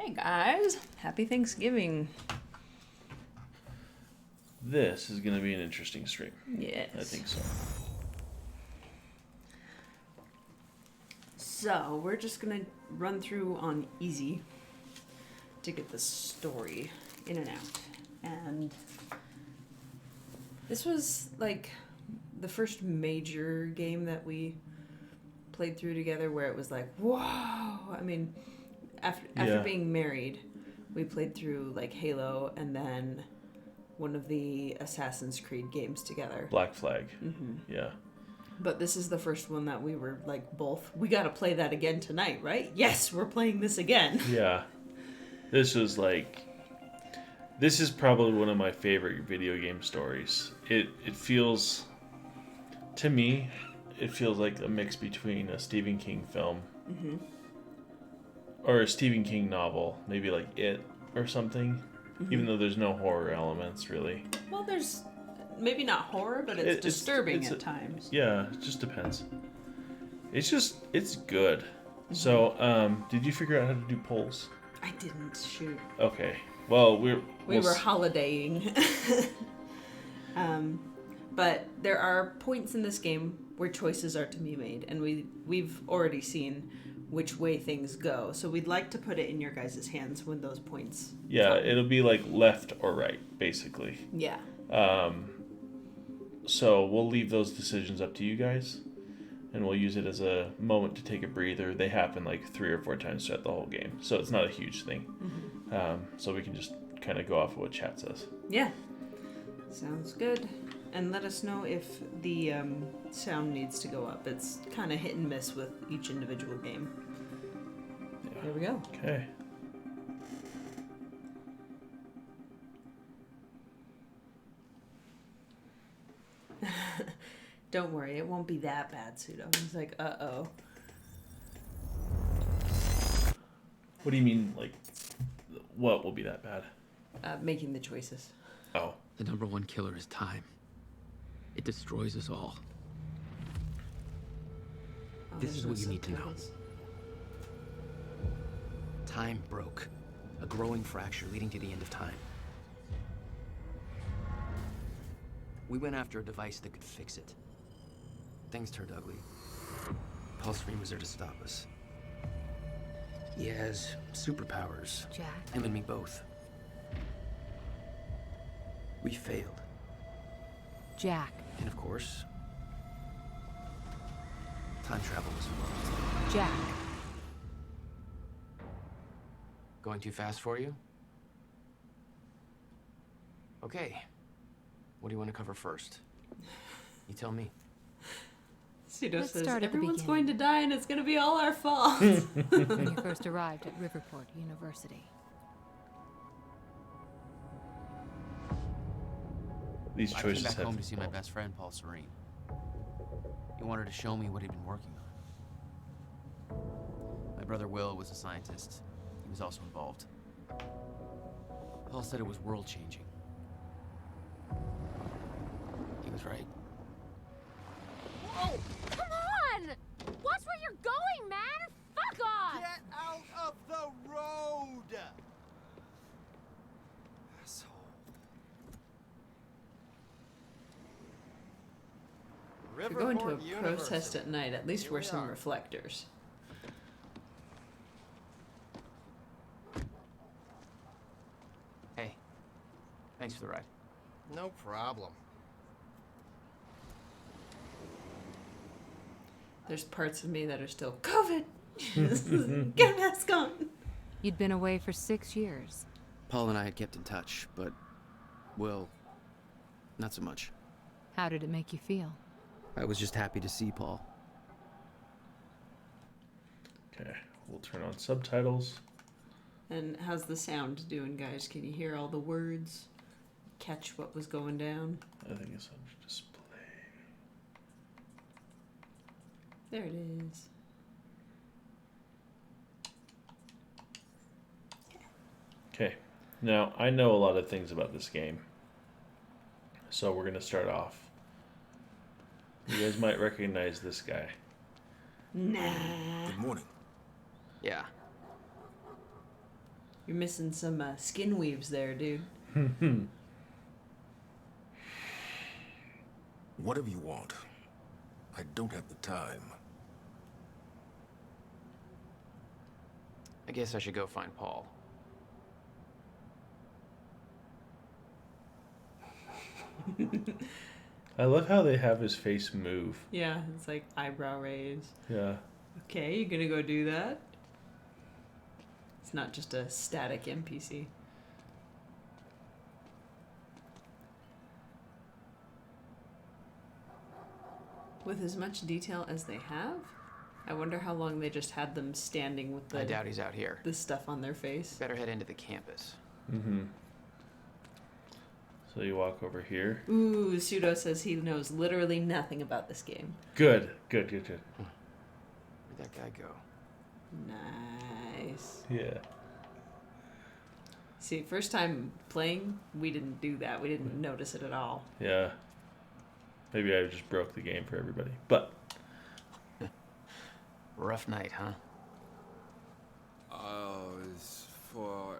Hey guys, happy Thanksgiving. This is going to be an interesting stream. Yes. I think so. So, we're just going to run through on easy to get the story in and out. And this was like the first major game that we played through together where it was like, whoa! I mean, after being married, we played through like Halo and then one of the Assassin's Creed games together. Black Flag. Mm-hmm. Yeah. But this is the first one that we were like both, we got to play that again tonight, right? Yes, we're playing this again. Yeah. This was like, this is probably one of my favorite video game stories. It feels, to me, it feels like a mix between a Stephen King film or a Stephen King novel, maybe like It or something, even though there's no horror elements really. Well, there's maybe not horror, but it's disturbing at times. Yeah, it just depends. It's good. So, did you figure out how to do polls? I didn't, shoot. Okay. Well, we were holidaying. But there are points in this game where choices are to be made, and we've already seen which way things go. So we'd like to put it in your guys' hands when those points come. It'll be like left or right, basically. Yeah. So we'll leave those decisions up to you guys, and we'll use it as a moment to take a breather. They happen like 3 or 4 times throughout the whole game, so it's not a huge thing. So we can just kind of go off of what chat says. Yeah. Sounds good. And let us know if the sound needs to go up. It's kind of hit and miss with each individual game. Yeah. There we go. Okay. Don't worry, it won't be that bad, Pseudo. He's like, uh-oh. What do you mean, like, what will be that bad? Making the choices. Oh. The number one killer is time. It destroys us all. This is what you need to know. Time broke. A growing fracture leading to the end of time. We went after a device that could fix it. Things turned ugly. Pulse Screen was there to stop us. He has superpowers. Jack. Him and me both. We failed. Jack. And of course, time travel was involved. Jack. Going too fast for you? Okay. What do you want to cover first? You tell me. Pseudo Let's says, start at the everyone's beginning. going to die and it's going to be all our fault. When you first arrived at Riverport University. These I came choices back have home to see my best friend, Paul Serene. He wanted to show me what he'd been working on. My brother Will was a scientist. He was also involved. Paul said it was world-changing. He was right. Whoa! Come on! Watch where you're going, man! Fuck off! Get out of the road! Asshole. If you're going to a Riverport protest at night, at least Here wear we some are. reflectors. Hey, thanks for the ride. No problem. There's parts of me that are still COVID. Get a mask on. You'd been away for 6 years. Paul and I had kept in touch, but Will, not so much. How did it make you feel? I was just happy to see Paul. Okay, we'll turn on subtitles. And how's the sound doing, guys? Can you hear all the words? Catch what was going down? I think it's on display. There it is. Okay, now I know a lot of things about this game, so we're gonna start off. You guys might recognize this guy. Nah. Good morning. Yeah. You're missing some skin weaves there, dude. Whatever you want. I don't have the time. I guess I should go find Paul. I love how they have his face move. Yeah, it's like eyebrow raise. Yeah. Okay, you gonna go do that? It's not just a static NPC. With as much detail as they have, I wonder how long they just had them standing with I doubt he's out here. the stuff on their face. Better head into the campus. Mm-hmm. So you walk over here. Ooh, Pseudo says he knows literally nothing about this game. Good. Where'd that guy go? Nice. Yeah. See, first time playing, we didn't do that. We didn't notice it at all. Yeah. Maybe I just broke the game for everybody. But Rough night, huh? It's for,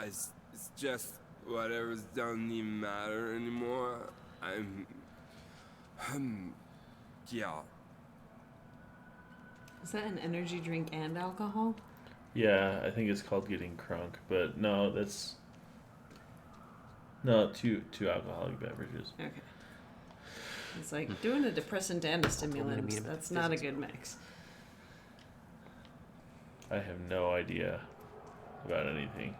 it's just whatever's doesn't even matter anymore. Yeah. Is that an energy drink and alcohol? yeah, I think it's called getting crunk. But no, that's two alcoholic beverages. Okay. It's like doing a depressant and a meet stimulant. him at That's the not a physics good mix. I have no idea about anything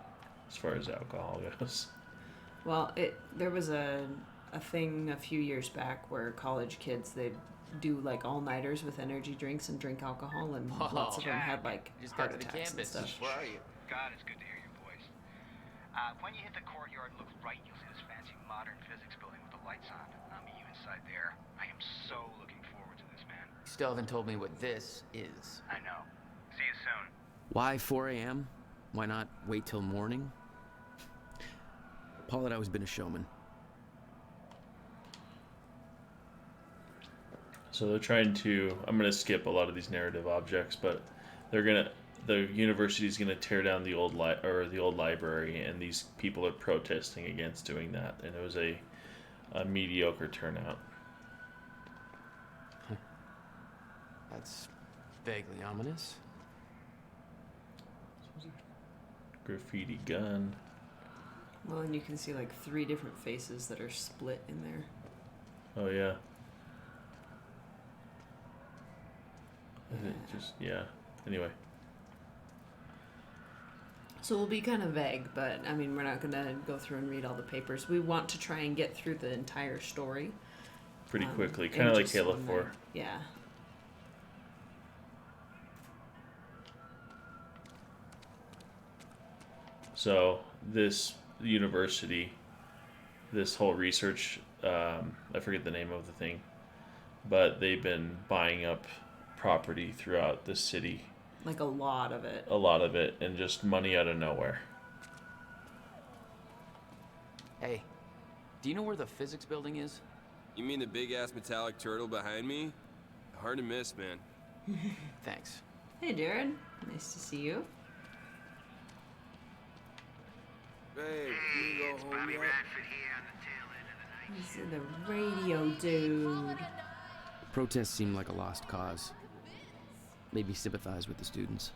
as far as alcohol goes. Well, there was a thing a few years back where college kids, they'd do like all-nighters with energy drinks and drink alcohol, and lots of them had like You just heart got to the attacks and campus. stuff. Where are you? God, it's good to hear your voice. When you hit the courtyard, look right, you'll see this fancy modern physics building with the lights on. I'll meet you inside there. I am so looking forward to this, man. You still haven't told me what this is. I know. See you soon. Why 4 a.m.? Why not wait till morning? Paul had always been a showman. So they're trying to. I'm going to skip a lot of these narrative objects, but the university's going to tear down the old library, and these people are protesting against doing that. And it was a mediocre turnout. That's vaguely ominous. Graffiti gun. Well, and you can see like 3 different faces that are split in there. Oh yeah. Yeah. Anyway. So we'll be kind of vague, but I mean, we're not going to go through and read all the papers. We want to try and get through the entire story. Pretty quickly. And Kind of like just Halo one 4. night. Yeah. So this university, this whole research, I forget the name of the thing, but they've been buying up property throughout the city. Like a lot of it. A lot of it, and just money out of nowhere. Hey, do you know where the physics building is? You mean the big ass metallic turtle behind me? Hard to miss, man. Thanks. Hey, Jared. Nice to see you. Hey, you go home yet? This is the radio dude. Protests seem like a lost cause. Maybe sympathize with the students.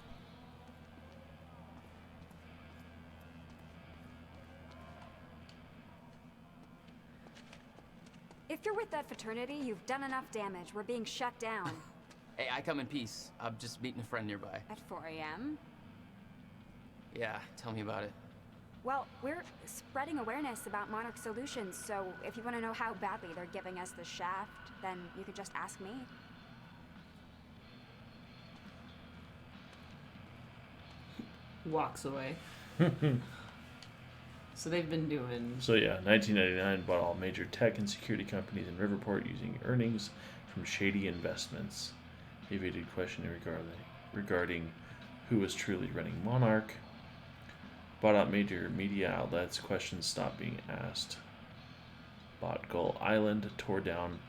If you're with that fraternity, you've done enough damage. We're being shut down. Hey, I come in peace. I'm just meeting a friend nearby. At 4 a.m.? Yeah, tell me about it. Well, we're spreading awareness about Monarch Solutions, so if you want to know how badly they're giving us the shaft, then you could just ask me. Walks away. So they've been doing... So yeah, 1999 bought all major tech and security companies in Riverport using earnings from shady investments. Evaded questioning regarding who was truly running Monarch. Bought out major media outlets. Questions stopped being asked. Bought Gull Island. Tore down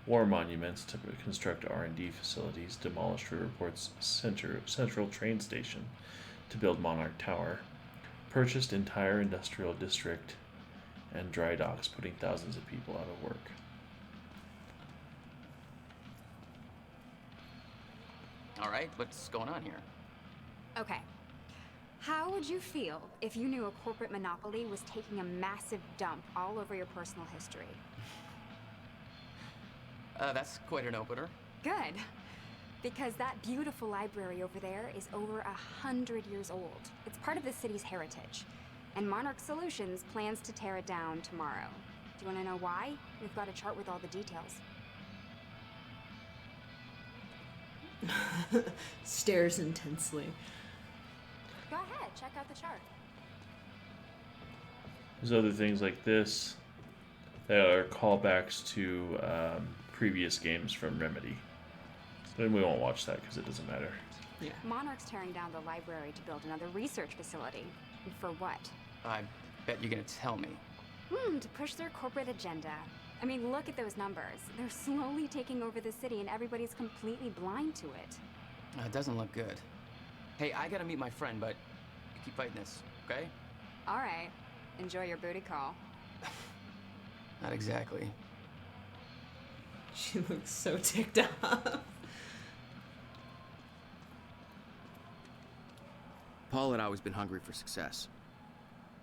war monuments to construct R&D facilities. Demolished Riverport's central train station. to build Monarch Tower, purchased entire industrial district and dry docks, putting thousands of people out of work. All right, what's going on here? Okay. How would you feel if you knew a corporate monopoly was taking a massive dump all over your personal history? That's quite an opener. Good. Because that beautiful library over there is over 100 years old. It's part of the city's heritage. And Monarch Solutions plans to tear it down tomorrow. Do you want to know why? We've got a chart with all the details. Stares intensely. Go ahead, check out the chart. There's other things like this that are callbacks to previous games from Remedy. Then we won't watch that because it doesn't matter. Yeah. Monarch's tearing down the library to build another research facility. And for what? I bet you're gonna tell me. To push their corporate agenda. I mean, look at those numbers. They're slowly taking over the city and everybody's completely blind to it. It doesn't look good. Hey, I gotta meet my friend, but you keep fighting this, okay? All right. Enjoy your booty call. Not exactly. She looks so ticked off. Paul had always been hungry for success.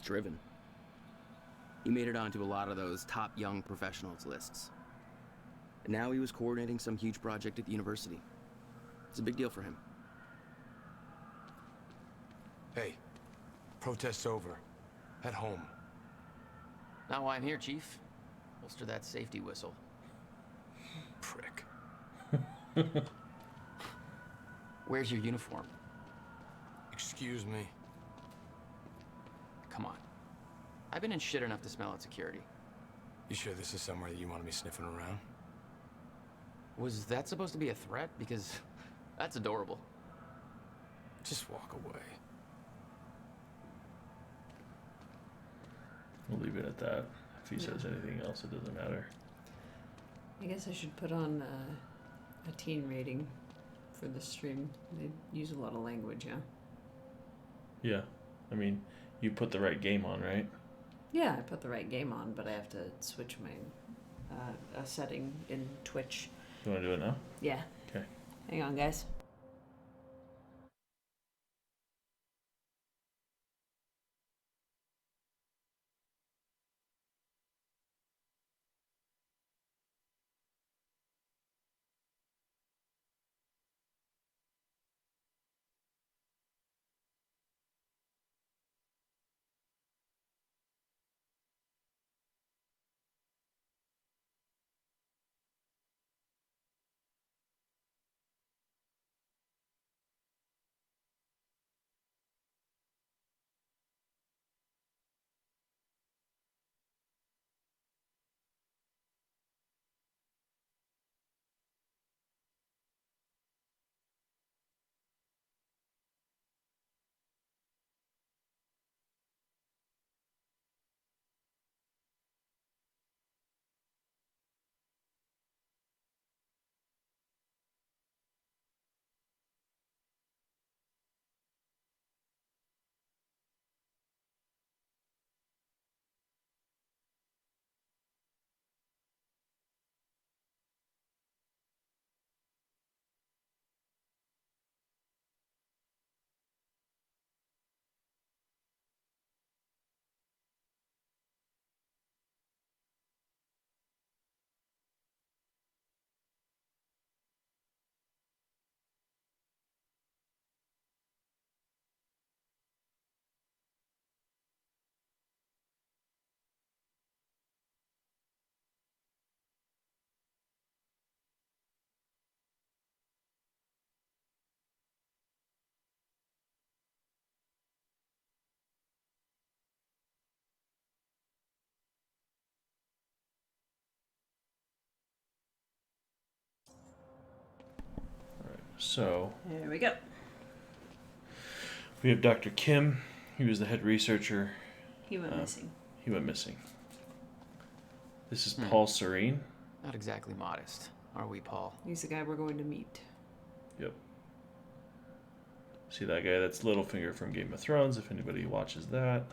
Driven. He made it onto a lot of those top young professionals lists. And now he was coordinating some huge project at the university. It's a big deal for him. Hey, protest's over. Head home. Not why I'm here, Chief. Holster that safety whistle. Prick. Where's your uniform? Excuse me. Come on. I've been in shit enough to smell out security. You sure this is somewhere that you want to be sniffing around? Was that supposed to be a threat? Because that's adorable. Just walk away. We'll leave it at that. If he says anything else, it doesn't matter. I guess I should put on a teen rating for the stream. They use a lot of language, yeah? Yeah. I mean, you put the right game on, right? Yeah, I put the right game on, but I have to switch my a setting in Twitch. You want to do it now? Yeah. Okay. Hang on, guys. So There we go. we have Dr. Kim. He was the head researcher. He went missing. He went missing. This is Paul Serene. Not exactly modest, are we, Paul? He's the guy we're going to meet. Yep. See that guy? That's Littlefinger from Game of Thrones. If anybody watches that,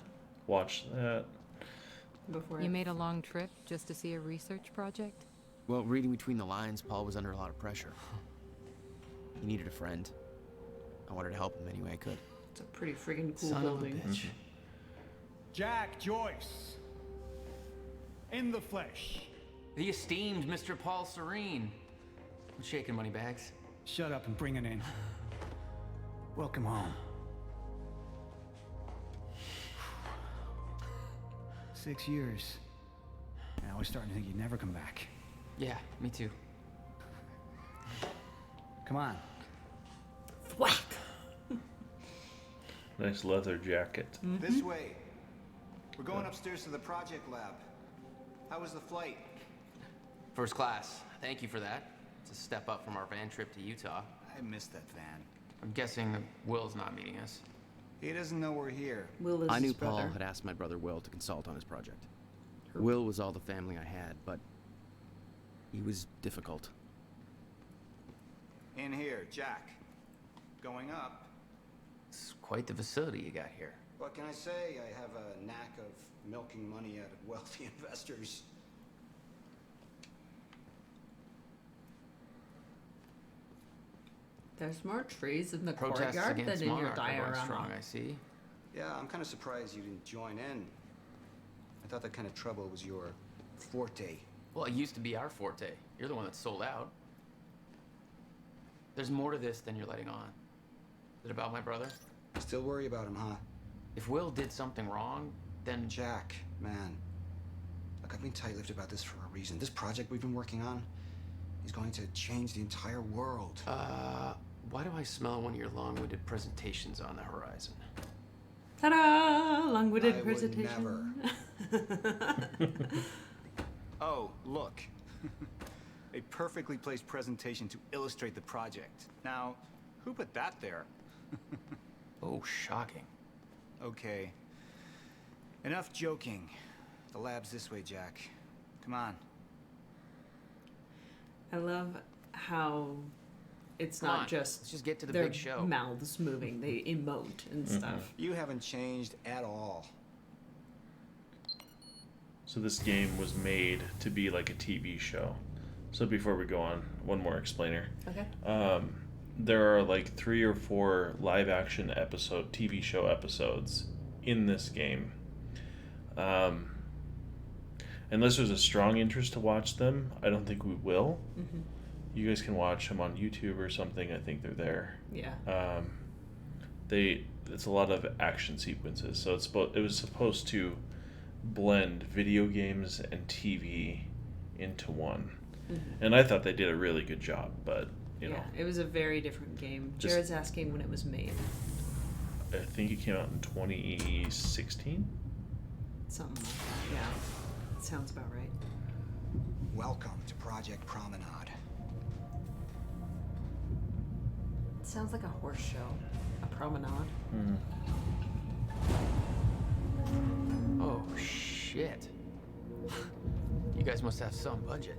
watch that. You made a long trip just to see a research project? Well, reading between the lines, Paul was under a lot of pressure. He needed a friend. I wanted to help him any way I could. It's a pretty friggin' cool Son building. of a bitch. Jack Joyce. In the flesh. The esteemed Mr. Paul Serene. What's shaking, Moneybags? Shut up and bring it in. Welcome home. 6 years. And I was starting to think you'd never come back. Yeah, me too. Come on. Whack! Nice leather jacket. This way. We're going upstairs to the project lab. How was the flight? First class. Thank you for that. It's a step up from our van trip to Utah. I missed that van. I'm guessing that Will's not meeting us. He doesn't know we're here. Will is I knew his Paul brother. had asked my brother Will to consult on his project. Will was all the family I had, but he was difficult. In here, Jack. Going up. It's quite the facility you got here. What can I say? I have a knack of milking money out of wealthy investors. There's more trees in the Protests courtyard than against in your Monarch are going diorama. strong, I see. Yeah, I'm kind of surprised you didn't join in. I thought that kind of trouble was your forte. Well, it used to be our forte. You're the one that sold out. There's more to this than you're letting on. Is it about my brother? Still worry about him, huh? If Will did something wrong, then... Jack, man. Look, I've been tight-lipped about this for a reason. This project we've been working on is going to change the entire world. Why do I smell one of your long-winded presentations on the horizon? Ta-da! Long-winded I would presentation. Oh, look. A perfectly placed presentation to illustrate the project. Now, who put that there? Oh, shocking. Okay. Enough joking. The lab's this way, Jack. Come on. I love how it's Come not on, just let's just get to the their big show. mouths moving. They emote and stuff. You haven't changed at all. So this game was made to be like a TV show. So before we go on, one more explainer. Okay. There are like 3 or 4 live action TV show episodes in this game. Unless there's a strong interest to watch them, I don't think we will. Mm-hmm. You guys can watch them on YouTube or something. I think they're there. Yeah. It's a lot of action sequences. So it was supposed to blend video games and TV into one. Mm-hmm. And I thought they did a really good job, but you know. It was a very different game. Jared's asking when it was made. I think it came out in 2016. Something like that. Yeah. Sounds about right. Welcome to Project Promenade. It sounds like a horse show. A promenade. Oh, shit. You guys must have some budget.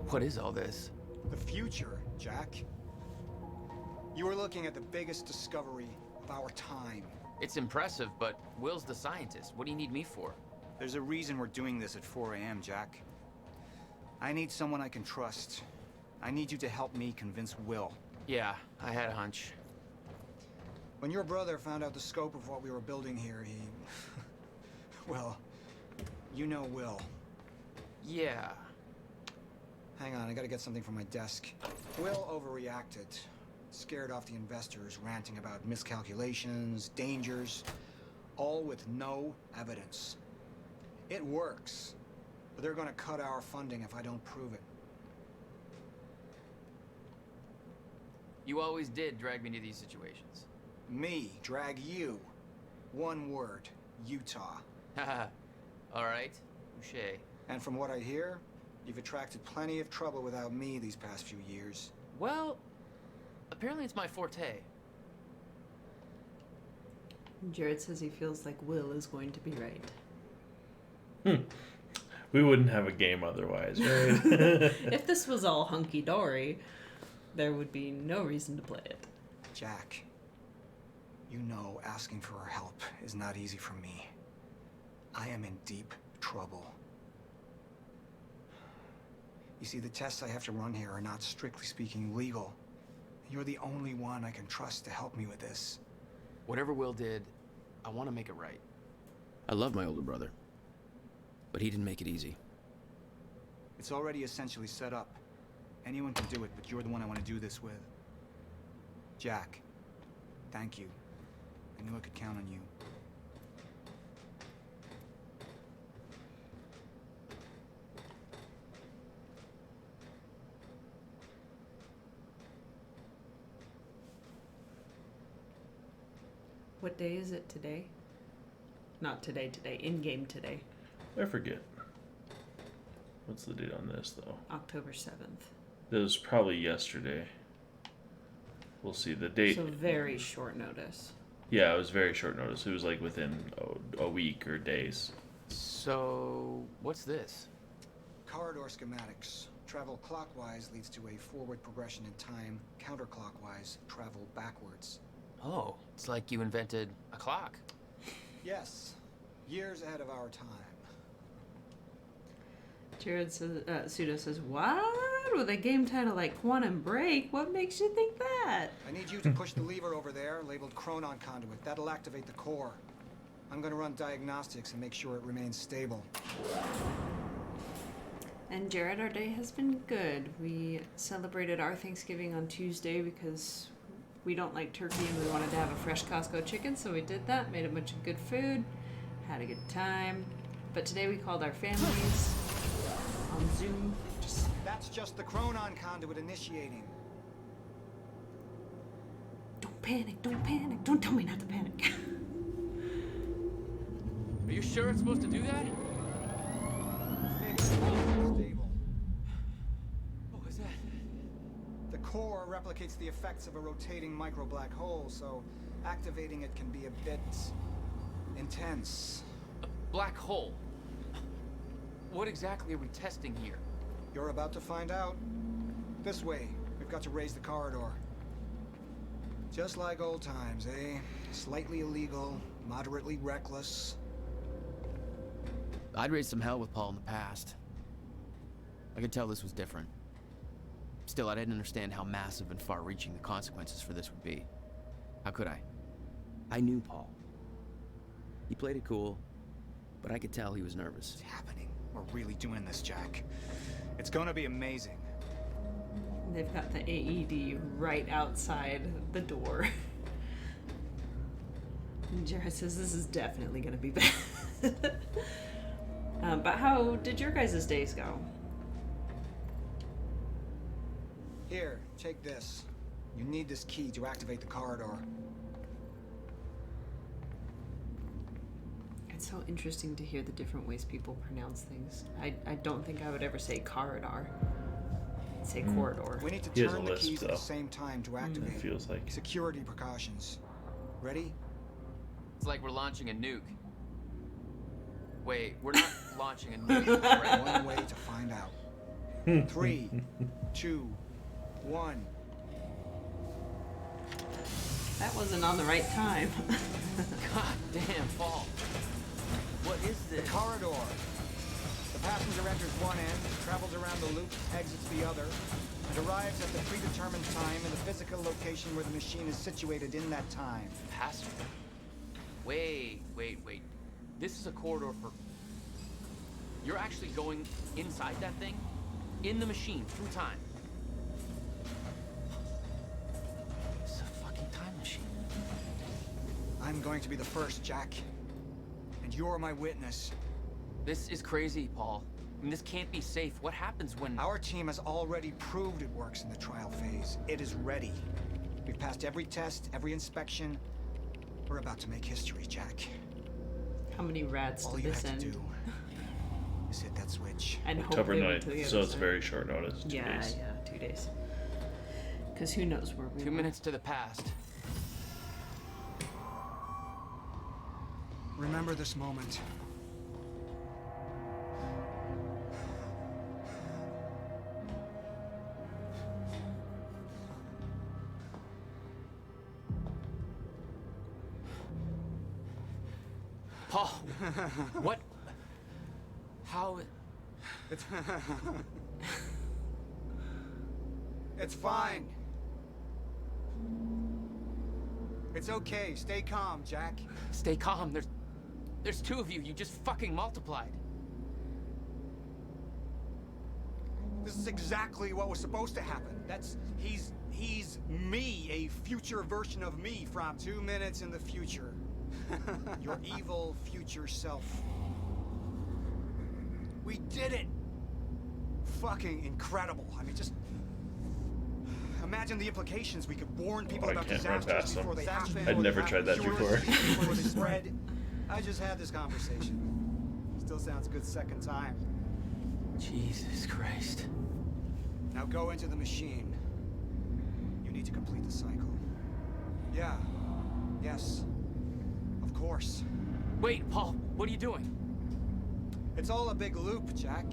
What is all this? The future, Jack. You are looking at the biggest discovery of our time. It's impressive, but Will's the scientist. What do you need me for? There's a reason we're doing this at 4 a.m., Jack. I need someone I can trust. I need you to help me convince Will. Yeah, I had a hunch. When your brother found out the scope of what we were building here, he... well, you know Will. Yeah. Hang on, I gotta get something from my desk. Will overreacted. Scared off the investors, ranting about miscalculations, dangers, all with no evidence. It works, but they're gonna cut our funding if I don't prove it. You always did drag me to these situations. Me drag you. One word, Utah. Haha. All right. Touché. And from what I hear, you've attracted plenty of trouble without me these past few years. Well, apparently it's my forte. Jared says he feels like Will is going to be right. We wouldn't have a game otherwise, right? If this was all hunky-dory, there would be no reason to play it. Jack, You know asking for our help is not easy for me. I am in deep trouble. You see, the tests I have to run here are not, strictly speaking, legal. You're the only one I can trust to help me with this. Whatever Will did, I want to make it right. I love my older brother, but he didn't make it easy. It's already essentially set up. Anyone can do it, but you're the one I want to do this with. Jack, thank you. I knew I could count on you. What day is it today? Not today, in-game today. I forget. What's the date on this, though? October 7th. It was probably yesterday. We'll see the date. So very short notice. Yeah, it was very short notice. It was like within a week or days. So, what's this? Corridor schematics. Travel clockwise leads to a forward progression in time. Counterclockwise, travel backwards. Oh, it's like you invented a clock. Yes, years ahead of our time. Jared says, Pseudo says, what? With a game title like Quantum Break? What makes you think that? I need you to push the lever over there, labeled Chronon Conduit. That'll activate the core. I'm gonna run diagnostics and make sure it remains stable. And Jared, our day has been good. We celebrated our Thanksgiving on Tuesday because we don't like turkey and we wanted to have a fresh Costco chicken, so we did that, made a bunch of good food, had a good time. But today we called our families on Zoom. That's just the Chronon Conduit initiating. Don't panic, don't tell me not to panic. Are you sure it's supposed to do that? Stable. What was that? The core replicates the effects of a rotating micro black hole, so activating it can be a bit intense. A black hole? What exactly are we testing here? You're about to find out. This way. We've got to raise the corridor. Just like old times, eh? Slightly illegal, moderately reckless. I'd raised some hell with Paul in the past. I could tell this was different. Still, I didn't understand how massive and far-reaching the consequences for this would be. How could I? I knew Paul. He played it cool, but I could tell he was nervous. What's happening? We're really doing this, Jack. It's gonna be amazing. They've got the AED right outside the door. And Jared says this is definitely gonna be bad. But how did your guys' days go? Here, take this. You need this key to activate the corridor. It's so interesting to hear the different ways people pronounce things. I don't think I would ever say corridor. I'd say corridor. We need to He has turn a the list, keys at though. the same time to activate. It feels like. Security precautions. Ready? It's like we're launching a nuke. Wait, we're not launching a nuke, right? One way to find out. 3, 2, 1. That wasn't on the right time. God damn, Paul. What is The this? corridor. The passenger enters one end, travels around the loop, exits the other, and arrives at the predetermined time in the physical location where the machine is situated in that time. Passenger. Wait. This is a corridor for... You're actually going inside that thing? In the machine, through time. It's a fucking time machine. I'm going to be the first, Jack. And you're my witness. This is crazy, Paul. I mean, this can't be safe. What happens when... Our team has already proved it works in the trial phase. It is ready. We've passed every test, every inspection. We're about to make history, Jack. How many rats All did you this have to end? do is hit that switch. And October hopefully went to 9th, the so other it's side. very short notice. 2 days. Yeah, 2 days. Because who knows where we 2 were. minutes to the past. Remember this moment. Paul, what? How? It's... It's fine. It's okay. Stay calm, Jack. Stay calm. There's two of you. You just fucking multiplied. This is exactly what was supposed to happen. He's me, a future version of me from 2 minutes in the future. Your evil future self. We did it! Fucking incredible. I mean, just imagine the implications. We could warn people about disasters before they happen. I'd never tried that before. Before they spread. I just had this conversation. Still sounds good second time. Jesus Christ. Now go into the machine. You need to complete the cycle. Yeah. Yes. Of course. Wait, Paul, what are you doing? It's all a big loop, Jack.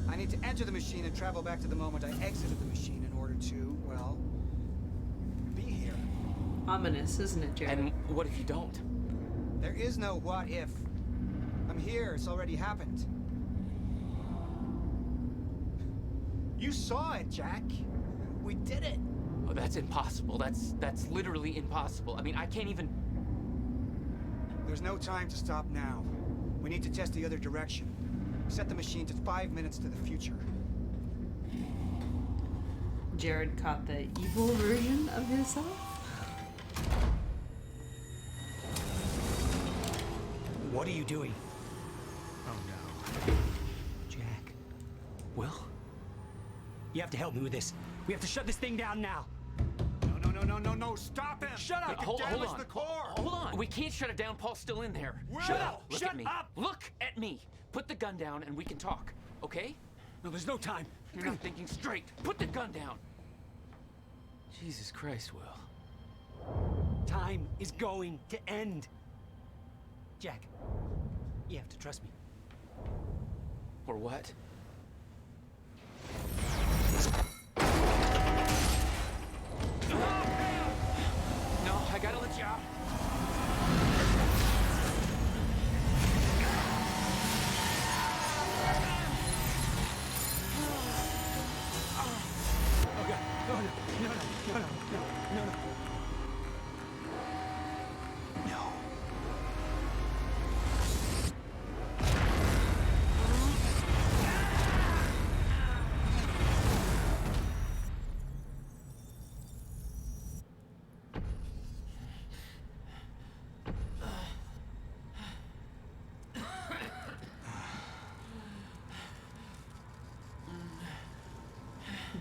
I need to enter the machine and travel back to the moment I exited the machine in order to, well, be here. Ominous, isn't it, Jared? And what if you don't? There is no what if. I'm here. It's already happened. You saw it, Jack. We did it. Oh, that's impossible. That's literally impossible. I mean, I can't even... There's no time to stop now. We need to test the other direction. Set the machine to 5 minutes to the future. Jared caught the evil version of himself? What are you doing? Oh no. Jack. Will? You have to help me with this. We have to shut this thing down now. No, stop him! Shut up! You Hold damage on. the core! Hold on. We can't shut it down. Paul's still in there. Shut up! Look Shut at me. up! Look at me. Put the gun down and we can talk, okay? No, there's no time. You're not thinking straight. Put the gun down. Jesus Christ, Will. Time is going to end. Jack, you have to trust me. Or what? No, I gotta let you out. Oh God! No! No!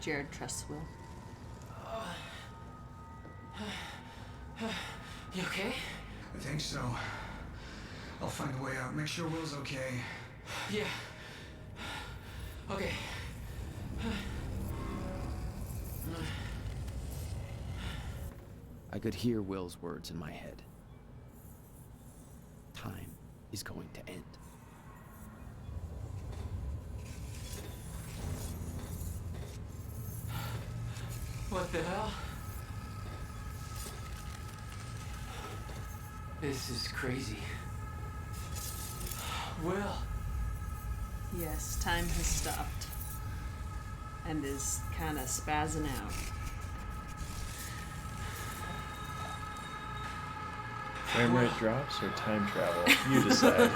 Jared trusts Will. You okay? I think so. I'll find a way out. Make sure Will's okay. Yeah. Okay. I could hear Will's words in my head. Time is going to end. What the hell? This is crazy. Will. Yes, time has stopped. And is kind of spazzing out. Frame rate drops or time travel? You decide.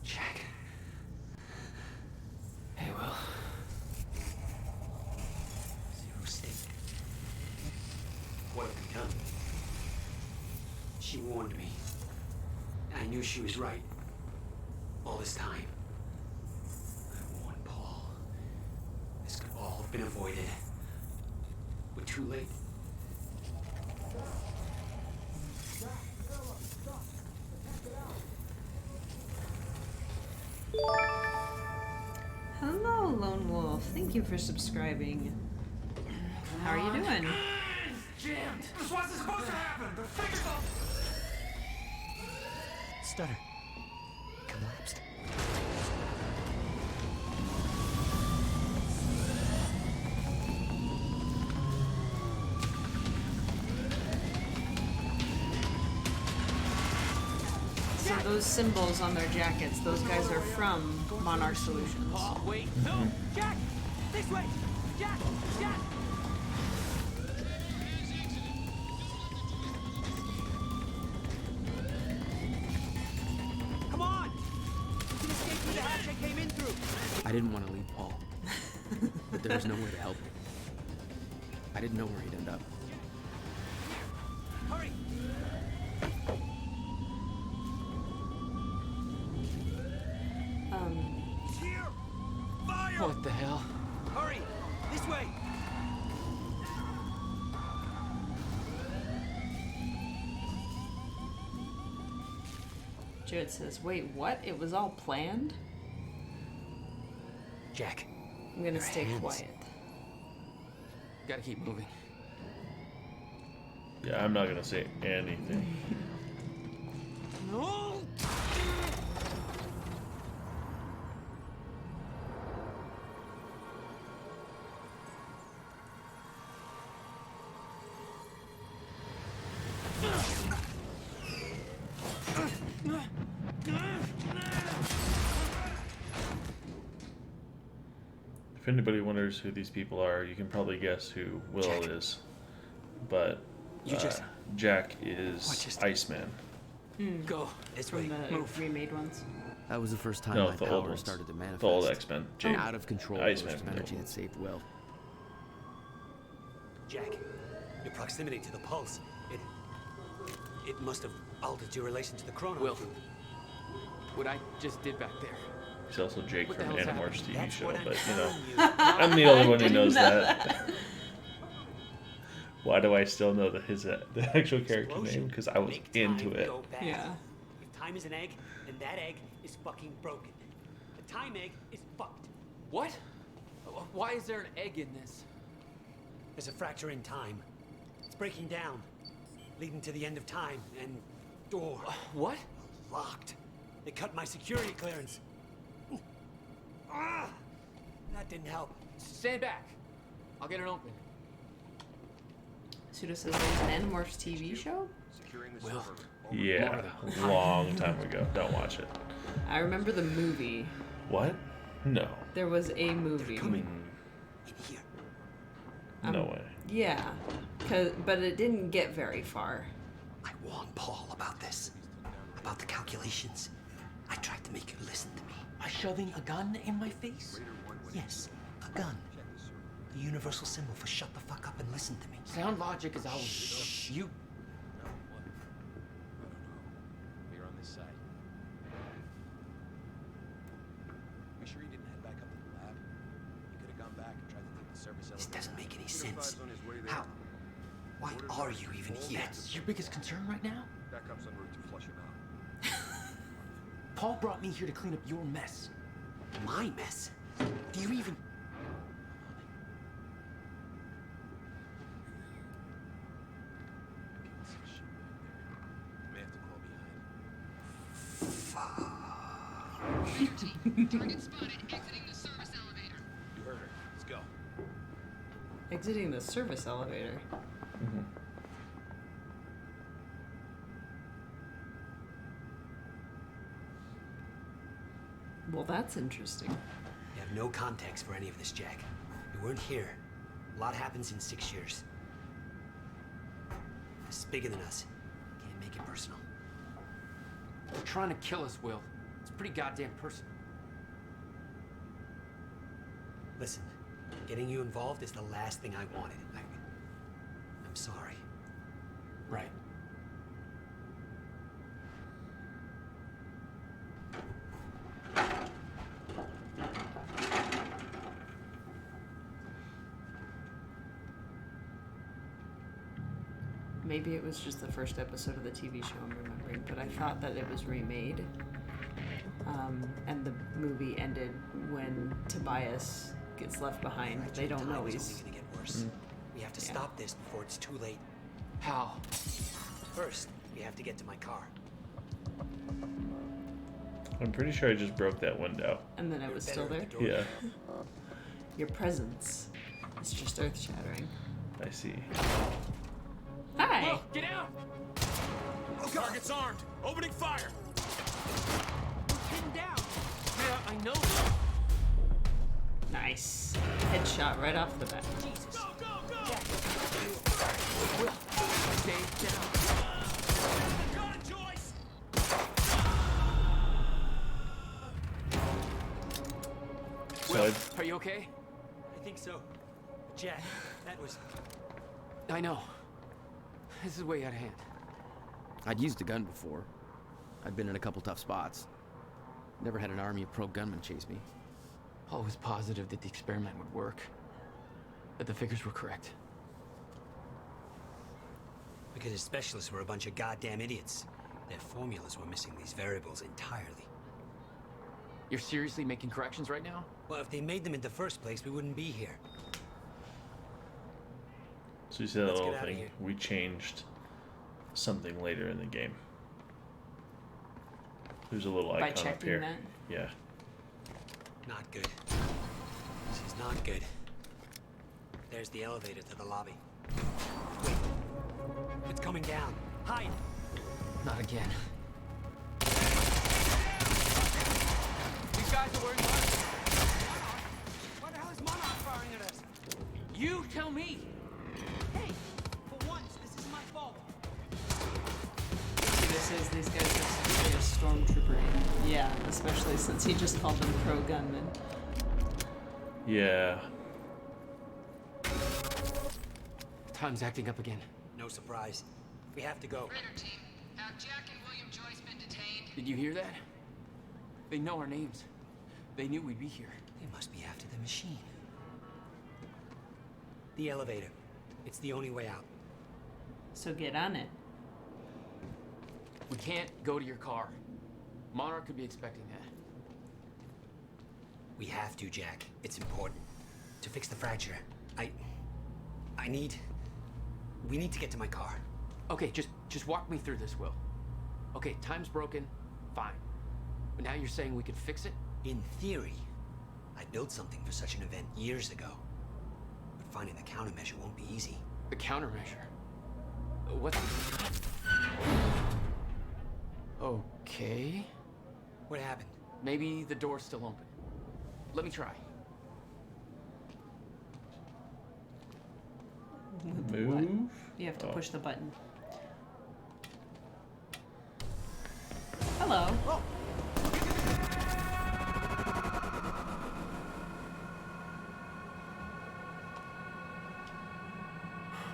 Jack. Hey, Will. Zero stake. What have we done? She warned me. I knew she was right. All this time. I warned Paul. This could all have been avoided. We're too late. Hello, Lone Wolf. Thank you for subscribing. How are you doing? Jammed. This wasn't supposed to happen! The figure's all... Stutter. Collapsed. So those symbols on their jackets, those guys are from Monarch Solutions. Oh, wait, no! Jack! This way! Jack! Jack! Come on! You can escape through the hatch I came in through! I didn't want to leave Paul, but there was no way to help him. I didn't know where he'd end up. Hurry! Here! Fire! What the hell? Hurry! This way! Jared says, wait, what? It was all planned? Jack. I'm gonna stay quiet. Gotta keep moving. Yeah, I'm not gonna say anything. No! If anybody wonders who these people are, you can probably guess who Will Jack. is. But Jack is Iceman. Go this From way. the Move. remade ones. That was the first time No, my the old power ones. started to manifest. The old X-Men. An out of control Iceman burst of from the energy old that saved Will. Jack, your proximity to the pulse, it must have altered your relation to the chrono. Will, what I just did back there. He's also Jake What the from hell's Animorphs happening? TV That's show, what I'm but telling you. I'm the only one who didn't knows know that. Why do I still know the actual character name? Because I was Make time into it. go bad. Yeah. If time is an egg, then that egg is fucking broken. The time egg is fucked. What? Why is there an egg in this? There's a fracture in time. It's breaking down, leading to the end of time, and door What? locked. They cut my security clearance. Ah, that didn't help. Stand back. I'll get it open. Suda says there's an Animorphs TV show? Will. Yeah, long time ago. Don't watch it. I remember the movie. What? No. There was a movie. In here. No way. Yeah, but it didn't get very far. I warned Paul about this. About the calculations. I tried to make you listen to me. By shoving a gun in my face? Yes, a gun. The universal symbol for shut the fuck up and listen to me. Sound logic is always you. We're on this side. Be sure you didn't head back up to the lab. You could have gone back and tried to take the service elevator. This doesn't make any sense. How? Why are you even here? That's your biggest concern right now? Backup's en route to flush him out. Paul brought me here to clean up your mess. My mess? Do you even... May have to crawl behind. Target spotted exiting the service elevator. You heard her. Let's go. Exiting the service elevator. Well, that's interesting. You have no context for any of this, Jack. You weren't here. A lot happens in 6 years. This is bigger than us. Can't make it personal. They're trying to kill us, Will. It's pretty goddamn personal. Listen, getting you involved is the last thing I wanted. I'm sorry. Right. Maybe it was just the first episode of the TV show I'm remembering, but I thought that it was remade. And the movie ended when Tobias gets left behind. Right, They don't time know is he's... only gonna get worse. We have to stop this before it's too late. How? First, we have to get to my car. I'm pretty sure I just broke that window. And then it was still there? Yeah, Your presence is just earth-shattering. I see. Hi! Will, get out! Target's armed. Opening fire. Pinned down. Yeah, I know. Nice. Headshot right off the bat. Jesus. Go, go, go! Jack. Will, stay down. Got it, Joyce! Will, are you okay? I think so. Jack, that was... I know. This is way out of hand. I'd used a gun before. I'd been in a couple tough spots. Never had an army of pro gunmen chase me. Paul was positive that the experiment would work. That the figures were correct. Because his specialists were a bunch of goddamn idiots. Their formulas were missing these variables entirely. You're seriously making corrections right now? Well, if they made them in the first place, we wouldn't be here. So you see that Let's little get outta thing? here. We changed something later in the game. There's a little By icon up checking here. that? Yeah. Not good. This is not good. There's the elevator to the lobby. Wait. It's coming down. Hide! Not again. These guys are wearing masks. Why the hell is Monarch firing at us? You tell me! Hey! For once, this is my fault. See, this is these guys are supposed to be a stormtrooper. Yeah, especially since he just called them pro gunmen. Yeah. Time's acting up again. No surprise. We have to go. Raider team, have Jack and William Joyce been detained? Did you hear that? They know our names. They knew we'd be here. They must be after the machine. The elevator. It's the only way out. So get on it. We can't go to your car. Monarch could be expecting that. We have to, Jack. It's important. To fix the fracture. We need to get to my car. Okay, just walk me through this, Will. Okay, time's broken. Fine. But now you're saying we could fix it? In theory, I built something for such an event years ago. But finding the countermeasure won't be easy. The countermeasure? What? Okay. What happened? Maybe the door's still open. Let me try. Move? You have to push the button. Hello. Oh.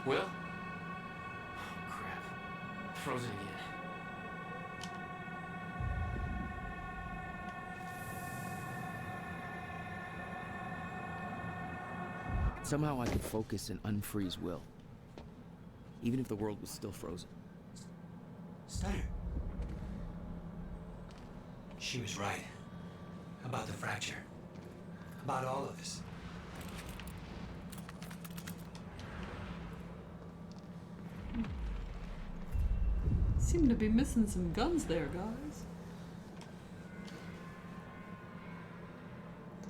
Will? Oh, crap. Frozen again. Somehow I could focus and unfreeze Will. Even if the world was still frozen. Stutter. She was right. About the fracture. About all of this. Seem to be missing some guns there, guys.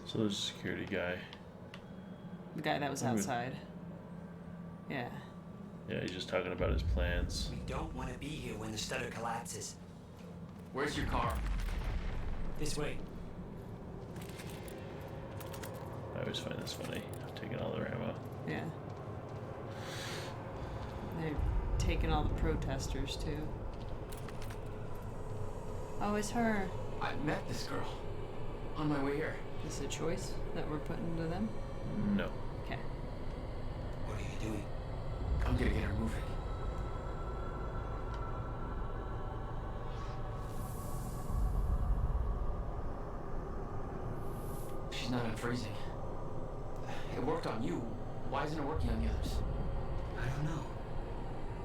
So there's a security guy. The guy that was outside. Yeah. Yeah, he's just talking about his plans. We don't want to be here when the stutter collapses. Where's your car? This way. I always find this funny. Taking all their ammo. Yeah. They're taking all the protesters, too. Oh, it's her. I met this girl. On my way here. Is this a choice that we're putting to them? No. Okay. What are you doing? I'm gonna get her moving. She's not unfreezing. It worked on you. Why isn't it working on the others? I don't know.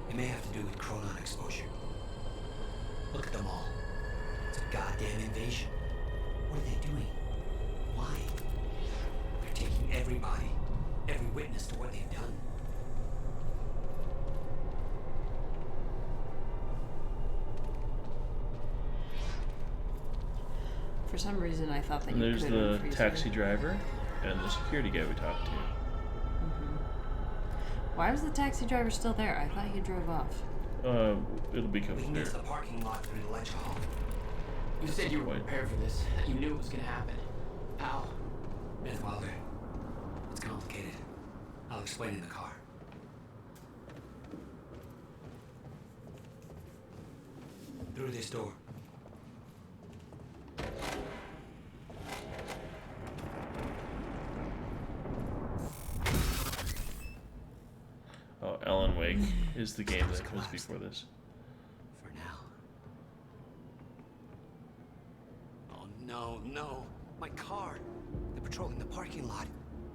It may have to do with chronon exposure. Look at them all. It's a goddamn invasion. What are they doing? Why? They're taking everybody, every witness to what they've done. For some reason, I thought that And you there's could the unfreeze taxi her. driver and the security guy we talked to. Why was the taxi driver still there? I thought he drove off. It'll be We coming can get through. to the parking lot through the lecture hall. You said you were prepared for this. You knew it was gonna happen. How? Beth Wilder. It's complicated. I'll explain in the car. Through this door. Oh, Alan Wake is the game that comes before this. For now. Oh, no, no. My car. They're patrolling the parking lot.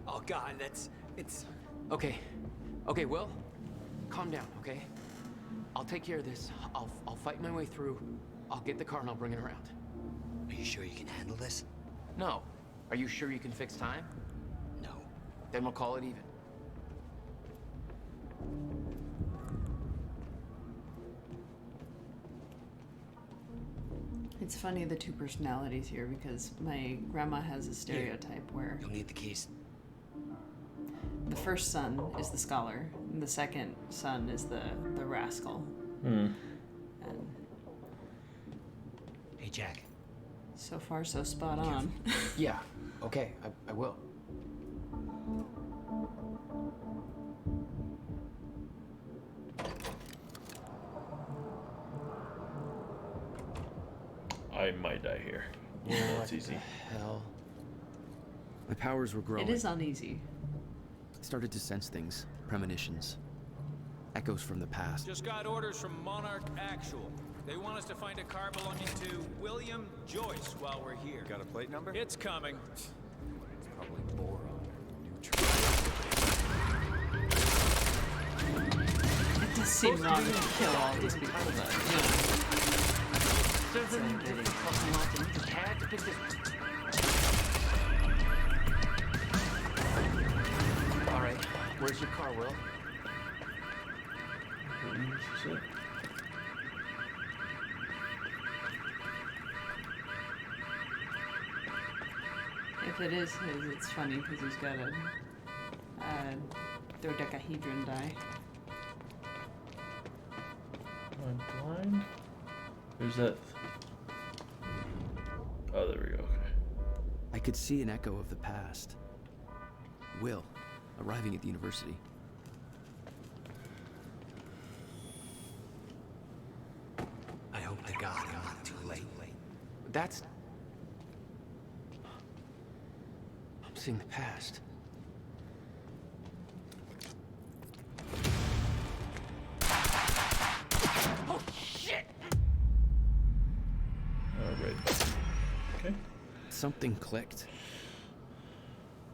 Oh, God, it's... Okay, Will, calm down, okay? I'll take care of this. I'll fight my way through. I'll get the car and I'll bring it around. Are you sure you can handle this? No. Are you sure you can fix time? No. Then we'll call it even. It's funny, the two personalities here, because my grandma has a stereotype where You'll need the keys. the first son is the scholar, and the second son is the rascal. Hmm. And Hey, Jack. so far, so spot on. Yeah, okay, I will. I might die here. Yeah, that's easy. Hell. My powers were growing. It is uneasy. I started to sense things, premonitions, echoes from the past. Just got orders from Monarch Actual. They want us to find a car belonging to William Joyce while we're here. Got a plate number? It's coming. It's probably boron. It does seem wrong to kill all these people, but you know. All right, where's your car, Will? If it is his, it's funny because he's got a dodecahedron die. I'm blind. There's that. Oh, there we go. Okay. I could see an echo of the past. Will, arriving at the university. I hope to God I'm not too late. That's... I'm seeing the past. Oh, shit! Alright. Okay. Something clicked.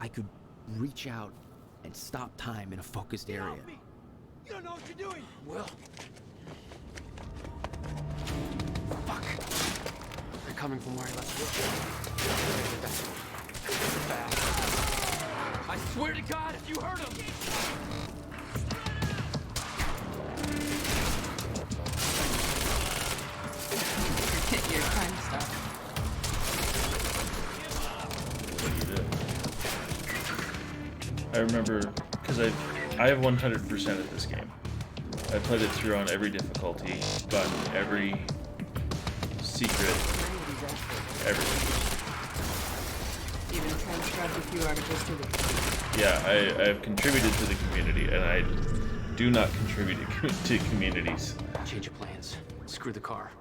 I could reach out and stop time in a focused area. You don't know what you're doing! Will. Fuck. They're coming from where I left Will. Fast. I swear to God, if you hurt him! Hit your time stuff. I remember, because I have 100% of this game. I played it through on every difficulty, gotten every secret, everything. Even transcribed a few articles to the community. Yeah, I have contributed to the community, and I do not contribute to communities. Change of plans. Screw the car.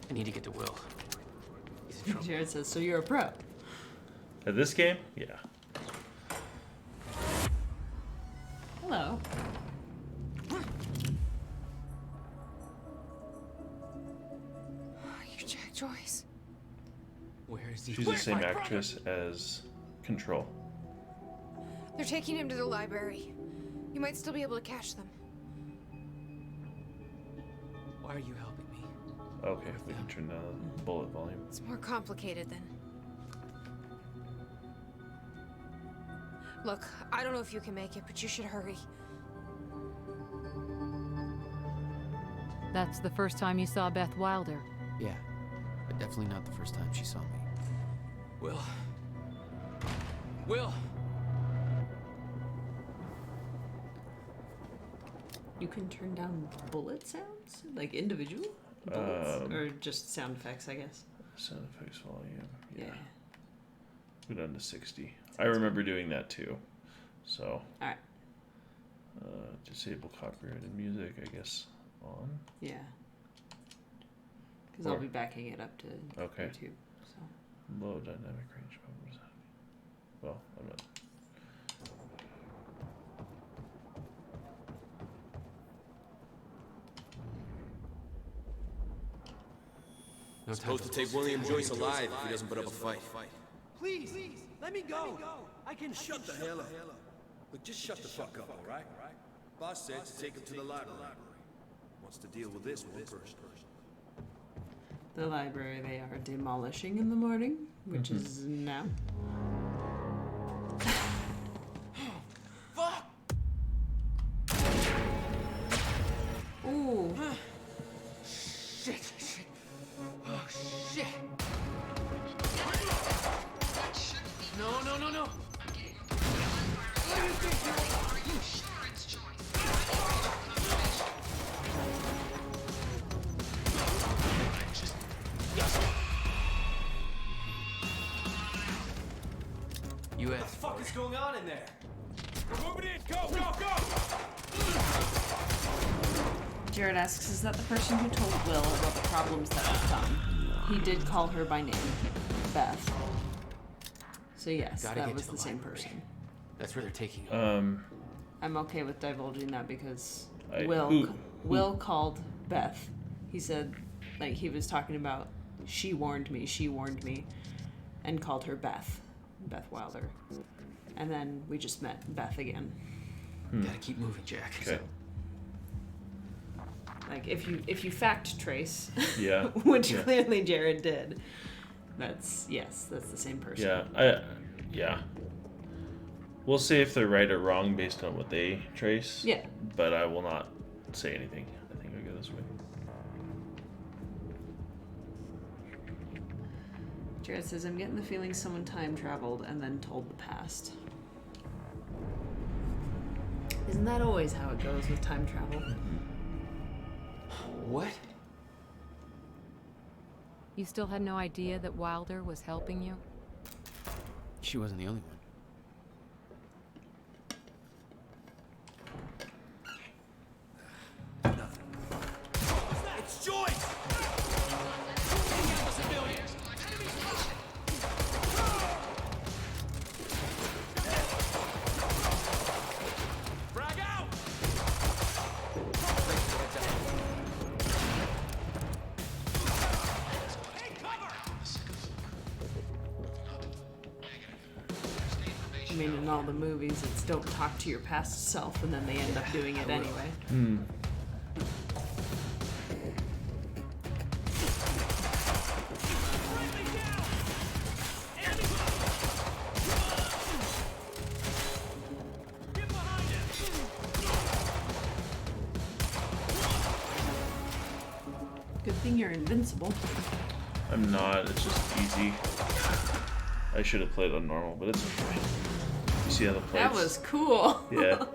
I need to get to Will. He's in trouble. Jared says, so you're a pro. At this game? Yeah. Hello. You're Jack Joyce. Where is he? She's the same actress as Control. They're taking him to the library. You might still be able to catch them. Why are you helping me? Okay, we can turn down the bullet volume. It's more complicated than... Look, I don't know if you can make it, but you should hurry. That's the first time you saw Beth Wilder. Yeah, but definitely not the first time she saw me. Will. Will! You can turn down bullet sounds? Like individual bullets? Or just sound effects, I guess? Sound effects volume. Yeah. Go down to 60. I remember doing that too. So. Alright. Disable copyrighted music, I guess, on. Yeah. Because I'll be backing it up to YouTube. So. Low dynamic range. What was that? Well, I'm not. No supposed to take William Joyce alive if he doesn't put up a fight. Please, let me go. I can Shut the hell up. Look, just shut the fuck up, all right? Boss said to take him to the library. Wants to deal with this one first. The library they are demolishing in the morning, which is now. Fuck! Ooh. Shit. Oh, shit. No. What do you think you are? Are you sure it's Joyce? U.S. What the fuck is going on in there? We're moving in. Go! Jared asks, is that the person who told Will about the problems that have come? He did call her by name, Beth. So yes, that was the same person. That's where they're taking him. I'm okay with divulging that because who? Will called Beth. He said, like, he was talking about, she warned me, and called her Beth Wilder. And then we just met Beth again. Gotta keep moving, Jack. Okay. Like, if you fact trace, Yeah. which clearly Jared did, that's the same person. Yeah. We'll say if they're right or wrong based on what they trace. Yeah. But I will not say anything. I think I'll go this way. Jared says, I'm getting the feeling someone time traveled and then told the past. Isn't that always how it goes with time travel? What? You still had no idea that Wilder was helping you? She wasn't the only one. It's Joyce! Frag out! I mean, in all the movies, it's don't talk to your past self, and then they end up doing it anyway. Good thing you're invincible. I'm not. It's just easy. I should have played on normal, but it's okay. You see how the plates? That was cool. Yeah.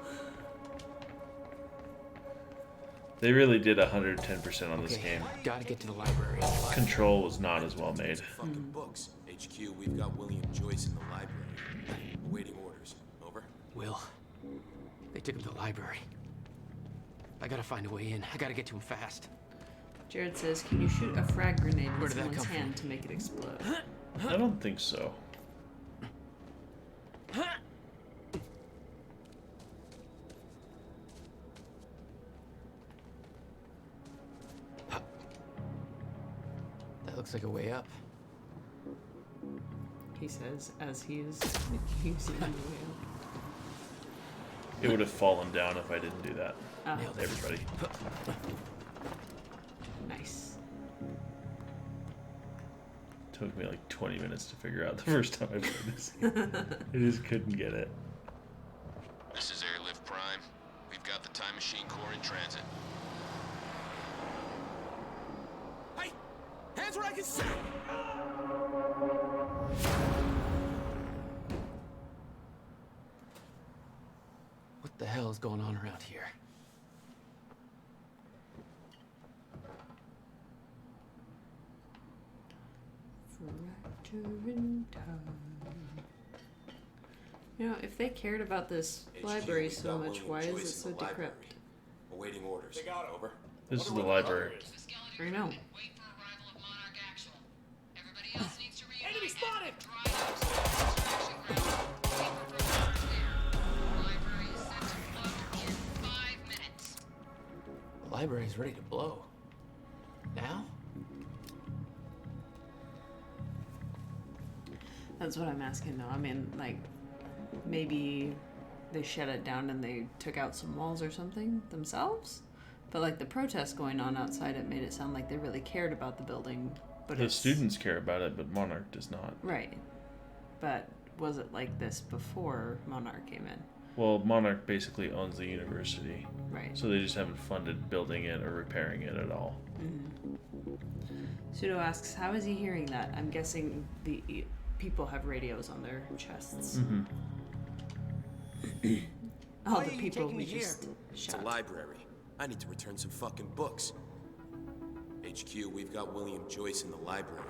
They really did 110% on this game. Gotta get to the library. Control was not as well made. Fucking books. HQ, we've got William Joyce in the library. Awaiting orders. Over? Will. They took him to the library. I gotta find a way in. I gotta get to him fast. Jared says, can you shoot a frag grenade Where in did that someone's come from? hand to make it explode? I don't think so. That looks like a way up. He says, as he is using the wheel. It would have fallen down if I didn't do that. Oh. Everybody. Nice. Took me like 20 minutes to figure out the first time I played this game. I just couldn't get it. This is Airlift Prime. We've got the Time Machine Core in transit. Hey! Hands where I can see! What the hell is going on around here? Fracture in time. You know, if they cared about this library so much, why is it so decrepit? Awaiting orders. They got over. This is the library. I know. Enemy spotted! The library's ready to blow. Now? That's what I'm asking though. I mean, like, maybe they shut it down and they took out some walls or something themselves? But like the protests going on outside, it made it sound like they really cared about the building. But The students care about it, but Monarch does not. Right. But was it like this before Monarch came in? Well, Monarch basically owns the university. Right. So they just haven't funded building it or repairing it at all. Mm-hmm. Pseudo asks, how is he hearing that? I'm guessing the people have radios on their chests. Mm-hmm. Oh, the people we just It's a shot. library. I need to return some fucking books. HQ, we've got William Joyce in the library.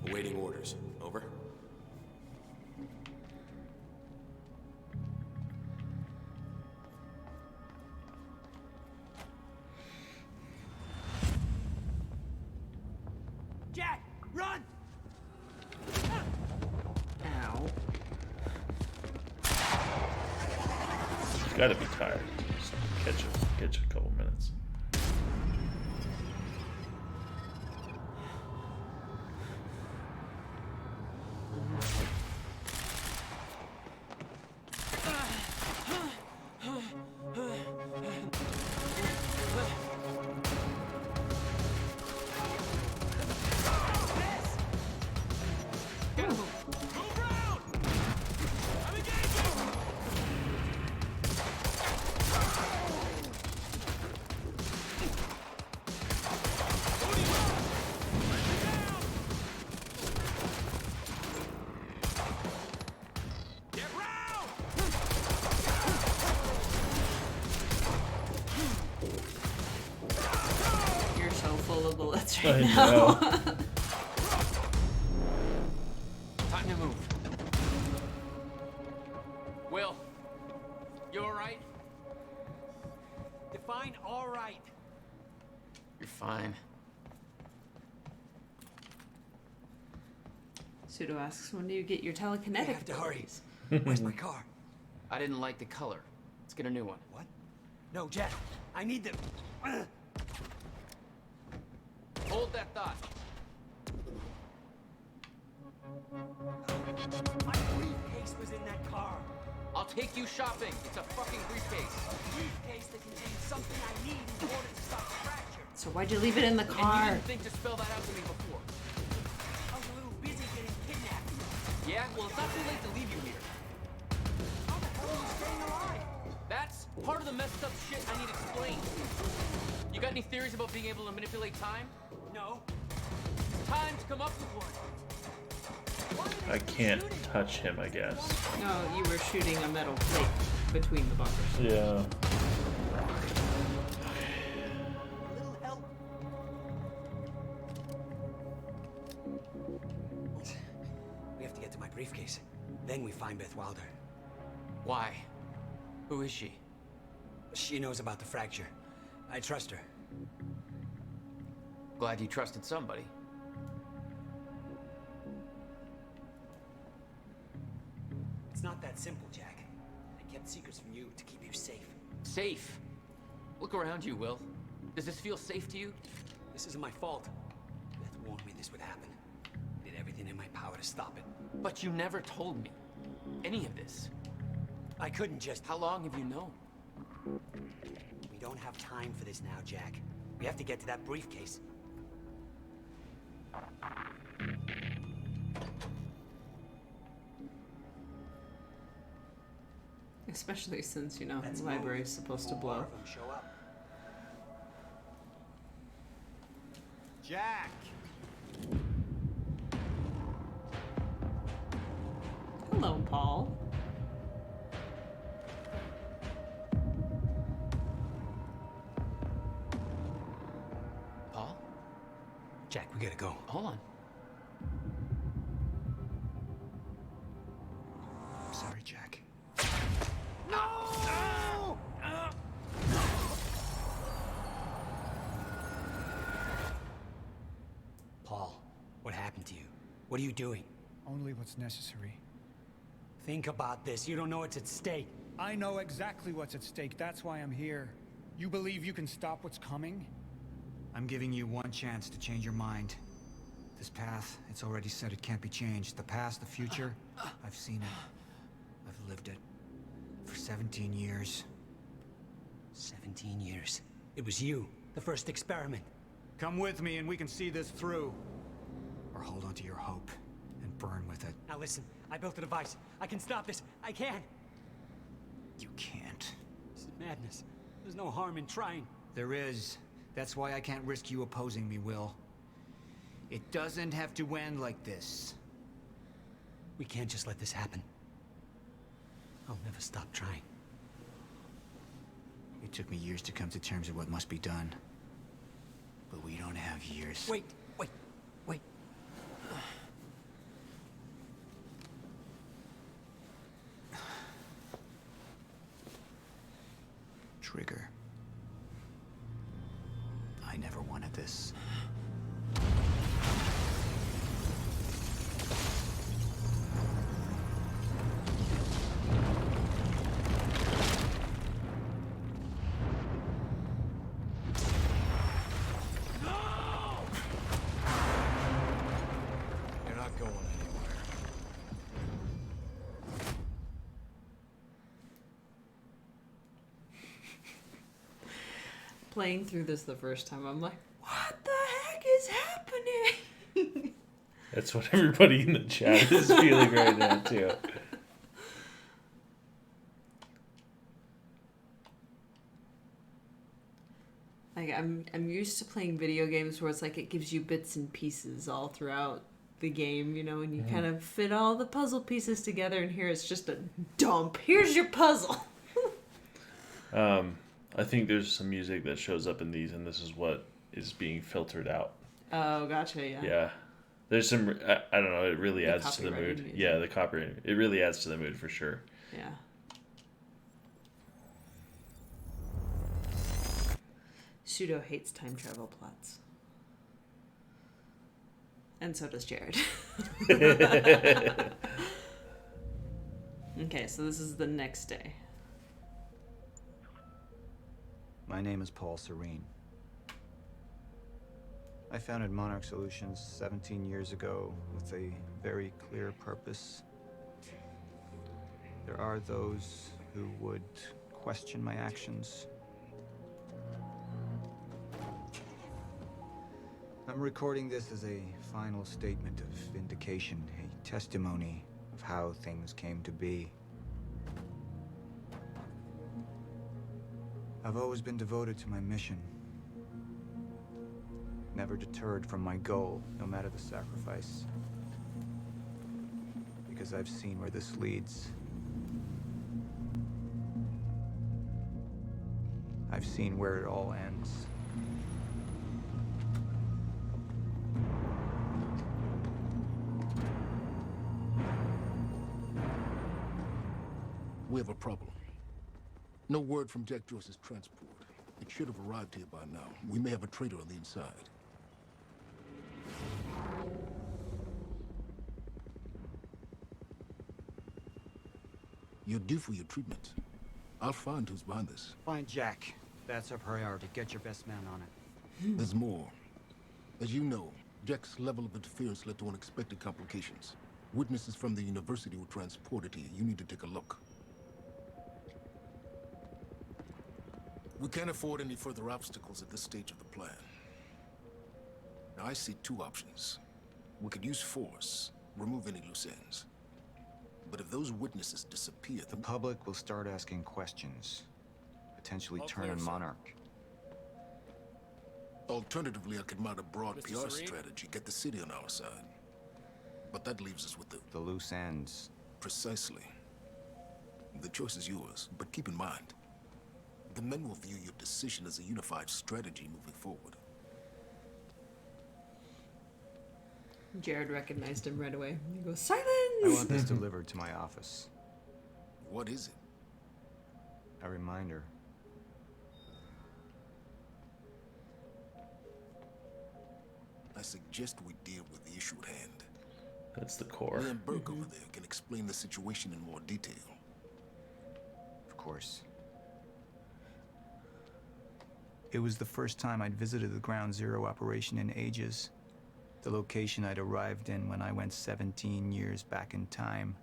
Awaiting orders. Over. Jack, run! Ow. He's got to be tired. Just catch a couple minutes. You're so full of bullets I right now. know. Time to move. Will, you alright? Define all right. You're fine. Pseudo asks, when do you get your telekinetic I have to hurry. abilities? Where's my car? I didn't like the color. Let's get a new one. What? No, Jack. I need them. Hold that thought. My briefcase was in that car. I'll take you shopping. It's a fucking briefcase. A briefcase that contains something I need in order to stop the fracture. So why'd you leave it in the And you car? didn't think to spell that out to me before. I was a little busy getting kidnapped. Yeah? Well, it's not too late to leave you here. How the hell are you staying alive? That's part of the messed up shit I need explained. You got any theories about being able to manipulate time? No. It's time to come up with one. I can't touch him, I guess. No, you were shooting a metal plate between the bumpers. Yeah. A little help. We have to get to my briefcase. Then we find Beth Wilder. Why? Who is she? She knows about the fracture. I trust her. Glad you trusted somebody. It's not that simple, Jack. I kept secrets from you to keep you safe. Safe? Look around you, Will. Does this feel safe to you? This isn't my fault. Beth warned me this would happen. I did everything in my power to stop it. But you never told me any of this. I couldn't just... How long have you known? We don't have time for this now, Jack. We have to get to that briefcase. Especially since, you know, Let's the move. library's supposed to blow. More of them show up. Jack! Hello, Paul. Paul? Jack, we gotta go. Hold on. What are you doing? Only what's necessary. Think about this. You don't know what's at stake. I know exactly what's at stake. That's why I'm here. You believe you can stop what's coming? I'm giving you one chance to change your mind. This path, it's already said it can't be changed. The past, the future, I've seen it. I've lived it. For 17 years. 17 years. It was you, the first experiment. Come with me and we can see this through. Or hold on to your hope and burn with it. Now listen, I built a device. I can stop this. I can. You can't. This is madness. There's no harm in trying. There is. That's why I can't risk you opposing me, Will. It doesn't have to end like this. We can't just let this happen. I'll never stop trying. It took me years to come to terms with what must be done. But we don't have years. Wait. Trigger. I never wanted this. You're not going anywhere. Playing through this the first time, I'm like, what the heck is happening? That's what everybody in the chat is feeling right now, too. Like, I'm used to playing video games where it's like it gives you bits and pieces all throughout the game, you know, and you kind of fit all the puzzle pieces together, and here it's just a dump. Here's your puzzle. I think there's some music that shows up in these, and this is what is being filtered out. Oh, gotcha, yeah. Yeah. There's some, I don't know, it really adds to the mood. Music. Yeah, the copyright. It really adds to the mood for sure. Yeah. Pseudo hates time travel plots. And so does Jared. Okay, so this is the next day. My name is Paul Serene. I founded Monarch Solutions 17 years ago with a very clear purpose. There are those who would question my actions. I'm recording this as a final statement of vindication, a testimony of how things came to be. I've always been devoted to my mission. Never deterred from my goal, no matter the sacrifice. Because I've seen where this leads. I've seen where it all ends. We have a problem. No word from Jack Joyce's transport. It should have arrived here by now. We may have a traitor on the inside. You're due for your treatment. I'll find who's behind this. Find Jack. That's our priority. Get your best man on it. There's more. As you know, Jack's level of interference led to unexpected complications. Witnesses from the university were transported here. You need to take a look. We can't afford any further obstacles at this stage of the plan. Now, I see two options. We could use force, remove any loose ends. But if those witnesses disappear, the public will start asking questions. Potentially turn on Monarch. Alternatively, I could mount a broad Mr. PR Serene? strategy, get the city on our side. But that leaves us with the loose ends. Precisely. The choice is yours, but keep in mind, the men will view your decision as a unified strategy moving forward. Jared recognized him right away. He goes, silence! I want this delivered to my office. What is it? A reminder. I suggest we deal with the issue at hand. That's the core. And then Burke over there can explain the situation in more detail. Of course. It was the first time I'd visited the Ground Zero operation in ages. The location I'd arrived in when I went 17 years back in time.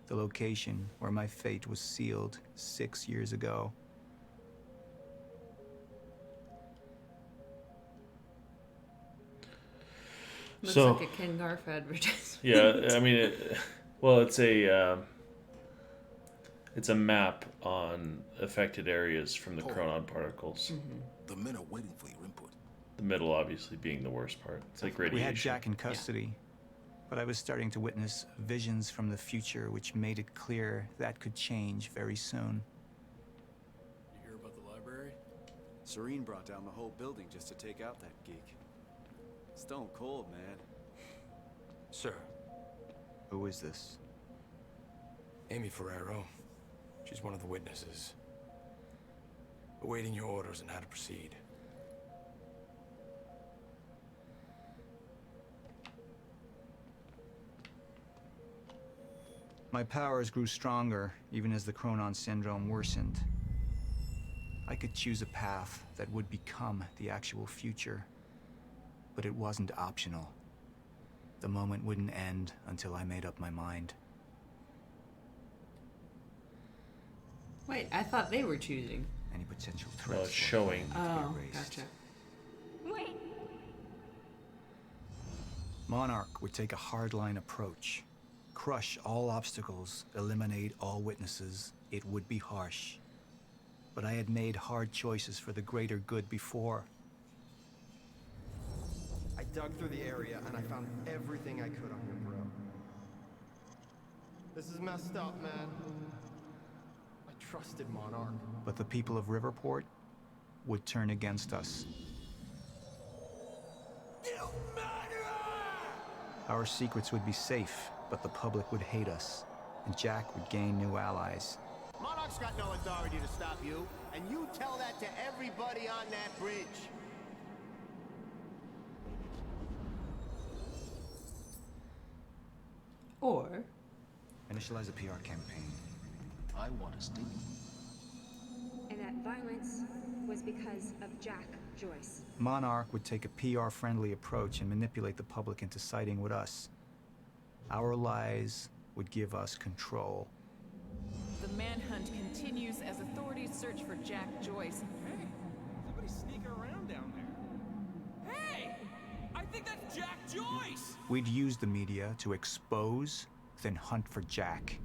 The location where my fate was sealed 6 years ago. Looks like a Ken Garf advertisement. Yeah, I mean, it's a map on affected areas from the chronon particles. Mm-hmm. The men are waiting for your input. The middle, obviously, being the worst part. It's like radiation. We had Jack in custody, but I was starting to witness visions from the future which made it clear that could change very soon. You hear about the library? Serene brought down the whole building just to take out that geek. Stone cold, man. Sir. Who is this? Amy Ferrero. She's one of the witnesses. Awaiting your orders on how to proceed. My powers grew stronger, even as the Chronon syndrome worsened. I could choose a path that would become the actual future, but it wasn't optional. The moment wouldn't end until I made up my mind. Wait, I thought they were choosing. Any potential threats? Showing. Oh, gotcha. Wait. Monarch would take a hardline approach. Crush all obstacles, eliminate all witnesses. It would be harsh. But I had made hard choices for the greater good before. I dug through the area and I found everything I could on your bro. This is messed up, man. I trusted Monarch. But the people of Riverport would turn against us. Our secrets would be safe, but the public would hate us, and Jack would gain new allies. Monarch's got no authority to stop you, and you tell that to everybody on that bridge. Or initialize a PR campaign. I want to sting you. And that violence was because of Jack Joyce. Monarch would take a PR-friendly approach and manipulate the public into siding with us. Our lies would give us control. The manhunt continues as authorities search for Jack Joyce. Hey, somebody's sneaking around down there. Hey! I think that's Jack Joyce! We'd use the media to expose, then hunt for Jack.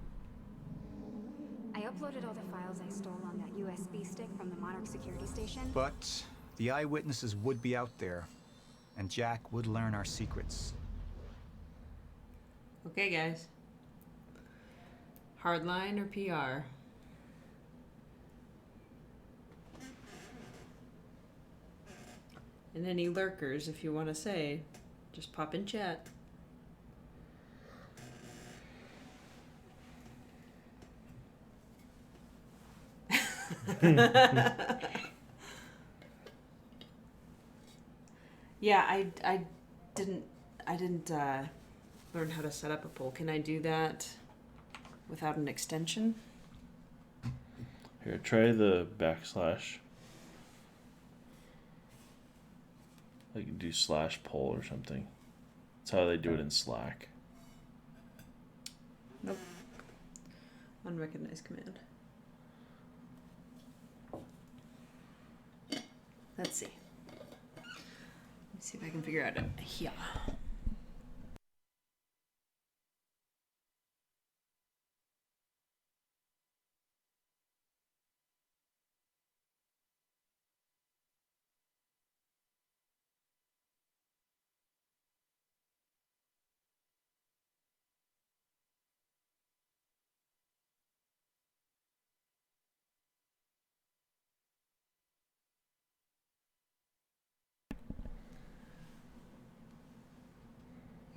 I uploaded all the files I stole on that USB stick from the Monarch security station. But the eyewitnesses would be out there, and Jack would learn our secrets. Okay, guys. Hardline or PR? And any lurkers, if you want to say, just pop in chat. Yeah, I didn't learn how to set up a poll. Can I do that without an extension? Here, try the backslash. Like do /poll or something. That's how they do it in Slack. Nope. Unrecognized command. Let's see. Let's see if I can figure out it. Yeah.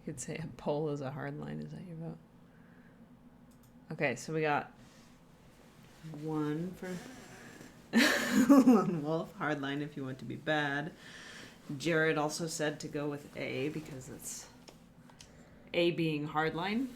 You could say a poll is a hard line. Is that your vote? Okay, so we got one for Lone Wolf. Hard line if you want to be bad. Jared also said to go with A because it's A being hardline.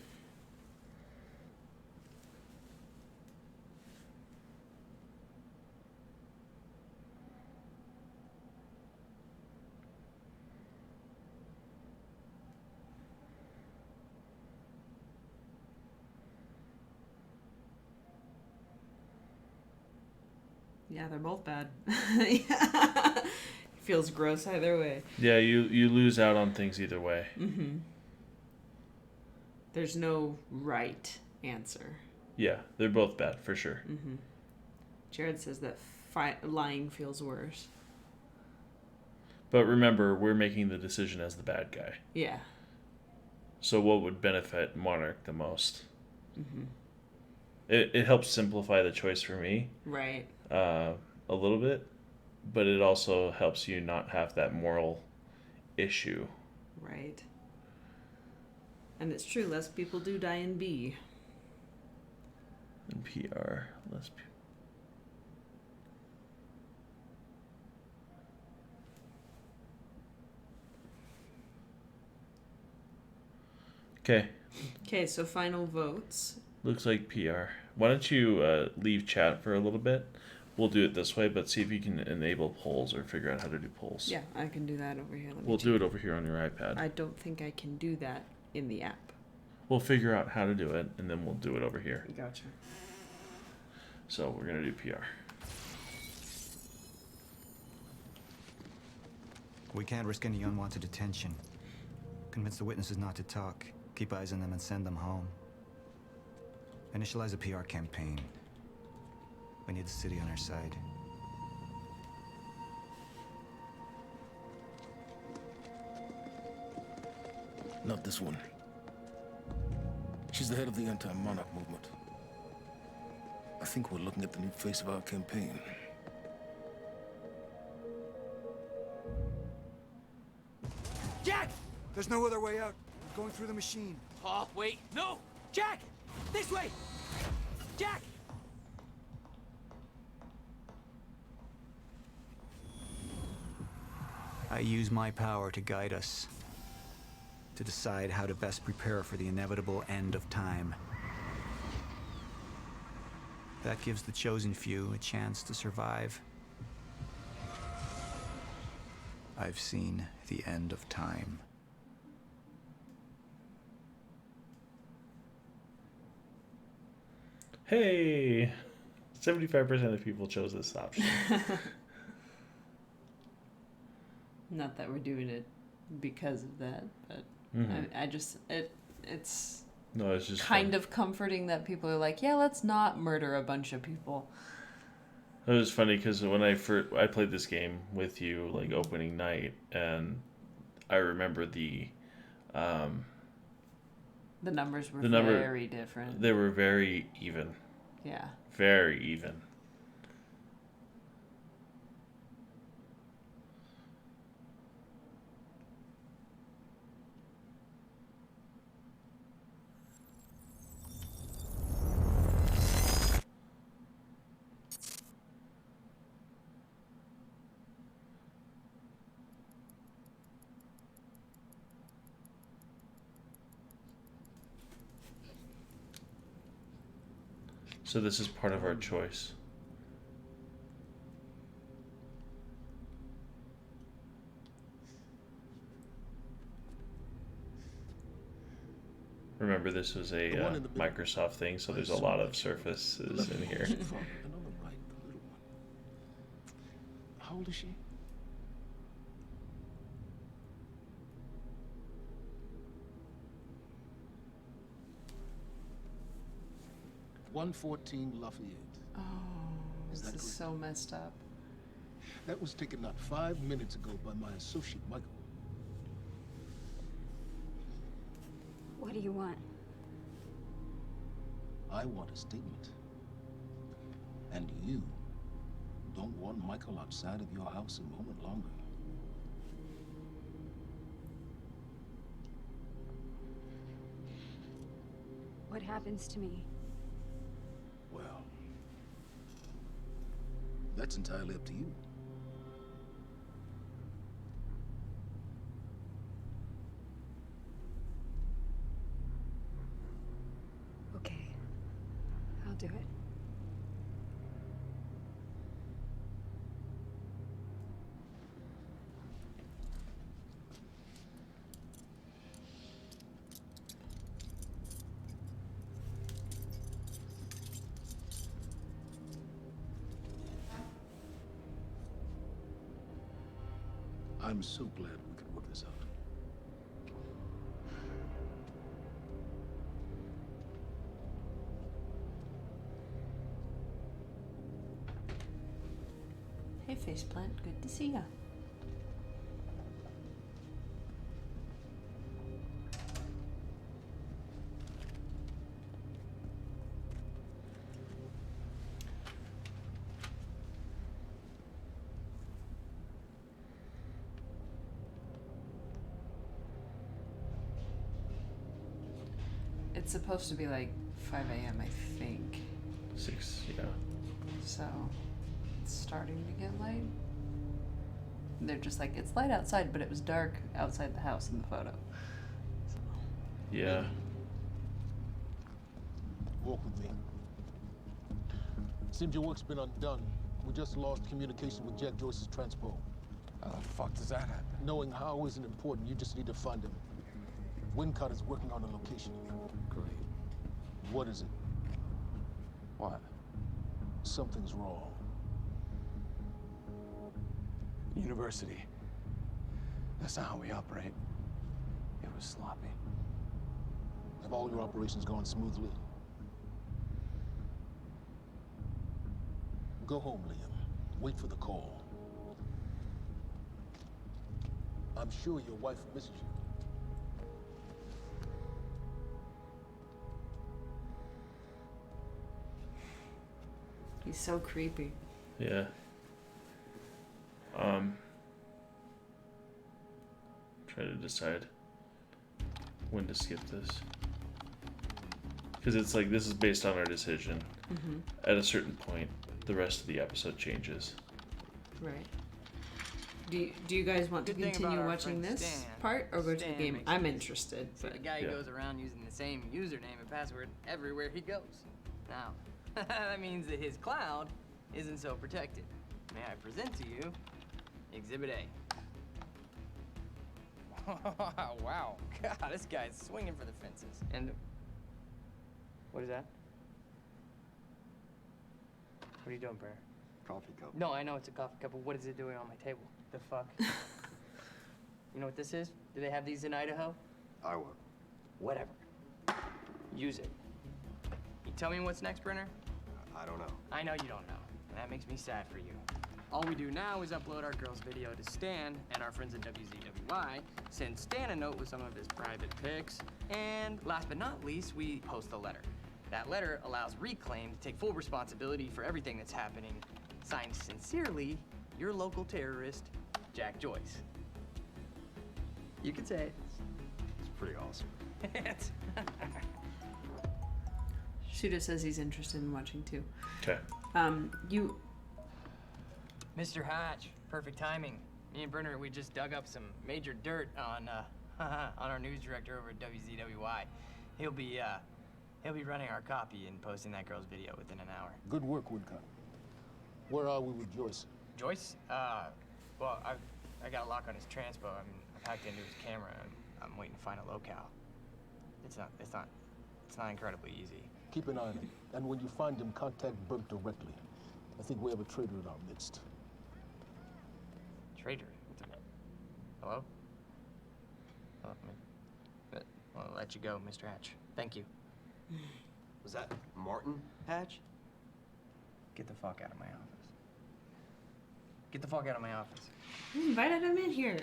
Yeah, they're both bad. Feels gross either way. Yeah, you lose out on things either way. Mm-hmm. There's no right answer. Yeah, they're both bad for sure. Mm-hmm. Jared says that lying feels worse. But remember, we're making the decision as the bad guy. Yeah. So what would benefit Monarch the most? Mm-hmm. It helps simplify the choice for me. Right. A little bit, but it also helps you not have that moral issue. Right. And it's true, less people do die in B. In PR, less people. Okay. Okay, so final votes. Looks like PR. Why don't you leave chat for a little bit? We'll do it this way, but see if you can enable polls or figure out how to do polls. Yeah, I can do that over here. We'll do it over here on your iPad. I don't think I can do that in the app. We'll figure out how to do it, and then we'll do it over here. Gotcha. So we're going to do PR. We can't risk any unwanted attention. Convince the witnesses not to talk. Keep eyes on them and send them home. Initialize a PR campaign. We need the city on our side. Not this one. She's the head of the anti-monarch movement. I think we're looking at the new face of our campaign. Jack! There's no other way out. We're going through the machine. Paul, wait. No! Jack! This way! Jack! I use my power to guide us. To decide how to best prepare for the inevitable end of time. That gives the chosen few a chance to survive. I've seen the end of time. Hey! 75% of people chose this option. Not that we're doing it because of that, but I just it's no, it's just kind of comforting that people are like, yeah, let's not murder a bunch of people. It was funny because when I played this game with you, like opening night, and I remember the numbers were very different. They were very even. Yeah. Very even. So this is part of our choice. Remember, this was a Microsoft thing, so there's a lot of surfaces in here. How old is she? "114 Lafayette." Oh, this is so messed up. That was taken not 5 minutes ago by my associate, Michael. What do you want? I want a statement. And you don't want Michael outside of your house a moment longer. What happens to me? Well, that's entirely up to you. do it. I'm so glad we could work this out. Hey, Faceplant. Good to see ya. It's supposed to be like 5 a.m., I think. 6, yeah. So, it's starting to get light. They're just like, it's light outside, but it was dark outside the house in the photo. So. Yeah. Walk with me. Seems your work's been undone. We just lost communication with Jack Joyce's transpo. How the fuck does that happen? Knowing how isn't important. You just need to find him. Wincott is working on a location. Great. What is it? What? Something's wrong. University. That's not how we operate. It was sloppy. Have all your operations gone smoothly? Go home, Liam. Wait for the call. I'm sure your wife misses you. He's so creepy. Yeah. Try to decide when to skip this. Because it's like, this is based on our decision. Mm-hmm. At a certain point, the rest of the episode changes. Right. Do you guys want to continue watching this part or go to the game? I'm interested. So the guy goes around using the same username and password everywhere he goes. Now, that means that his cloud isn't so protected. May I present to you Exhibit A. Wow, God, this guy's swinging for the fences. And what is that? What are you doing, Brer? Coffee cup. No, I know it's a coffee cup, but what is it doing on my table? The fuck? You know what this is? Do they have these in Idaho? I will. Whatever. Use it. You tell me what's next, Brenner? I don't know. I know you don't know, and that makes me sad for you. All we do now is upload our girl's video to Stan, and our friends at WZWY send Stan a note with some of his private pics, and last but not least, we post a letter. That letter allows Reclaim to take full responsibility for everything that's happening. Signed sincerely, your local terrorist, Jack Joyce. You can say it. It's pretty awesome. Shuda says he's interested in watching too. Okay. You. Mr. Hatch, perfect timing. Me and Brenner, we just dug up some major dirt on on our news director over at WZWY. He'll be running our copy and posting that girl's video within an hour. Good work, Wincott. Where are we with Joyce? Joyce? Well, I got a lock on his transpo. I mean, I hacked into his camera. I'm waiting to find a locale. It's not incredibly easy. Keep an eye on him. And when you find him, contact Burt directly. I think we have a traitor in our midst. Traitor? Hello? I'll let you go, Mr. Hatch. Thank you. Was that Martin Hatch? Get the fuck out of my office. Get the fuck out of my office. You invited him in here.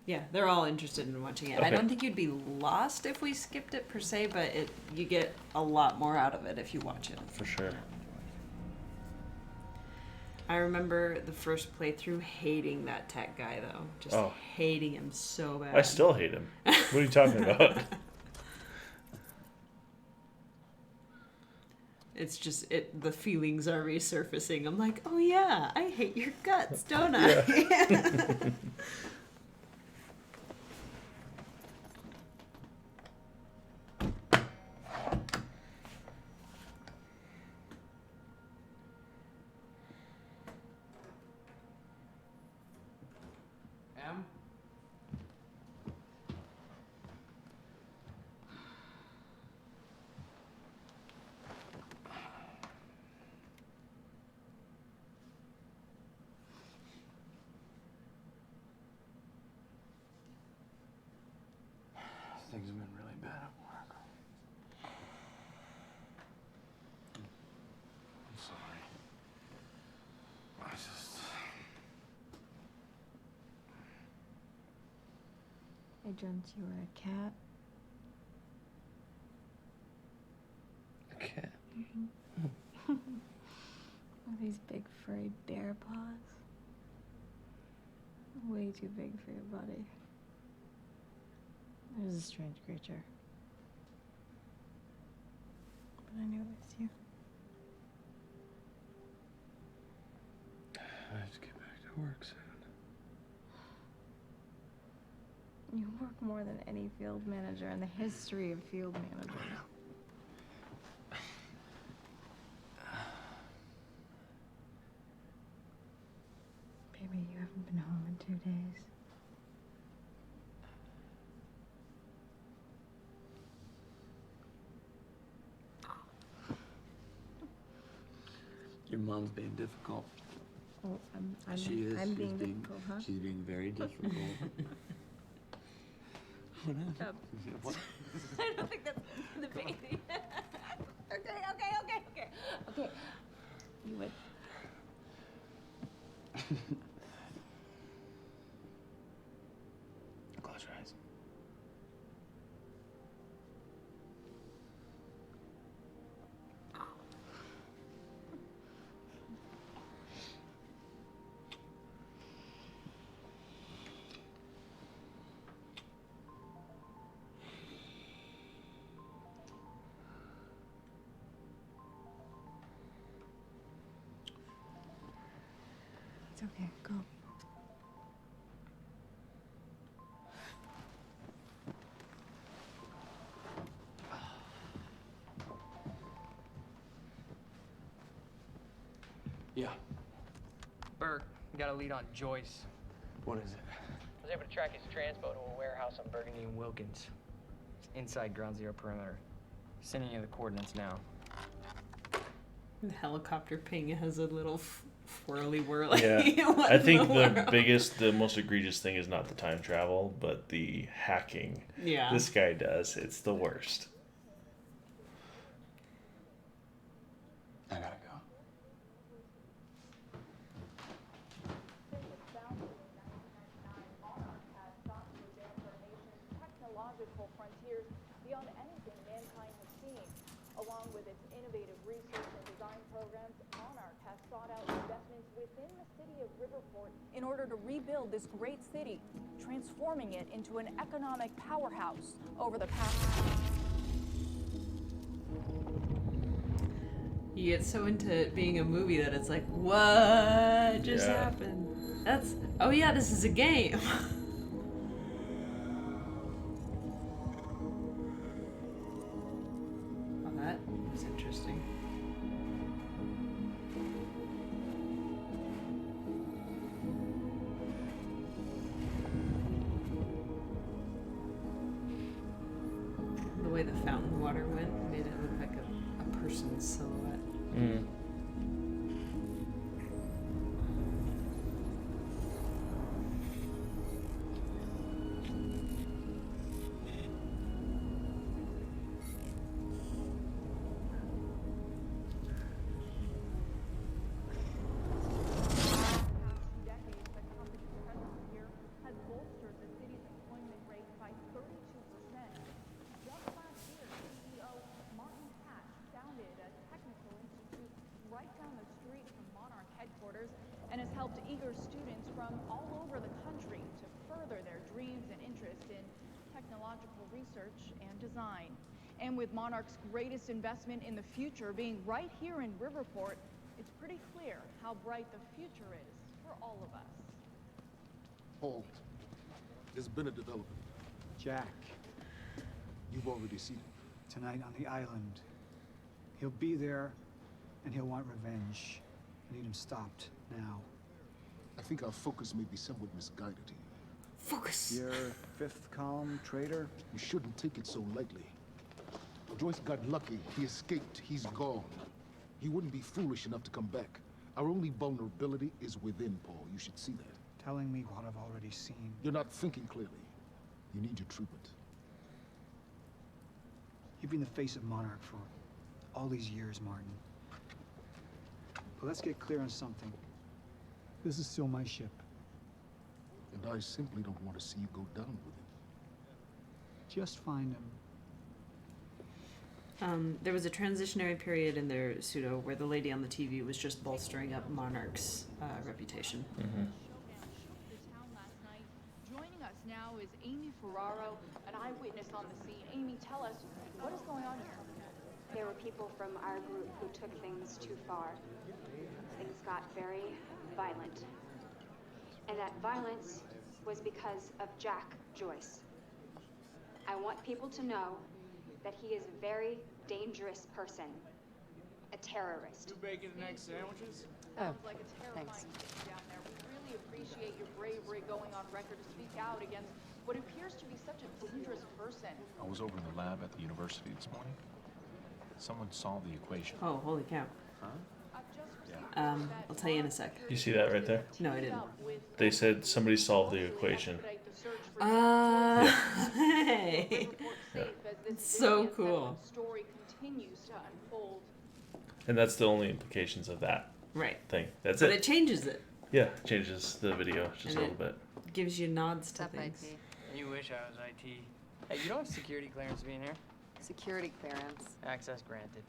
Yeah, they're all interested in watching it. Okay. I don't think you'd be lost if we skipped it per se, but you get a lot more out of it if you watch it. For sure. I remember the first playthrough hating that tech guy though. Just hating him so bad. I still hate him. What are you talking about? It's just the feelings are resurfacing. I'm like, oh yeah, I hate your guts, don't I? Yeah. dreamt you were a cat. A cat? With these big furry bear paws. Way too big for your body. It was a strange creature. But I knew it was you. I have to get back to work soon. You work more than any field manager in the history of field managers. Baby, you haven't been home in 2 days. Your mom's being difficult. Oh, I'm She's being being difficult, huh? She's being very difficult. What happened? What? I don't think that's the baby. Okay. You would. Close your eyes. It's okay. Go. Yeah. Burke, we got a lead on Joyce. What is it? I was able to track his transpo to a warehouse on Burgundy and Wilkins. It's inside Ground Zero perimeter. Sending you the coordinates now. The helicopter ping has a little swirly whirly. Yeah, What I in think the the most egregious thing is not the time travel, but the hacking. Yeah. This guy does. It's the worst. I gotta go. Technological frontiers beyond anything mankind has seen. Along with its innovative research and design programs, Monarch has sought out investments within the city of Riverport in order to rebuild this great city, transforming it into an economic powerhouse over the past. You get so into it being a movie that it's like, what just Yeah. happened? Oh yeah, this is a game. Well, that was interesting. The way the fountain water went made it look like a person's silhouette. Mm. Decades, the company's presence here has bolstered the city's employment rate by 32%. Just last year, CEO Martin Hatch founded a technical institute right down the street from Monarch headquarters and has helped eager students from all over the country to further their dreams and interest in technological research and design. And with Monarch's greatest investment in the future being right here in Riverport, it's pretty clear how bright the future is for all of us. Paul, there's been a development. Jack, You've already seen it. tonight on the island. He'll be there, and he'll want revenge. I need him stopped now. I think our focus may be somewhat misguided here. Focus! Your fifth column traitor? You shouldn't take it so lightly. Joyce got lucky. He escaped. He's gone. He wouldn't be foolish enough to come back. Our only vulnerability is within, Paul. You should see that. Telling me what I've already seen. You're not thinking clearly. You need your treatment. You've been the face of Monarch for all these years, Martin. But let's get clear on something. This is still my ship. And I simply don't want to see you go down with it. just find him. There was a transitionary period in their pseudo where the lady on the TV was just bolstering up Monarch's reputation. Mm-hmm. Joining us now is Amy Ferraro, an eyewitness on the scene. Amy, tell us, what is going on here? There were people from our group who took things too far. Things got very violent. And that violence was because of Jack Joyce. I want people to know that he is a very dangerous person. A terrorist. 2 bacon and egg sandwiches? Sounds like a terrifying thing down there. We really appreciate your bravery going on record to speak out against what appears to be such a dangerous person. I was over in the lab at the university this morning. Someone solved the equation. Oh, holy cow. Huh? I'll tell you in a sec. You see that right there? No, I didn't. They said somebody solved the equation. Hey. It's so cool. Story continues to unfold. And that's the only implications of that Right. thing. That's But it. it changes it. Yeah, it changes the video just And a little it bit. Gives you nods to things. You wish I was IT. Hey, you don't have security clearance being here? Security clearance. Access granted.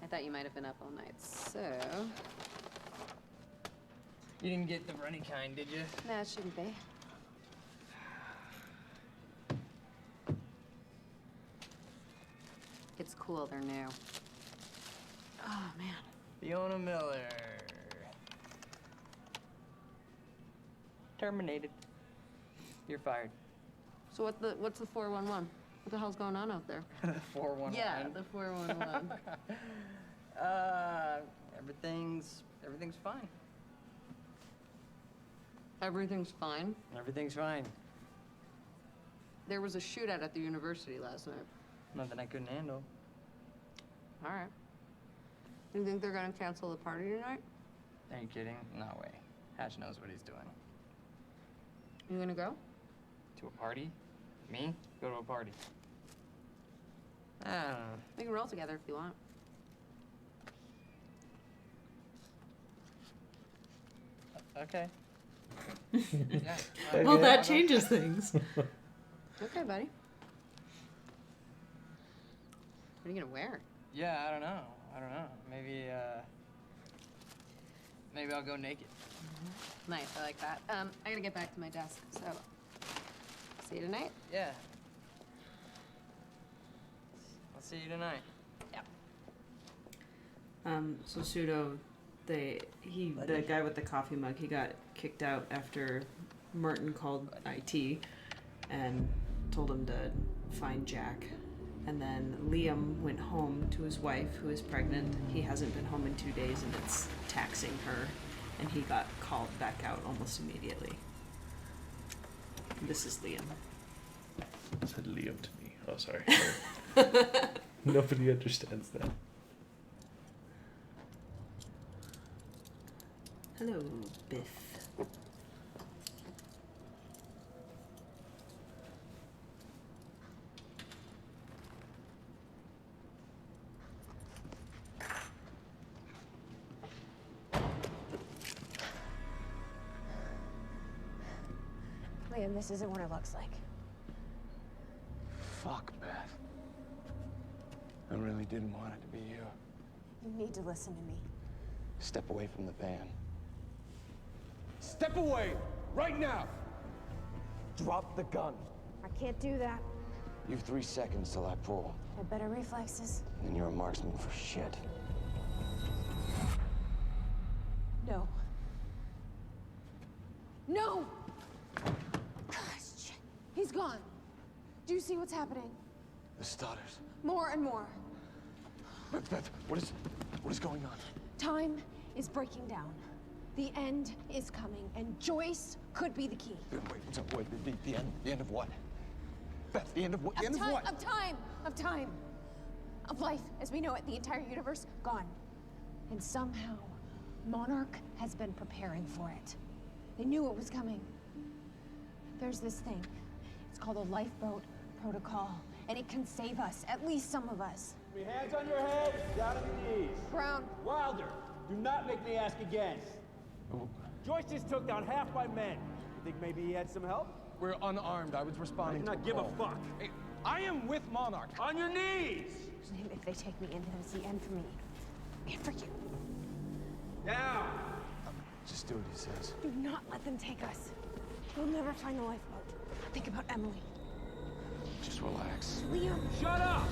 I thought you might have been up all night, so... You didn't get the runny kind, did you? No, it shouldn't be. It's cool, they're new. Oh, man. Fiona Miller. Terminated. You're fired. So what's the 411? What the hell's going on out there? The 411. Yeah, the 411. Everything's fine. Everything's fine? Everything's fine. There was a shootout at the university last night. Nothing I couldn't handle. All right. You think they're gonna cancel the party tonight? Are you kidding? No way. Hatch knows what he's doing. You gonna go? To a party? Me? Go to a party. I don't know. We can roll together if you want. Okay. Well, that changes things. Okay, buddy. What are you gonna wear? Yeah, I don't know. Maybe I'll go naked. Nice, I like that. I gotta get back to my desk, so see you tonight? Yeah. I'll see you tonight. Yeah. So Pseudo, the guy with the coffee mug, he got kicked out after Martin called IT and told him to find Jack. And then Liam went home to his wife, who is pregnant. He hasn't been home in 2 days, and it's taxing her. And he got called back out almost immediately. This is Liam. It said Liam to me. Oh, sorry. Nobody understands that. Hello, Biff. Liam, this isn't what it looks like. Fuck, Beth. I really didn't want it to be you. You need to listen to me. Step away from the van. Step away! Right now! Drop the gun. I can't do that. You have 3 seconds till I pull. I have better reflexes. And you're a marksman for shit. No. No! Gosh, he's gone. Do you see what's happening? The stutters. More and more. Beth, what is going on? Time is breaking down. The end is coming, and Joyce could be the key. Wait, the end of what? Beth, the end of what? The end of what? Of time. Of life as we know it, the entire universe, gone. And somehow, Monarch has been preparing for it. They knew it was coming. There's this thing. It's called a lifeboat protocol, and it can save us, at least some of us. Hands on your head, down on your knees. Brown. Wilder, do not make me ask again. Joyce just took down half my men. You think maybe he had some help? We're unarmed. I was responding to not give a fuck. Hey, I am with Monarch. On your knees! If they take me in, then it's the end for me. And for you. Down! Just do what he says. Do not let them take us. We'll never find the lifeboat. Think about Emily. Just relax. Liam! Shut up!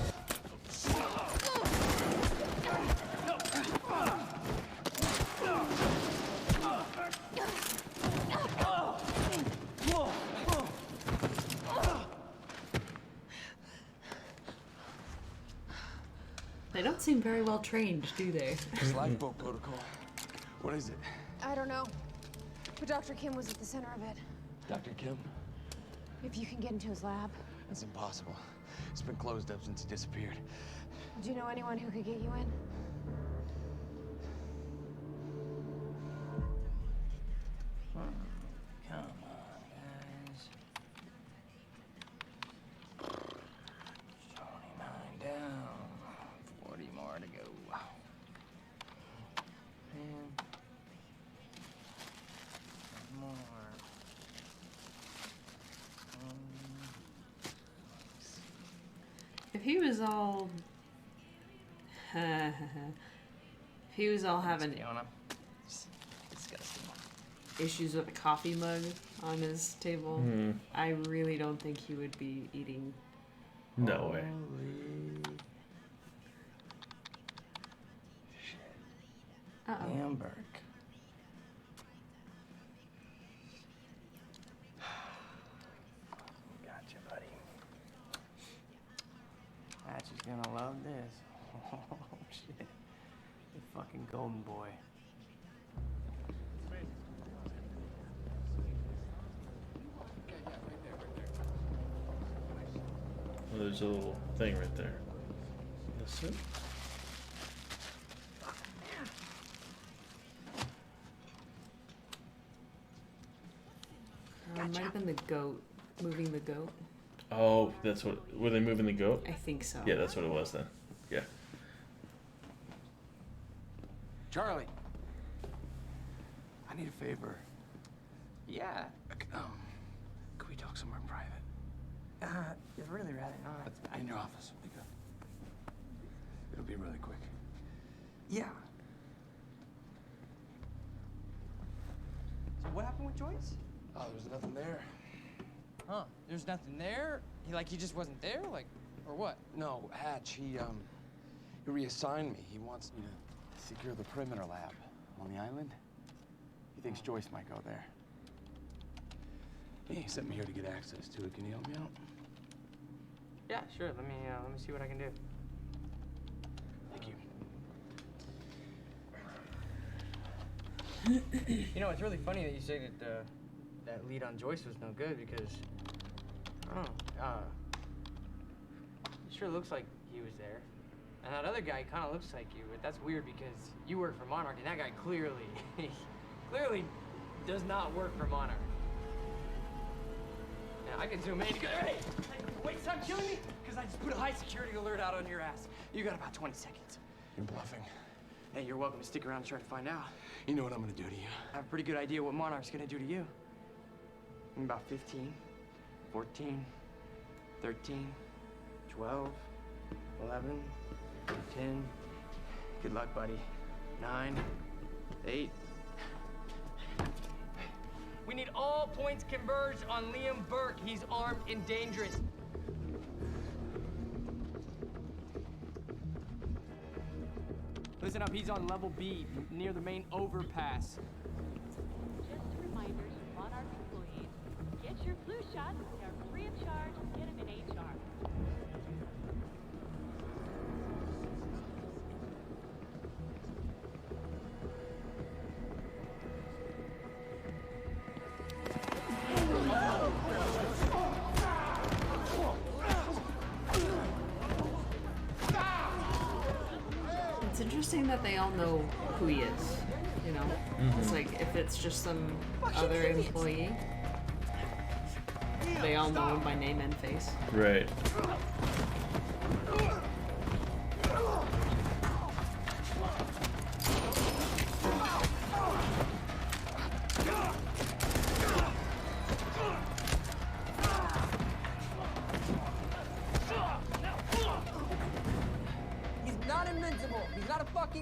They don't seem very well trained, do they? This lifeboat protocol. What is it? I don't know. But Dr. Kim was at the center of it. Dr. Kim? If you can get into his lab. It's impossible. It's been closed up since he disappeared. Do you know anyone who could get you in? Come on, guys. 29 down. 40 more to go. And more. If he was all... if he was all having Disgusting. issues with a coffee mug on his table, I really don't think he would be eating. No way. Damn, Burke. Gotcha, buddy. Hatch is gonna love this. Oh, shit. The fucking golden boy. Well, there's a little thing right there. This it? It might have been the goat. Moving the goat. Oh, that's what. Were they moving the goat? I think so. Yeah, that's what it was then. Yeah. Charlie. I need a favor. Yeah. Can we talk somewhere private? I'd really rather not. In your office. Be good. It'll be really quick. Yeah. So what happened with Joyce? Oh, there was nothing there. Huh? There's nothing there? He just wasn't there? Like, or what? No, Hatch, he reassigned me. He wants me to secure the perimeter lab on the island. He thinks Joyce might go there. He sent me here to get access to it. Can you help me out? Yeah, sure. Let me see what I can do. Thank you. You know, it's really funny that you say that that lead on Joyce was no good because I don't know. It sure looks like he was there, and that other guy kind of looks like you. But that's weird because you work for Monarch, and that guy clearly does not work for Monarch. Now I can zoom in. Hey, wait, stop killing me! Because I just put a high security alert out on your ass. You got about 20 seconds. You're bluffing. Hey, you're welcome to stick around and try to find out. You know what I'm gonna do to you. I have a pretty good idea what Monarch's gonna do to you. In about 15, 14, 13, 12, 11, 10. Good luck, buddy. 9, 8. We need all points converged on Liam Burke. He's armed and dangerous. Listen up, he's on level B, near the main overpass. Just a reminder to Monarch employees, get your flu shots. They're free of charge. Get them in HR. It's interesting that they all know who he is, you know? It's like, if it's just some other employee, they all know him by name and face. Right.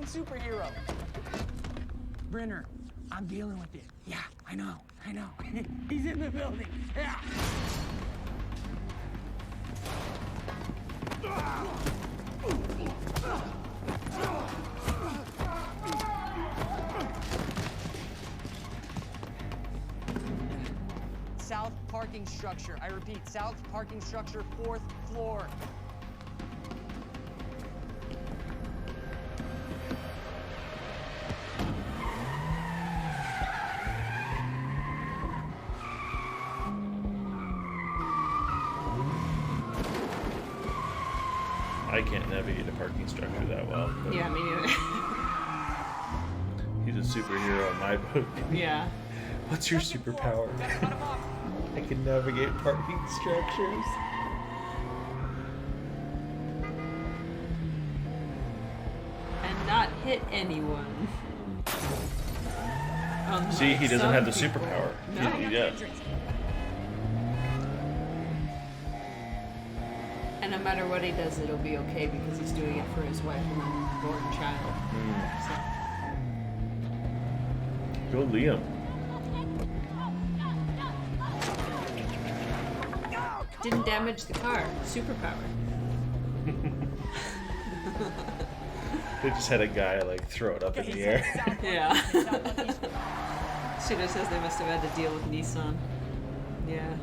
superhero. Brenner, I'm dealing with it. Yeah, I know. He's in the building. Yeah. South parking structure. I repeat, south parking structure, 4th floor. I can't navigate a parking structure that well. Yeah, me neither. He's a superhero in my book. Yeah. What's your superpower? I can navigate parking structures. And not hit anyone. See, he doesn't have the Some people. superpower. No. Yeah. And no matter what he does, it'll be okay because he's doing it for his wife and unborn child. Go Liam. Didn't damage the car. Superpower. They just had a guy like throw it up in the air. Yeah. Pseudo says they must have had to deal with Nissan. Yeah.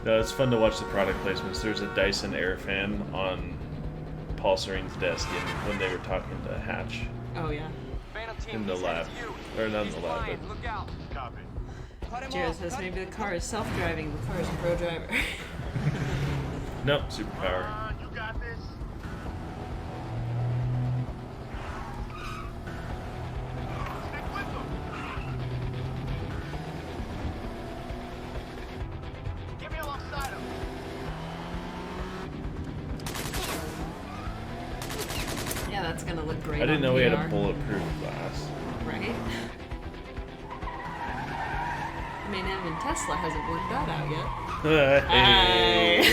No, it's fun to watch the product placements. There's a Dyson air fan on Paul Serene's desk when they were talking to Hatch. Oh yeah. In the lab. Or not in the lab, but Look out. Copy. Jared says maybe the car is self-driving. The car is a pro driver. nope, superpower. You got this. Stick with them. Get me alongside him. Yeah, that's gonna look great. I didn't know on he had VR. a bulletproof glass. Right? I mean, even Tesla hasn't worked that out yet. Hey.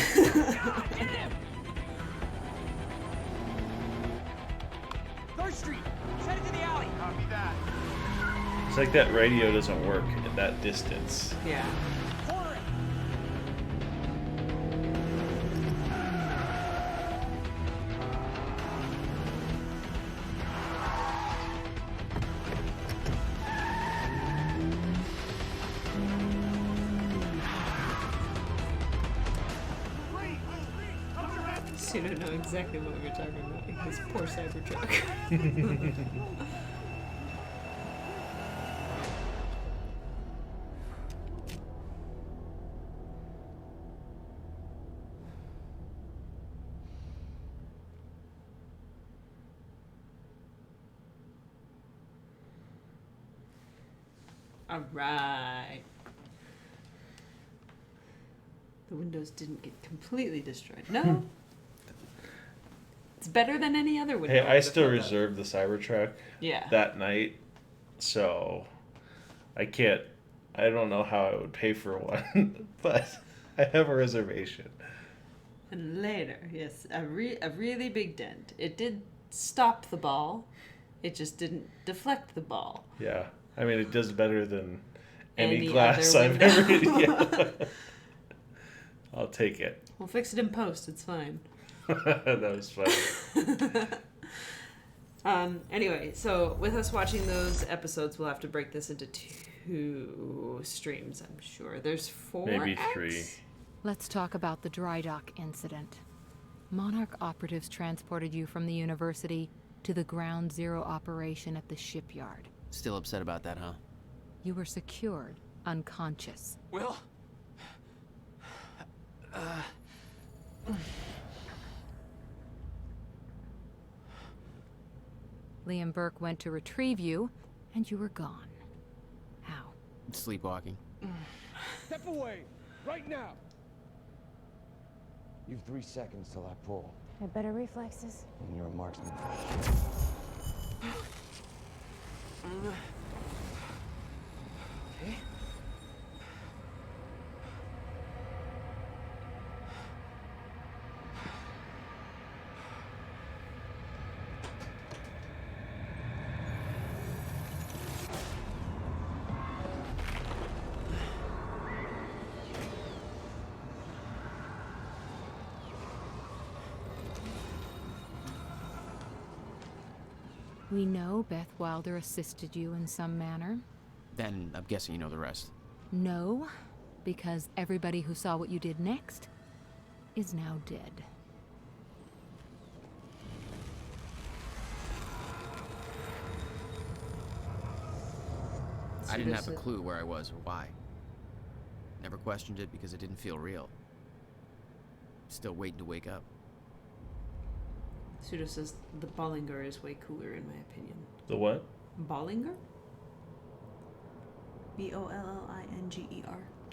Third Street. Headed to the alley. Copy that. It's like that radio doesn't work at that distance. Yeah. Corner it. Pseudo know exactly what we're talking about. His poor Cybertruck. All right. The windows didn't get completely destroyed. No. It's better than any other window. Hey, I still reserved the Cybertruck Yeah. that night, so I don't know how I would pay for one, but I have a reservation. And later, yes, a really big dent. It did stop the ball. It just didn't deflect the ball. Yeah. I mean, it does better than any Any glass other I've ever... window. Yeah. I'll take it. We'll fix it in post. It's fine. That was funny. Anyway, so with us watching those episodes, we'll have to break this into 2 streams, I'm sure. There's 4 Maybe 3. Let's talk about the dry dock incident. Monarch operatives transported you from the university to the ground zero operation at the shipyard. Still upset about that, huh? You were secured, unconscious. Will? Liam Burke went to retrieve you, and you were gone. How? Sleepwalking. Step away! Right now! You've 3 seconds till I pull. Had better reflexes. And you're a marksman. Okay. We know Beth Wilder assisted you in some manner. Then I'm guessing you know the rest. No, because everybody who saw what you did next is now dead. I didn't have a clue where I was or why. Never questioned it because it didn't feel real. Still waiting to wake up. Pseudo says the Bollinger is way cooler in my opinion. The what? Bollinger? Bollinger.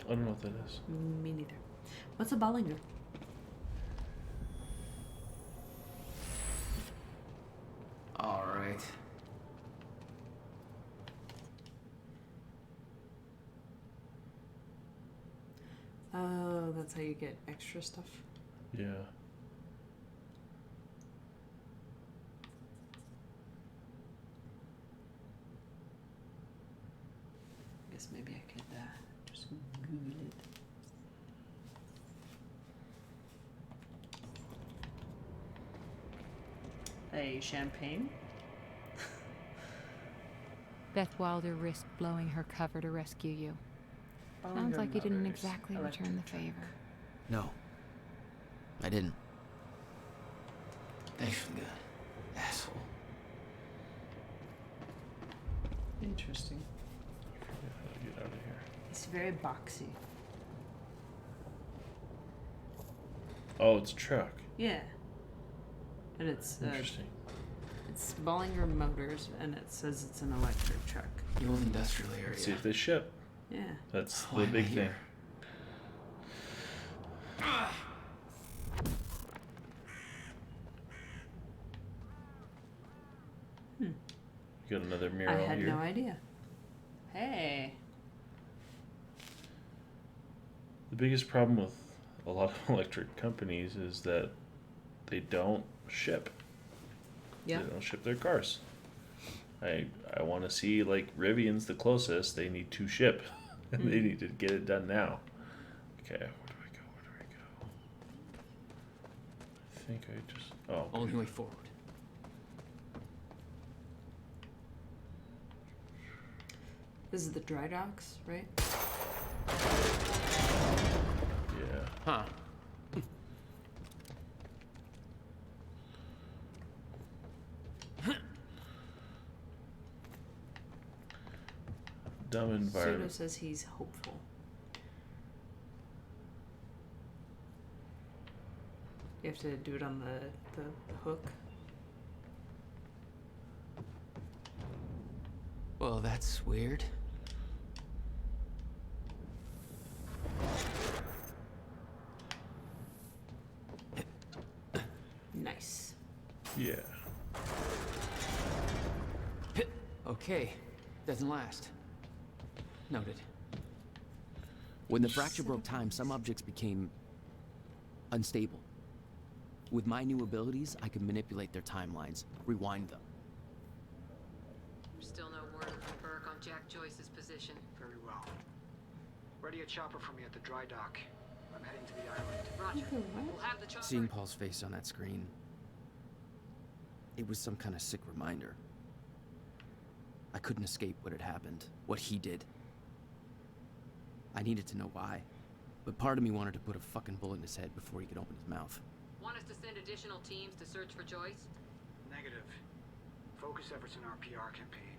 I don't know what that is. Me neither. What's a Bollinger? All right. Oh, that's how you get extra stuff. Yeah. I guess maybe I could just Google it. A champagne? Beth Wilder risked blowing her cover to rescue you. Sounds like you didn't exactly return the favor. No. I didn't. Thanks for the asshole. Interesting. Get out of here. It's very boxy. Oh, it's a truck. Yeah. And it's Interesting. It's Bollinger Motors, and it says it's an electric truck. The old industrial area. Let's see if they ship. Yeah. That's Why the am I big thing. here? Hmm. You got another I mural had here. no idea. Hey. The biggest problem with a lot of electric companies is that they don't ship. Yeah. They don't ship their cars. I want to see, like, Rivian's the closest. They need to ship. And they need to get it done now. Okay, where do I go? I think I just... Oh. Only way forward. This is the dry docks, right? Yeah. Huh. Dumb Pseudo environment. says he's hopeful. You have to do it on the hook. Well, that's weird. Nice. Yeah. Okay. Doesn't last. Noted. When the fracture broke time, some objects became unstable. With my new abilities, I could manipulate their timelines, rewind them. Still no word from Burke on Jack Joyce's position. Very well. Ready a chopper for me at the dry dock. I'm heading to the island. Roger. We'll have the chopper. Seeing Paul's face on that screen, it was some kind of sick reminder. I couldn't escape what had happened, what he did. I needed to know why, but part of me wanted to put a fucking bullet in his head before he could open his mouth. Want us to send additional teams to search for Joyce? Negative. Focus efforts in our PR campaign.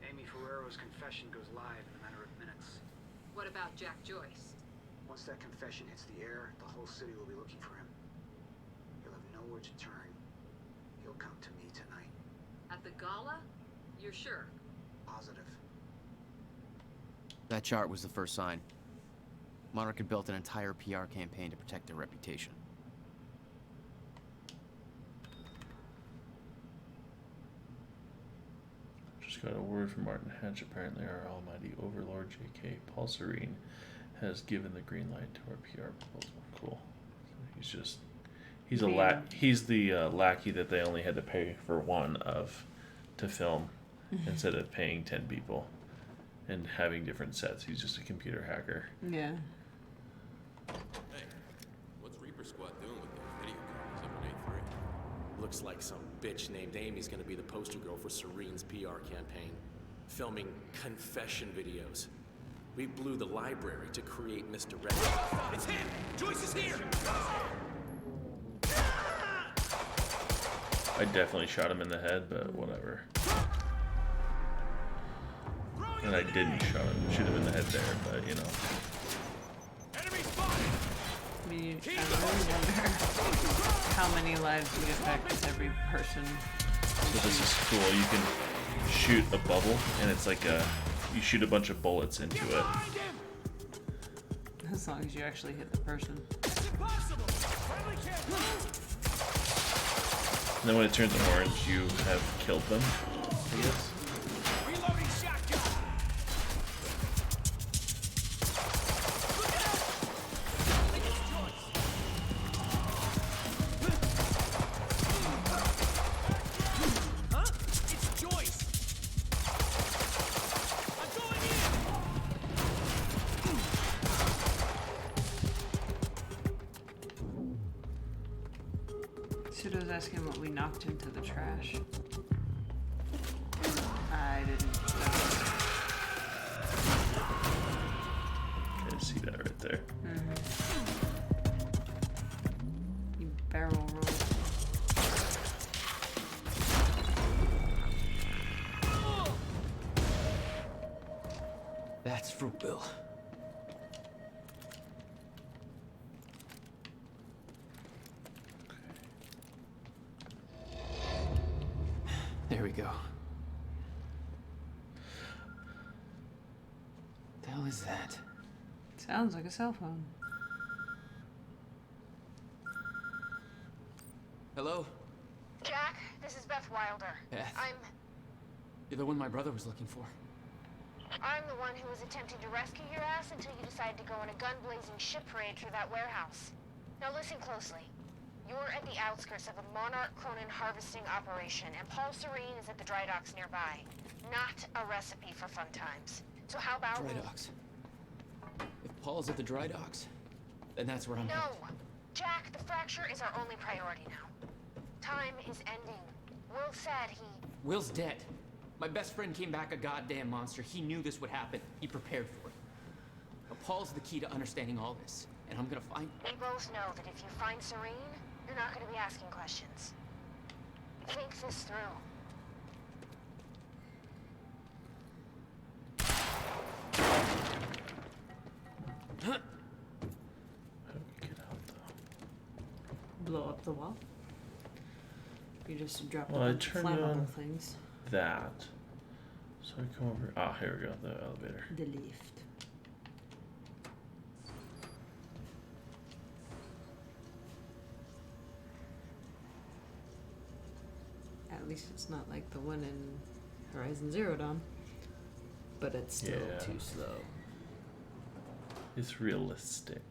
Amy Ferrero's confession goes live in a matter of minutes. What about Jack Joyce? Once that confession hits the air, the whole city will be looking for him. He'll have nowhere to turn. He'll come to me tonight. At the gala? You're sure? Positive. That chart was the first sign. Monarch had built an entire PR campaign to protect their reputation. Just got a word from Martin Hatch. Apparently, our almighty overlord J.K. Paul Serene has given the green light to our PR proposal. Cool. He's the lackey that they only had to pay for one of to film instead of paying 10 people and having different sets. He's just a computer hacker. Yeah. Hey, what's Reaper Squad doing with those video cameras up in A3? Looks like some bitch named Amy's gonna be the poster girl for Serene's PR campaign, filming confession videos. We blew the library to create misdirection. It's him! Joyce is here! I definitely shot him in the head, but whatever. And I didn't shoot him in the head there, but you know. I mean, I really wonder how many lives would affect every person. So this is cool. You can shoot a bubble, and it's like you shoot a bunch of bullets into it. As long as you actually hit the person. And then when it turns orange, you have killed them, I guess. Reloading shotgun! Huh? It's Joyce! I'm going Pseudo's asking what we knocked into the trash. I didn't. Okay, I see that right there. You barrel roll. That's for Will. There we go. The hell is that? Sounds like a cell phone. Hello? Jack, this is Beth Wilder. Beth? I'm You're the one my brother was looking for. the one who was attempting to rescue your ass until you decided to go on a gun-blazing ship parade through that warehouse. Now listen closely. You're at the outskirts of a Monarch Cronin harvesting operation, and Paul Serene is at the dry docks nearby. Not a recipe for fun times. So how about Dry docks. If Paul's at the dry docks, then that's where I'm No! headed. Jack, the fracture is our only priority now. Time is ending. Will said he... Will's dead. My best friend came back a goddamn monster. He knew this would happen. He prepared for it. Now, Paul's the key to understanding all this, and I'm gonna find... We both know that if you find Serene, you're not going to be asking questions. Think this through. Blow up the wall. You just drop Well, a I bunch of turned flammable on things. that. So I come over. Ah, here we go. The elevator. The lift. At least it's not like the one in Horizon Zero Dawn. But it's still Yeah. too slow. It's realistic.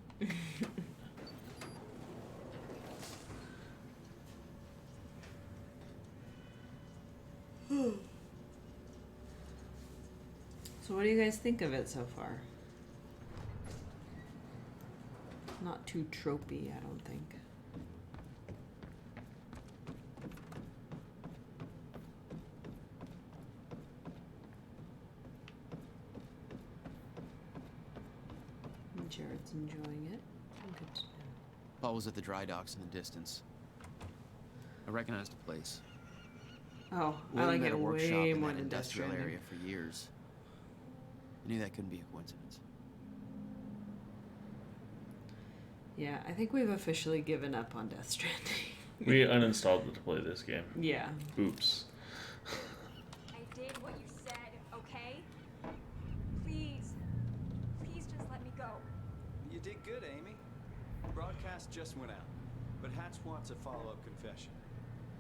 So what do you guys think of it so far? Not too tropey, I don't think. Jared's enjoying it. Good to know. Paul was at the dry docks in the distance. I recognized the place. Oh, I William like had it a workshop way in more that than Death industrial Stranding. area for years. I knew that couldn't be a coincidence. Yeah, I think we've officially given up on Death Stranding. We uninstalled it to play this game. Yeah. Oops. I did what you said, okay? Please. Please just let me go. You did good, Amy. Broadcast just went out, but Hatch wants a follow-up confession.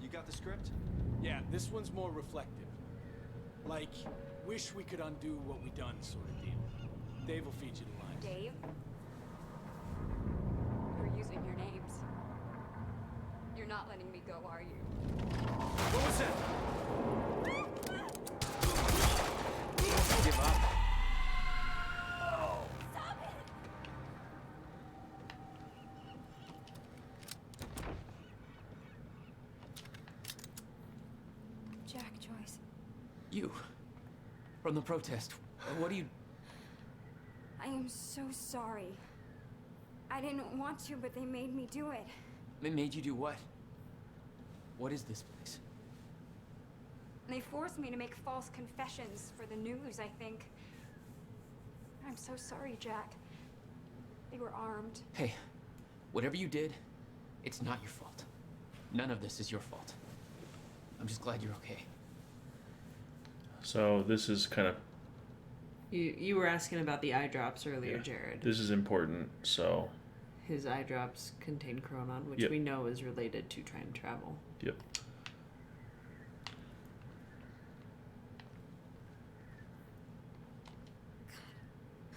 You got the script? Yeah, this one's more reflective. Like, wish we could undo what we done sort of deal. Dave will feed you the lines. Dave? You're using your names. You're not letting me go, are you? What was that? Give up. You. From the protest. What do you... I am so sorry. I didn't want to, but they made me do it. They made you do what? What is this place? They forced me to make false confessions for the news, I think. I'm so sorry, Jack. They were armed. Hey, whatever you did, it's not your fault. None of this is your fault. I'm just glad you're okay. So this is kind of... You were asking about the eye drops earlier, Jared. This is important, so... His eye drops contain chronon, which Yep. we know is related to time travel. Yep.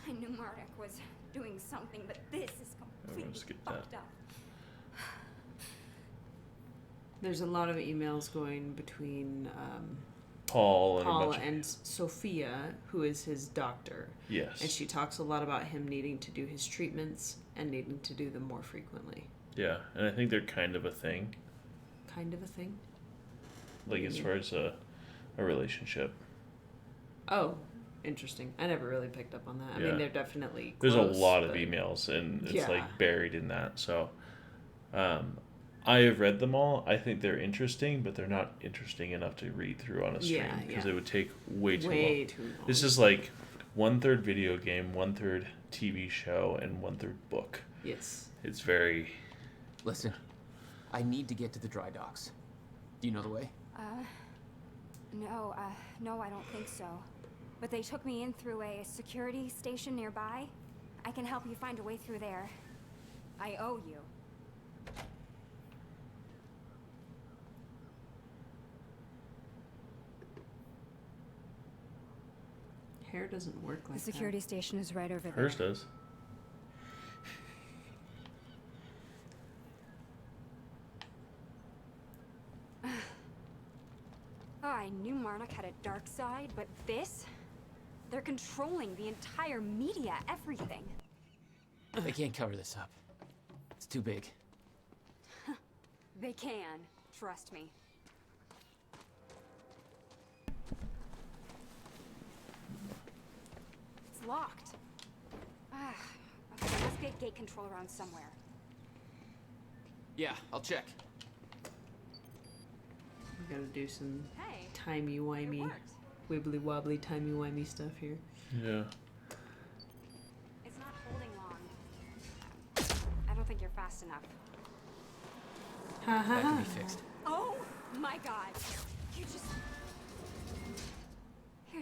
I knew Marduk was doing something, but this is completely fucked up. There's a lot of emails going between Paul and a Paul bunch of... and Sophia, who is his doctor. Yes. And she talks a lot about him needing to do his treatments and needing to do them more frequently. Yeah, and I think they're kind of a thing. Kind of a thing? Like, as far as a relationship. Oh, interesting. I never really picked up on that. I mean, they're definitely There's close, a lot of but... emails, and it's, Yeah. like, buried in that. So, I have read them all. I think they're interesting, but they're not interesting enough to read through on a stream. Because it would take way too long. This is, like, 1/3 video game, 1/3 TV show, and 1/3 book. Yes. It's very... Listen, I need to get to the dry docks. Do you know the way? No, I don't think so. But they took me in through a security station nearby. I can help you find a way through there. I owe you. Hair doesn't work like The security station is right over there. Hers does. Oh, I knew Marnock had a dark side, but this? They're controlling the entire media, everything. They can't cover this up. It's too big. They can. Trust me. It's locked. Okay, there must be a gate control around somewhere. Yeah, I'll check. We gotta do some Hey, timey-wimey, wibbly-wobbly, timey-wimey stuff here. Yeah. It's not holding long. I don't think you're fast enough. Ha ha That can ha. be fixed. Oh my god. You're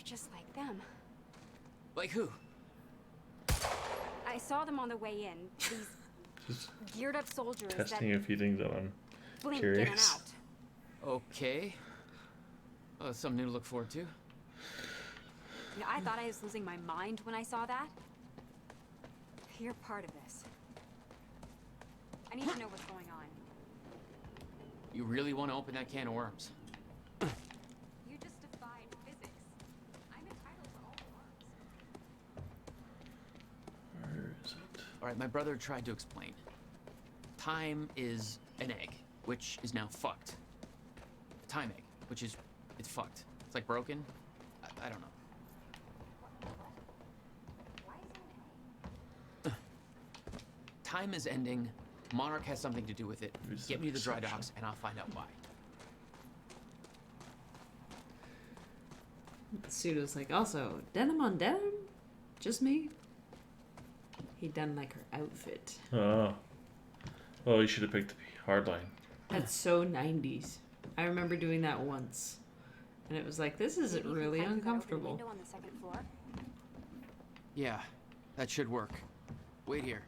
just like them. Like who? I saw them on the way in. These Just geared up soldiers testing that a few things that I'm blink in and curious. out. Okay. Oh, something new to look forward to. You know, I thought I was losing my mind when I saw that. You're part of this. I need to know what's going on. You really want to open that can of worms? You just defied physics. I'm entitled to all the arms. Where is it? All right, my brother tried to explain. Time is an egg, which is now fucked. Time egg, which is... it's fucked. It's like broken. I don't know. Time is ending. Monarch has something to do with it. Get me to the dry docks, and I'll find out why. Pseudo's like, also, denim on denim? Just me? He done like her outfit. Oh. Oh, you should have picked the hardline. That's so 90s. I remember doing that once. And it was like, this isn't Maybe you can really climb through that open uncomfortable. window on the second floor. Yeah, that should work. Wait here.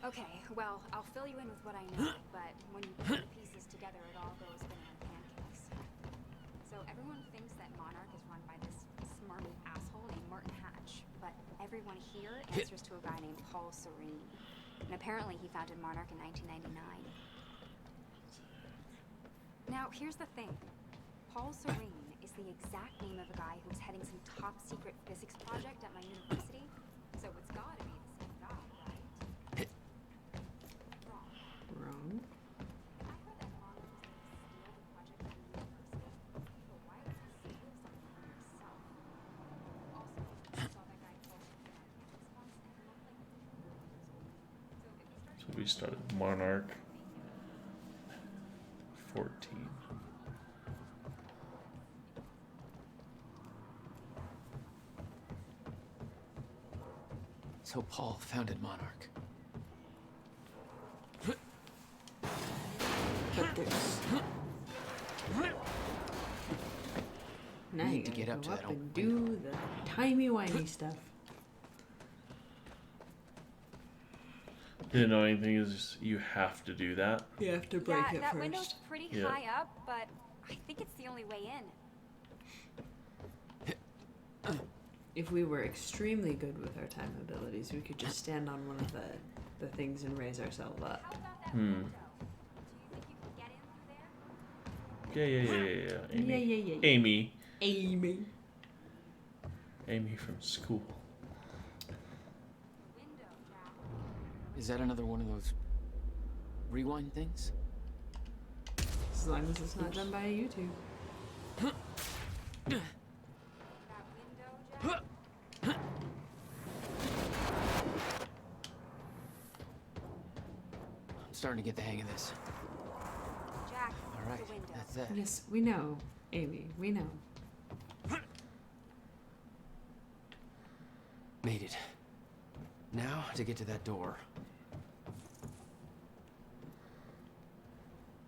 Okay, well, I'll fill you in with what I know, but when you put the pieces together, it all goes banana pancakes. So everyone thinks that Monarch is run by this smarmy asshole named Martin Hatch, but everyone here answers to a guy named Paul Serene. And apparently he founded Monarch in 1999. Now, here's the thing. Paul Serene is the exact name of a guy who's heading some top secret physics project at my university, so it's gotta be the same guy, right? Wrong. I heard that Monarch we started? Monarch 14. So Paul founded Monarch. But there's... Now you Need to gotta get up go to that up open and do the timey-wimey stuff. The annoying thing is you have to do that. You have to break Yeah, it that first. window's pretty Yeah. high up, but I think it's the only way in. If we were extremely good with our time abilities, we could just stand on one of the things and raise ourselves up. Hmm. Yeah. Amy. Yeah. Amy. Amy. Amy from school. Is that another one of those rewind things? As long as it's not done by YouTube. I'm starting to get the hang of this. Jack, All right, the window. that's it. Yes, we know, Amy. We know. Made it. Now to get to that door.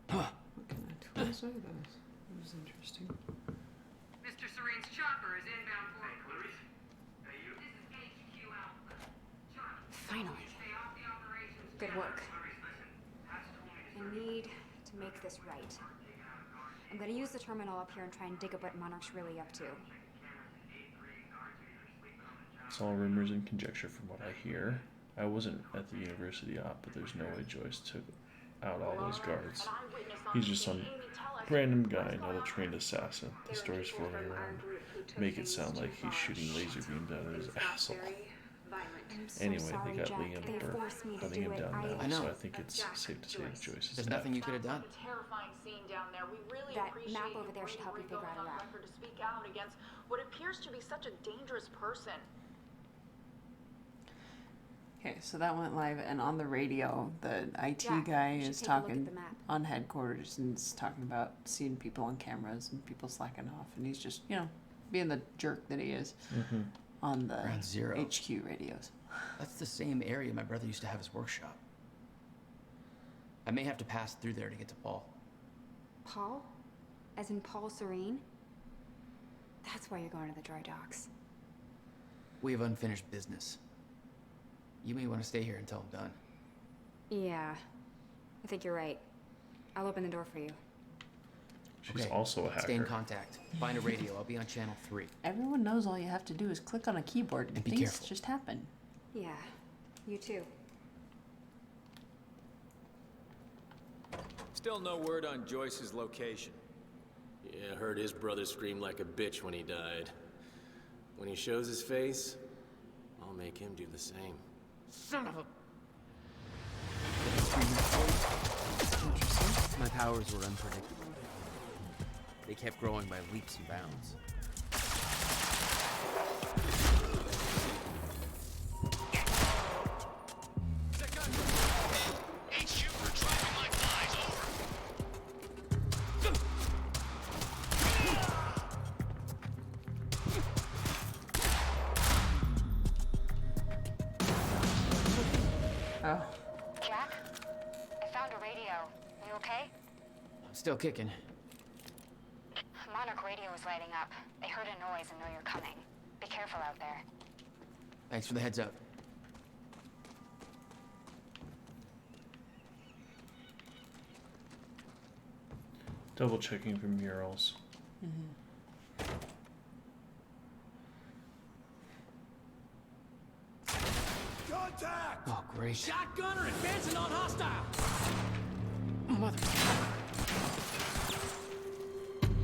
What kind of tools are those? That was interesting. Mr. Serene's chopper is inbound for Clarice. Hey, you. This is HQ Alpha. Finally. Good work. I need to make this right. I'm gonna use the terminal up here and try and dig up what Monarch's really up to. It's all rumors and conjecture from what I hear. I wasn't at the university op, but there's no way Joyce took out all those guards. He's just some random guy, not a trained assassin. The stories floating around make it sound like he's shooting laser beams out of his asshole. Anyway, they got Liam hunting him down now, so I think it's safe to say that Joyce is There's dead. nothing you could have done. Terrifying scene down there. We really That appreciate map you over there should help you bravely figure going out a on route. record to speak out against what appears to be such a dangerous person. Okay, so that went live, and on the radio, the IT Jack, guy you should is take a look at talking the map. on headquarters and is talking about seeing people on cameras and people slacking off, and he's just, being the jerk that he is on the Ground Zero. HQ radios. That's the same area my brother used to have his workshop. I may have to pass through there to get to Paul. Paul? As in Paul Serene? That's why you're going to the dry docks. We have unfinished business. You may want to stay here until I'm done. Yeah, I think you're right. I'll open the door for you. She's also a hacker. Stay in contact. Find a radio. I'll be on channel 3. Everyone knows all you have to do is click on a keyboard and be things careful. just happen. Yeah, you too. Still no word on Joyce's location. Yeah, I heard his brother scream like a bitch when he died. When he shows his face, I'll make him do the same. Son of a... My powers were unpredictable. They kept growing by leaps and bounds. Oh. Jack? I found a radio. You okay? I'm still kicking. Monarch radio is lighting up. They heard a noise and know you're coming. Be careful out there. Thanks for the heads up. Double checking for murals. Contact! Oh, great. Shotgunner advancing on hostile! Mother...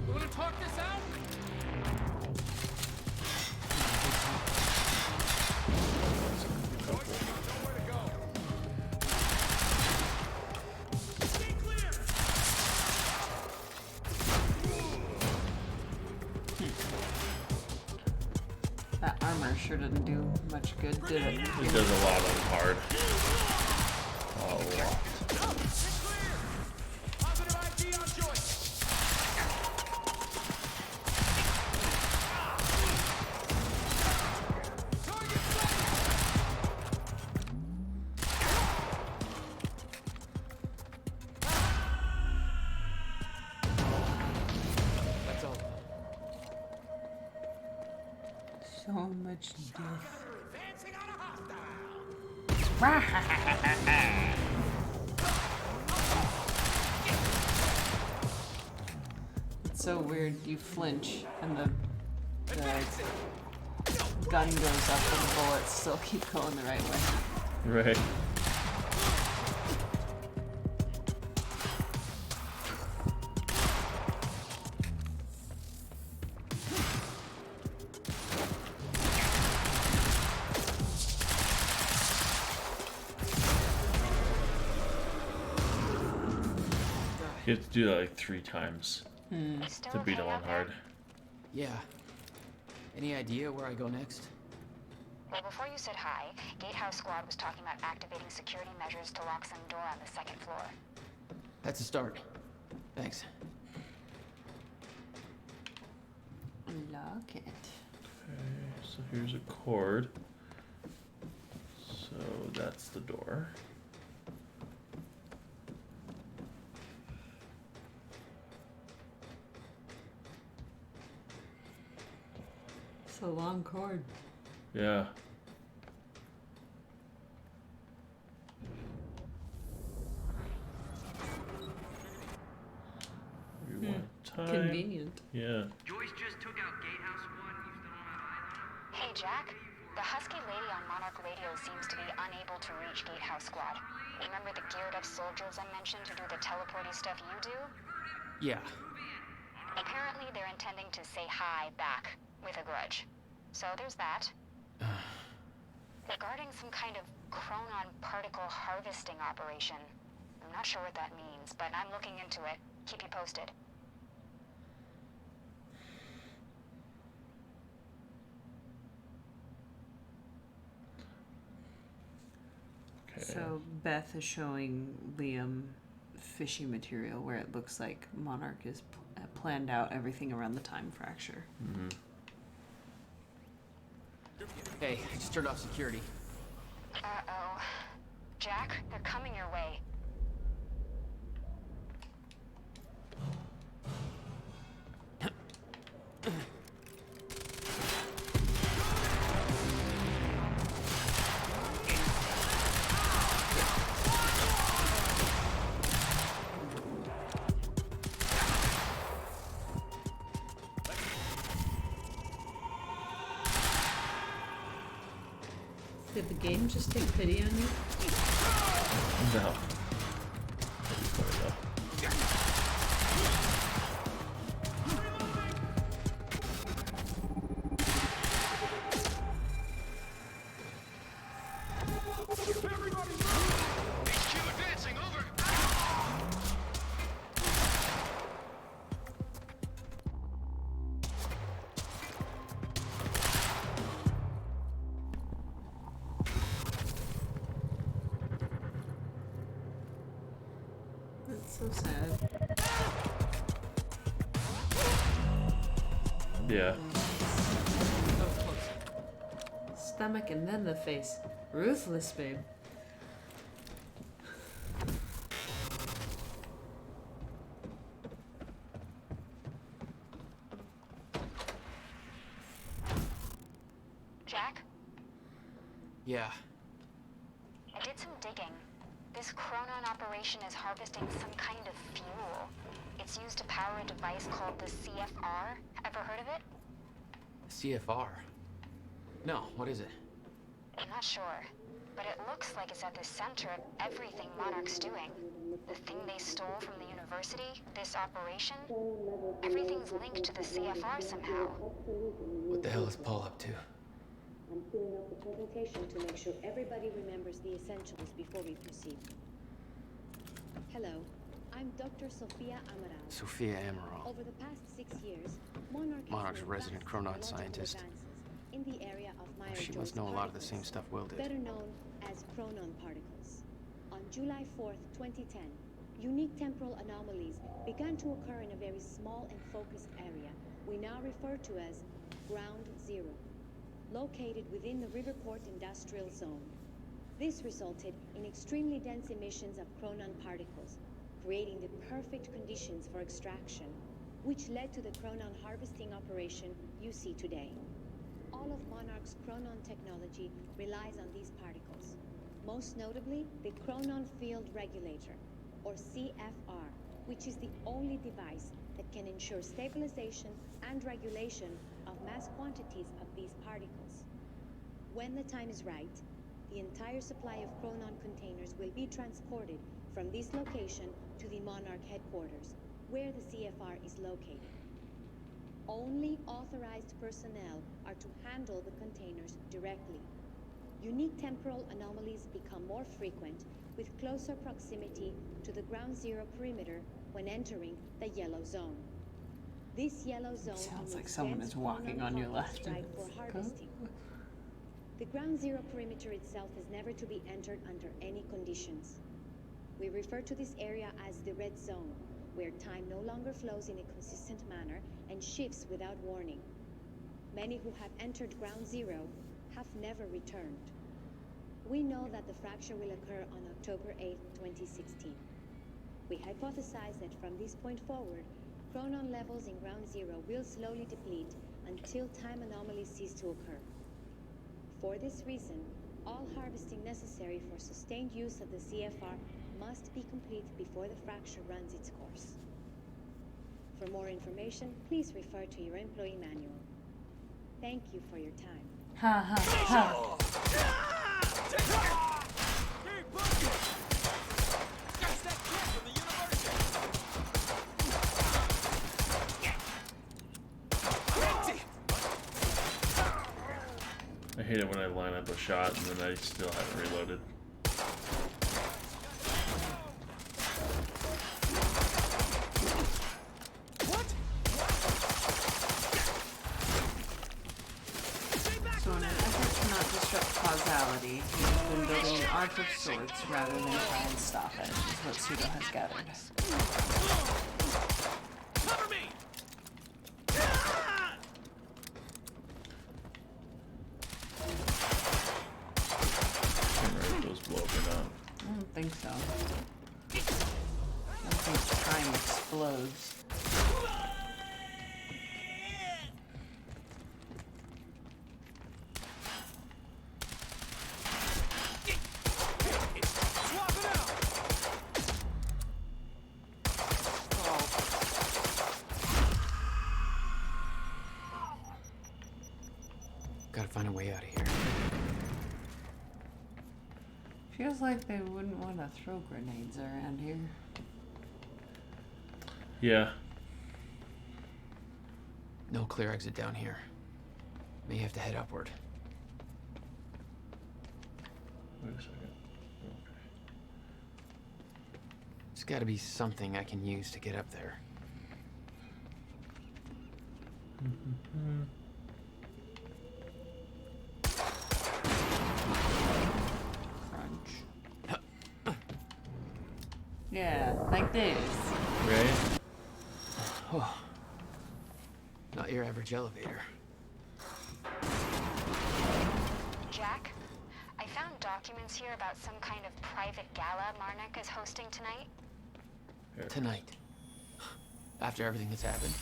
You wanna talk this out? That armor sure didn't do much good, did it? It does a lot on hard. A lot. That's all. So much death. It's so weird. You flinch, and the gun goes up, and the bullets still keep going the right way. Right. You have to do that like 3 times to beat him on hard. Yeah. Any idea where I go next? Well, before you said hi, Gatehouse Squad was talking about activating security measures to lock some door on the 2nd floor. That's a start. Thanks. Lock it. Okay, so here's a cord. So that's the door. It's a long cord. Yeah. We want time. Convenient. Yeah. Joyce just took out Gatehouse Squad and you still don't have eyes on him? Hey, Jack. The husky lady on Monarch Radio seems to be unable to reach Gatehouse Squad. Remember the geared-up soldiers I mentioned who do the teleporty stuff you do? Yeah. Apparently, they're intending to say hi back with a grudge. So there's that. Regarding some kind of chronon particle harvesting operation. I'm not sure what that means, but I'm looking into it. Keep you posted. Okay. So Beth is showing Liam fishy material where it looks like Monarch is planned out everything around the time fracture. Mm-hmm. Hey, I just turned off security. Uh-oh. Jack, they're coming your way. Did the game just take pity on you? No. That's so sad. Yeah. So close. Stomach and then the face. Ruthless, babe. Jack? Yeah. I did some digging. This chronon operation is harvesting some kind of fuel. It's used to power a device called the CFR. Ever heard of it? CFR? No, what is it? I'm not sure, but it looks like it's at the center of everything Monarch's doing. The thing they stole from the university, this operation, everything's linked to the CFR somehow. What the hell is Paul up to? I'm queuing up the presentation to make sure everybody remembers the essentials before we proceed. Hello, I'm Dr. Sophia Amaral. Sophia Amaral. Over the past 6 years, Monarch's Monarch's a resident chronon scientist. in the area of She must know a lot of the same stuff Will did. better known as chronon particles. On July 4th, 2010, unique temporal anomalies began to occur in a very small and focused area we now refer to as Ground Zero, located within the Riverport Industrial Zone. This resulted in extremely dense emissions of chronon particles, creating the perfect conditions for extraction, which led to the chronon harvesting operation you see today. All of Monarch's chronon technology relies on these particles, most notably the chronon field regulator, or CFR, which is the only device that can ensure stabilization and regulation of mass quantities of these particles. When the time is right, the entire supply of chronon containers will be transported from this location to the Monarch headquarters, where the CFR is located. Only authorized personnel are to handle the containers directly. Unique temporal anomalies become more frequent with closer proximity to the Ground Zero perimeter when entering the yellow zone. This yellow zone sounds like someone is walking on your left. Right for harvesting. The Ground Zero perimeter itself is never to be entered under any conditions. We refer to this area as the red zone, where time no longer flows in a consistent manner and shifts without warning. Many who have entered Ground Zero have never returned. We know that the fracture will occur on October 8, 2016. We hypothesize that from this point forward, chronon levels in Ground Zero will slowly deplete until time anomalies cease to occur. For this reason, all harvesting necessary for sustained use of the CFR must be complete before the fracture runs its course. For more information, please refer to your employee manual. Thank you for your time. Ha ha ha. I hate it when I line up a shot and then I still haven't reloaded. So in an effort to not disrupt causality, he's been building an arc of sorts rather than try and stop it, is what Pseudo has gathered. Cover me! Blow up or not. I don't think so. I don't think time explodes. Gotta find a way out of here. Feels like they wouldn't want to throw grenades around here. Yeah. No clear exit down here. May have to head upward. Wait a second. Okay. There's gotta be something I can use to get up there. Yeah, like this. Right? Oh. Not your average elevator. Jack, I found documents here about some kind of private gala Marnik is hosting tonight. Tonight. After everything that's happened.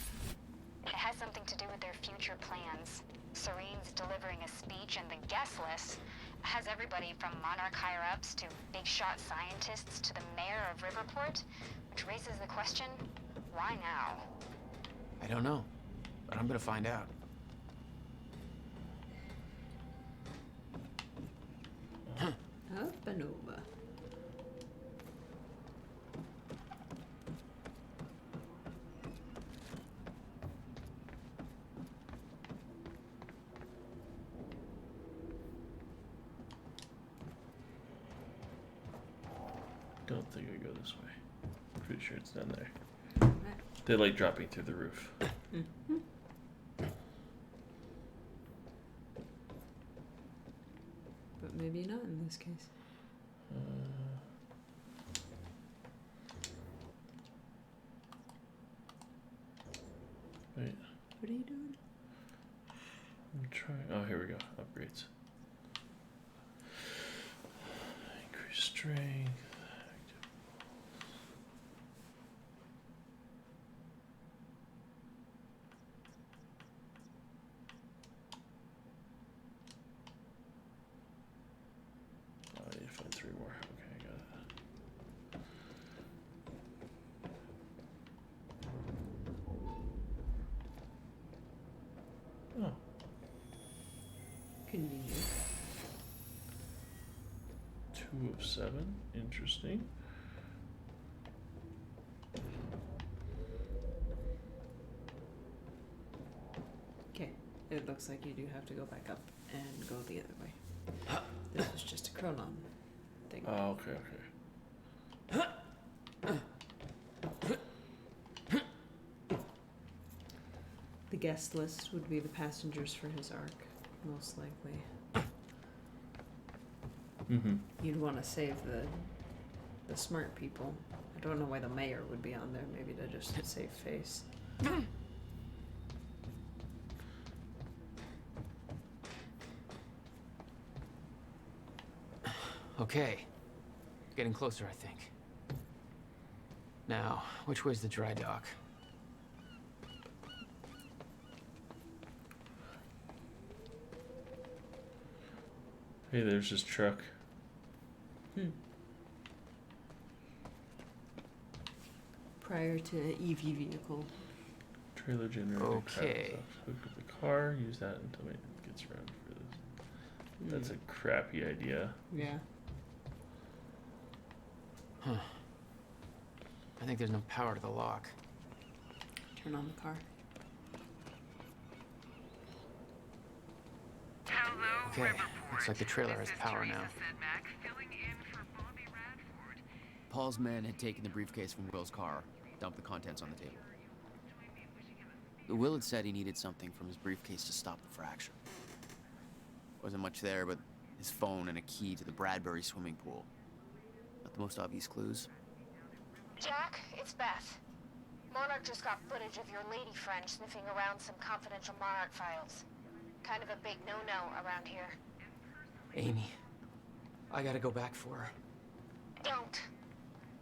It has something to do with their future plans. Serene's delivering a speech, and the guest list has everybody from Monarch higher-ups to big-shot scientists to the mayor of Riverport, which raises the question, why now? I don't know, but I'm gonna find out. Up and over. Don't think I go this way. Pretty sure it's down there. They like dropping through the roof. Mm-hmm. But maybe not in this case. strength. Oh, I need to find 3 more. Okay, I got it. Oh. Convenient. 2 of 7. Interesting. Okay, it looks like you do have to go back up and go the other way. This was just a chronon thing. Oh, okay, okay. The guest list would be the passengers for his ark, most likely. Mm-hmm. You'd want to save the smart people. I don't know why the mayor would be on there. Maybe to just save face. Okay. Getting closer, I think. Now, which way's the dry dock? Hey, there's his truck. Prior to EV vehicle. Trailer generator. Okay. Hook up the car. Use that until it gets around for this. That's a crappy idea. Yeah. Huh. I think there's no power to the lock. Turn on the car. Okay, looks like the trailer has power now. Paul's men had taken the briefcase from Will's car, dumped the contents on the table. Will had said he needed something from his briefcase to stop the fracture. Wasn't much there, but his phone and a key to the Bradbury swimming pool. Not the most obvious clues. Jack, it's Beth. Monarch just got footage of your lady friend sniffing around some confidential Monarch files. Kind of a big no-no around here. Amy, I gotta go back for her. Don't.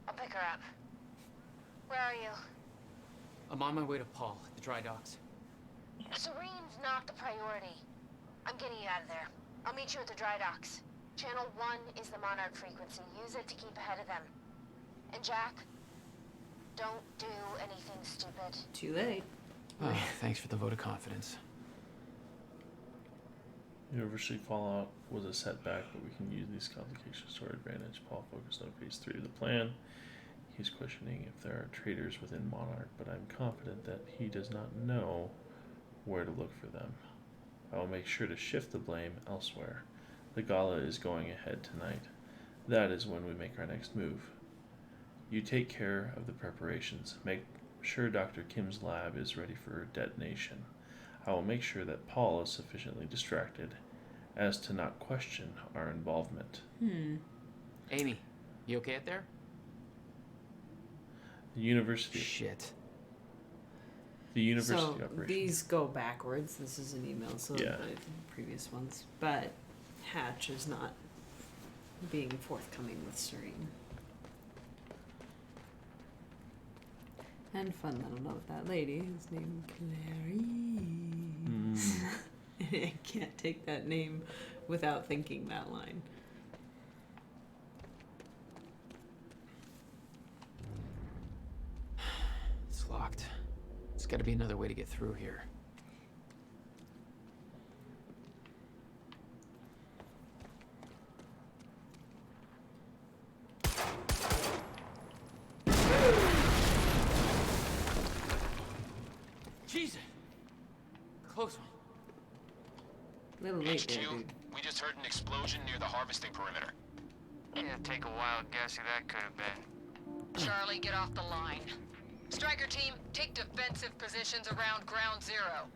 I'll pick her up. Where are you? I'm on my way to Paul at the dry docks. Serene's not the priority. I'm getting you out of there. I'll meet you at the dry docks. Channel 1 is the Monarch frequency. Use it to keep ahead of them. And Jack, don't do anything stupid. Too late. Oh, thanks for the vote of confidence. University fallout was a setback, but we can use these complications to our advantage. Paul focused on phase 3 of the plan. He's questioning if there are traitors within Monarch, but I'm confident that he does not know where to look for them. I will make sure to shift the blame elsewhere. The gala is going ahead tonight. That is when we make our next move. You take care of the preparations. Make sure Dr. Kim's lab is ready for detonation. I will make sure that Paul is sufficiently distracted as to not question our involvement. Amy, you okay out there? The university. Shit. The university So operation. these go backwards. This is an email, so Yeah. the previous ones. But Hatch is not being forthcoming with Serene. And fun little note, that lady is named Clarice. I can't take that name without thinking that line. It's locked. There's gotta be another way to get through here. Jesus! Close one. Little late HQ, there, dude. we just heard an explosion near the harvesting perimeter. Yeah, take a wild guess who that could have been. Charlie, get off the line. Striker team, take defensive positions around ground zero.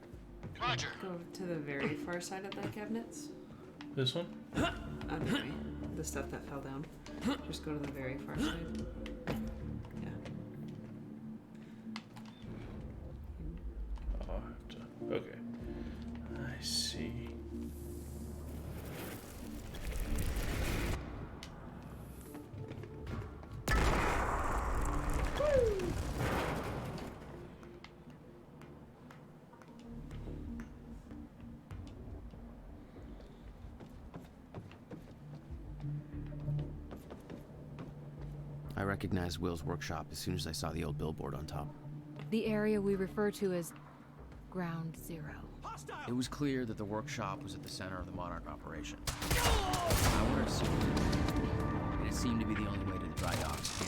Roger. Go to the very far side of the cabinets. This one? Under me. The stuff that fell down. Just go to the very far side. Yeah. Oh, I have to. Okay. I see. I recognized Will's workshop as soon as I saw the old billboard on top. The area we refer to as Ground Zero. It was clear that the workshop was at the center of the Monarch operation. I wanted to see it, and it seemed to be the only way to the dry docks.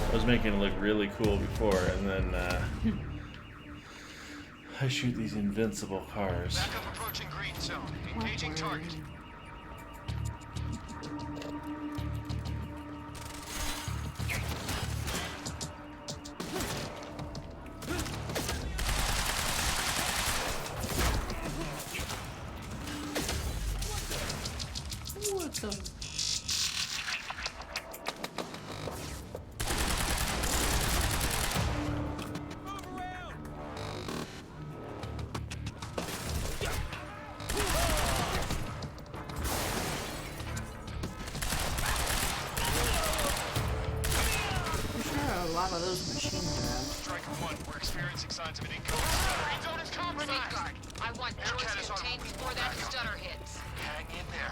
I was making it look really cool before, and then I shoot these invincible cars. Backup approaching green zone. Engaging target. What the? A lot of those machines around. Striker 1, we're experiencing signs of an incoming stutter. Green zone is compromised. Safeguard. I want Aircat Joyce is on contained route. before that Backup. stutter hits. Hang in there.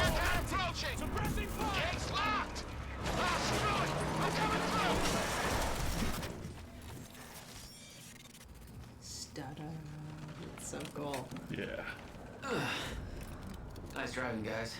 Aircat approaching! Suppressing fire! Gates locked! Ah, screw it! I'm coming through! Stutter. It's so cool. Yeah. Nice driving, guys.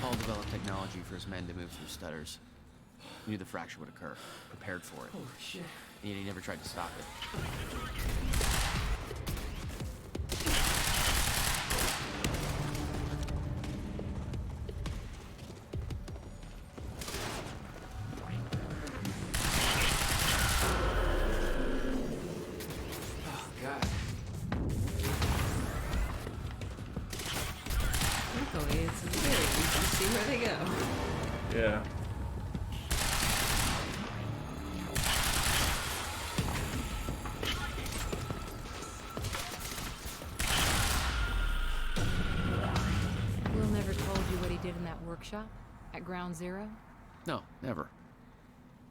Paul developed technology for his men to move through stutters. He knew the fracture would occur, prepared for it. Oh, shit. And yet he never tried to stop it. Oh, God. Luckily, it's very easy to see where they go. Yeah. Will never told you what he did in that workshop at Ground Zero? No, never.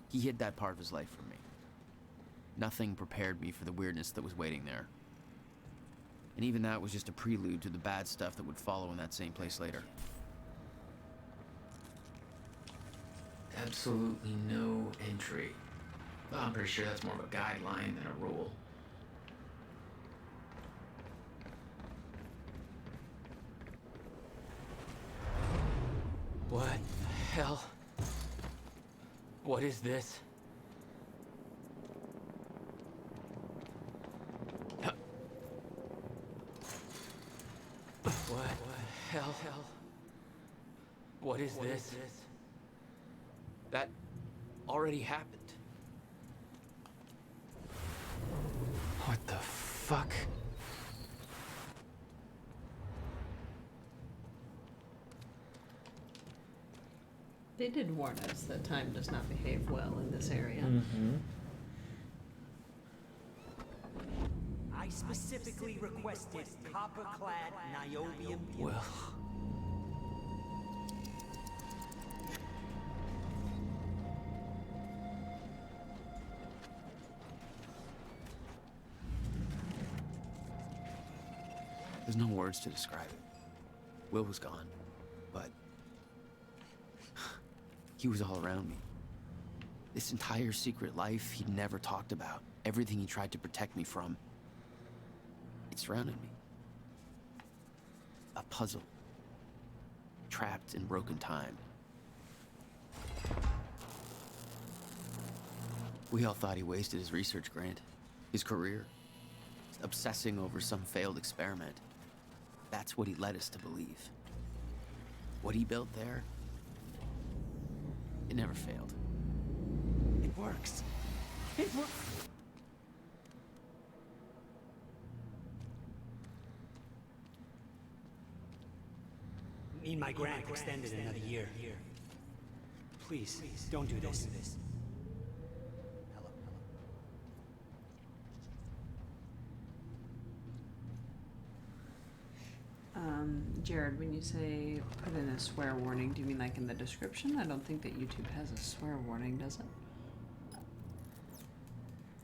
He hid that part of his life from me. Nothing prepared me for the weirdness that was waiting there. And even that was just a prelude to the bad stuff that would follow in that same place later. Absolutely no entry. Well, I'm pretty sure that's more of a guideline than a rule. What the hell? What is this? What the hell? What is this? That already happened. What the fuck? They did warn us that time does not behave well in this area. Mm-hmm. I specifically requested copper-clad niobium. Well. There's no words to describe it. Will was gone, but he was all around me. This entire secret life he'd never talked about, everything he tried to protect me from, it surrounded me. A puzzle, trapped in broken time. We all thought he wasted his research grant, his career, obsessing over some failed experiment. That's what he led us to believe. What he built there, it never failed. It works. It works. Need my grant extended another year. Please, don't do this. Jared, when you say put in a swear warning, do you mean like in the description? I don't think that YouTube has a swear warning, does it?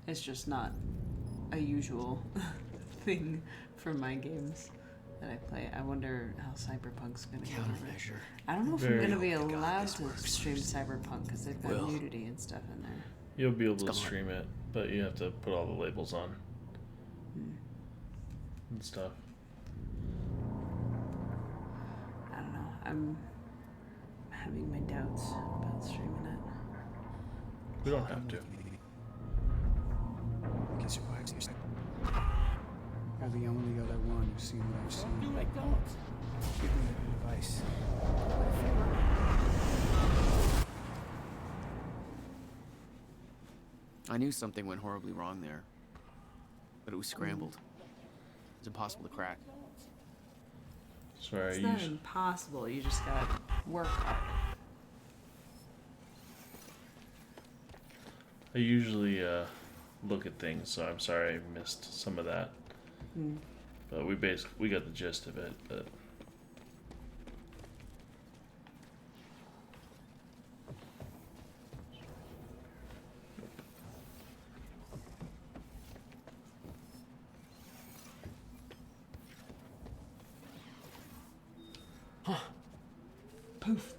It's just not a usual thing for my games that I play. I wonder how Cyberpunk's gonna go. Countermeasure. I don't know if I'm gonna be allowed to stream Cyberpunk because they've got nudity and stuff in there. You'll be able to stream it, but you have to put all the labels on and stuff. I don't know. I'm having my doubts about streaming it. We don't have to. I guess you're right. You're the only other one who's seen what I've seen. Do like dogs. Give me advice. I knew something went horribly wrong there, but it was scrambled. It was impossible to crack. Sorry, it's not impossible. You just gotta work hard. I usually look at things, so I'm sorry I missed some of that. But we got the gist of it. But Poof.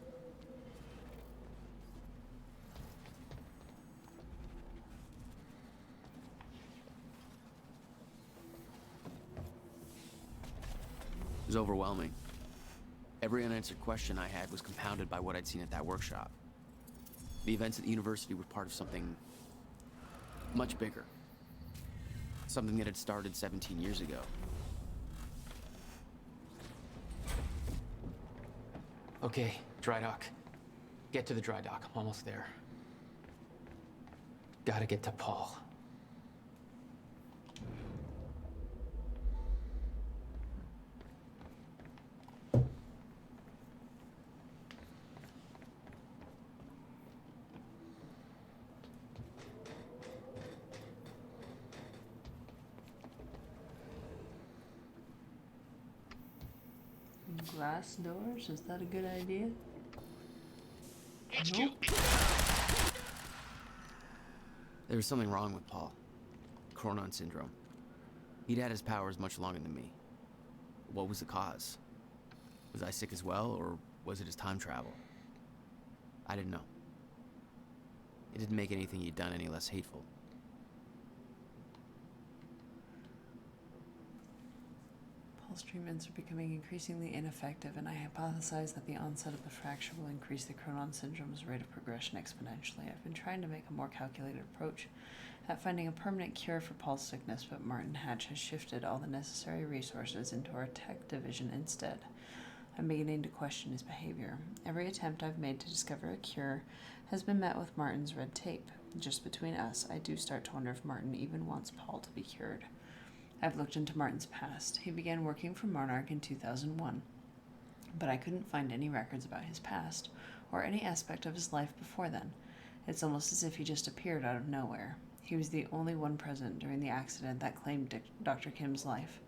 It was overwhelming. Every unanswered question I had was compounded by what I'd seen at that workshop. The events at the university were part of something much bigger. Something that had started 17 years ago. Okay, dry dock. Get to the dry dock. I'm almost there. Gotta get to Paul. Glass doors? Is that a good idea? Nope. There was something wrong with Paul. Chronon syndrome. He'd had his powers much longer than me. What was the cause? Was I sick as well, or was it his time travel? I didn't know. It didn't make anything he'd done any less hateful. Paul's treatments are becoming increasingly ineffective, and I hypothesize that the onset of the fracture will increase the Chronon syndrome's rate of progression exponentially. I've been trying to make a more calculated approach at finding a permanent cure for Paul's sickness, but Martin Hatch has shifted all the necessary resources into our tech division instead. I'm beginning to question his behavior. Every attempt I've made to discover a cure has been met with Martin's red tape. Just between us, I do start to wonder if Martin even wants Paul to be cured. I've looked into Martin's past. He began working for Monarch in 2001, but I couldn't find any records about his past or any aspect of his life before then. It's almost as if he just appeared out of nowhere. He was the only one present during the accident that claimed Dr. Kim's life.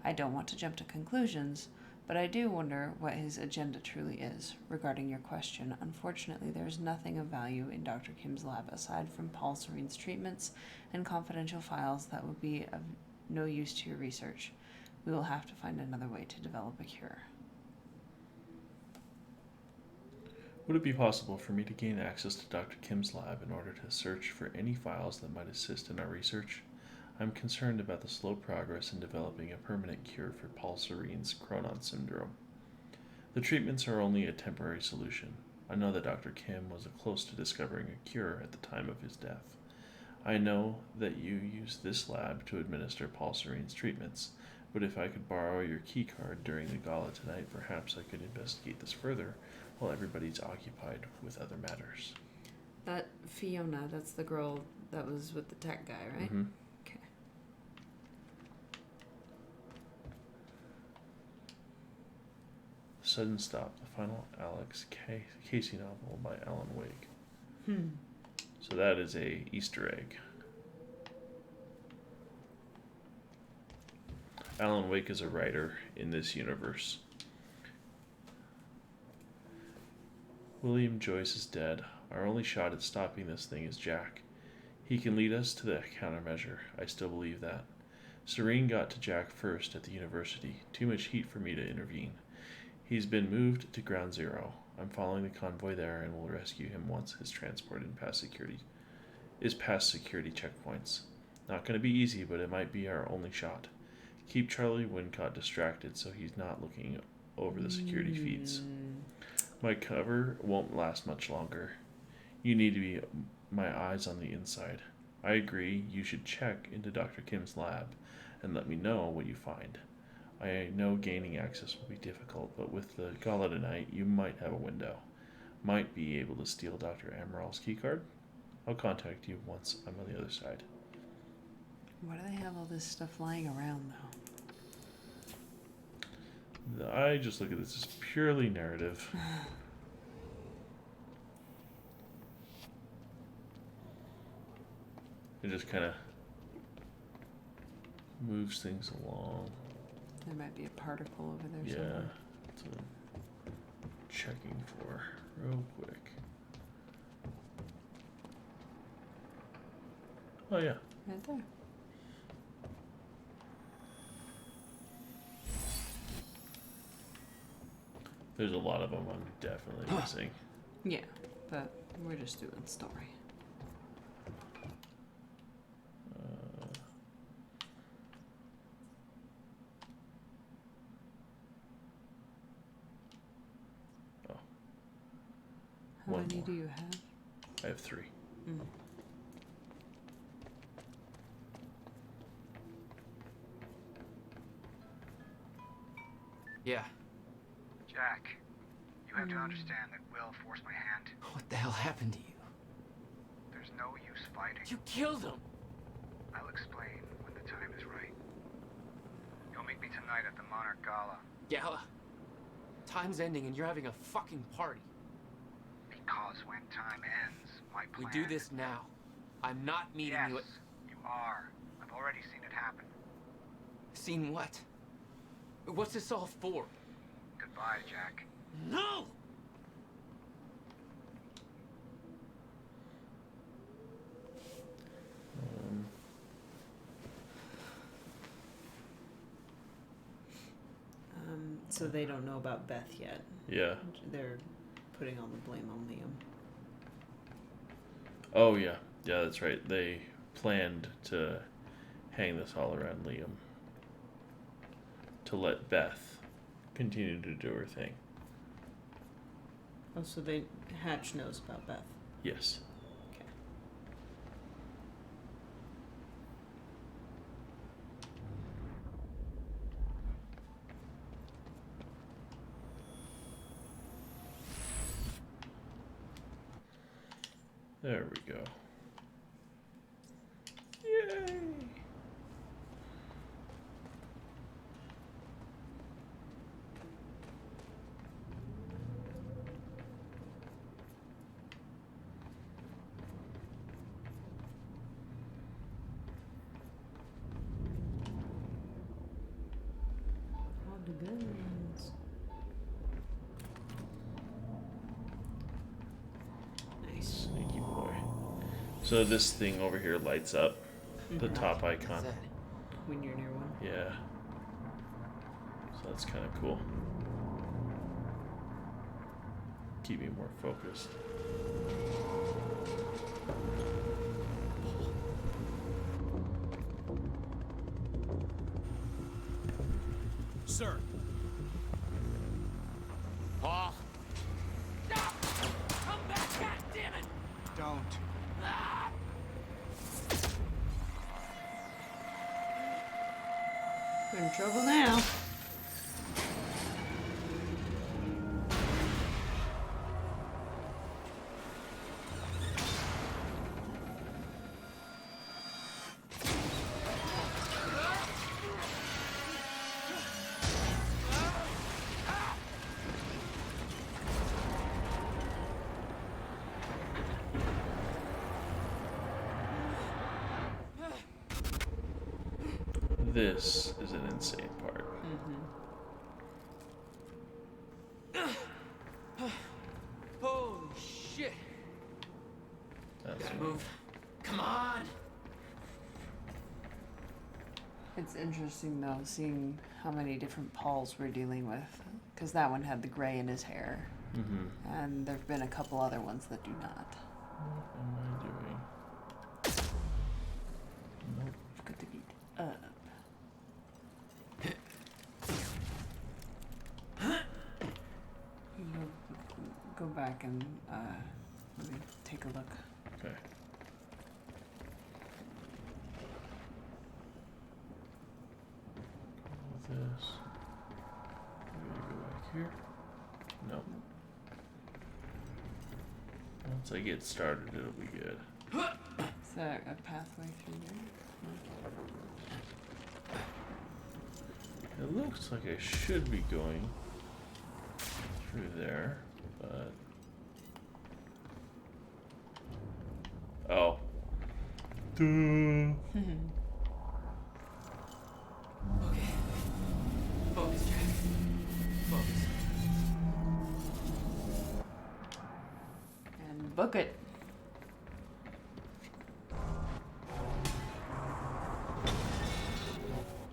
I don't want to jump to conclusions, but I do wonder what his agenda truly is. Regarding your question, unfortunately, there is nothing of value in Dr. Kim's lab aside from Paul Serene's treatments and confidential files that would be of no use to your research. We will have to find another way to develop a cure. would it be possible for me to gain access to Dr. Kim's lab in order to search for any files that might assist in our research? I'm concerned about the slow progress in developing a permanent cure for Paul Serene's Chronon syndrome. The treatments are only a temporary solution. I know that Dr. Kim was close to discovering a cure at the time of his death. I know that you use this lab to administer Paul Serene's treatments, But if I could borrow your key card during the gala tonight, perhaps I could investigate this further while everybody's occupied with other matters. That Fiona, that's the girl that was with the tech guy, right? Mm-hmm. Okay. Sudden Stop, the final Alex Casey novel by Alan Wake. So that is a Easter egg. Alan Wake is a writer in this universe. William Joyce is dead. Our only shot at stopping this thing is Jack. He can lead us to the countermeasure. I still believe that. Serene got to Jack first at the university. Too much heat for me to intervene. He's been moved to Ground Zero. I'm following the convoy there and will rescue him once his transport past security checkpoints. Not going to be easy, but it might be our only shot. Keep Charlie Wincott distracted so he's not looking over the security feeds. My cover won't last much longer. You need to be my eyes on the inside. I agree, you should check into Dr. Kim's lab and let me know what you find. I know gaining access will be difficult, but with the gala tonight, you might have a window. Might be able to steal Dr. Amaral's keycard. I'll contact you once I'm on the other side. Why do they have all this stuff lying around, though? I just look at this as purely narrative. It just kind of moves things along. There might be a particle over there somewhere. Yeah, that's what I'm checking for real quick. Oh yeah. Right there. There's a lot of them I'm definitely missing. Yeah, but we're just doing story. How many do you have? I have 3. Yeah. Jack, you have to understand that Will forced my hand. What the hell happened to you? There's no use fighting. You killed him! I'll explain when the time is right. You'll meet me tonight at the Monarch Gala. Gala? Time's ending and you're having a fucking party. Because when time ends, my plan... We do this now. I'm not meeting you at... you are. I've already seen it happen. Seen what? What's this all for? Goodbye, Jack. No! So they don't know about Beth yet. Yeah. They're putting all the blame on Liam. Oh yeah. Yeah, that's right. They planned to hang this all around Liam. To let Beth continue to do her thing. Oh, so Hatch knows about Beth. Yes. Okay. There we go. Yay! All the guns. Nice. Sneaky boy. So this thing over here lights up. The top icon. When you're near one. Yeah. So that's kind of cool. Keep me more focused. Sir. Paul. Come back, goddammit! Don't. We're in trouble now. This is an insane part. Holy shit! That's Gotta move. Come on! It's interesting though, seeing how many different Pauls we're dealing with, because that one had the gray in his hair, and there've been a couple other ones that do not. What am I doing? Nope. Good to beat up. Go back and let me take a look. Okay. This. I'm gonna go back here. Nope. Once I get started, it'll be good. Is there a pathway through there? It looks like I should be going through there, but... Oh. Duh. Okay. Focus, Jack. Focus. And book it.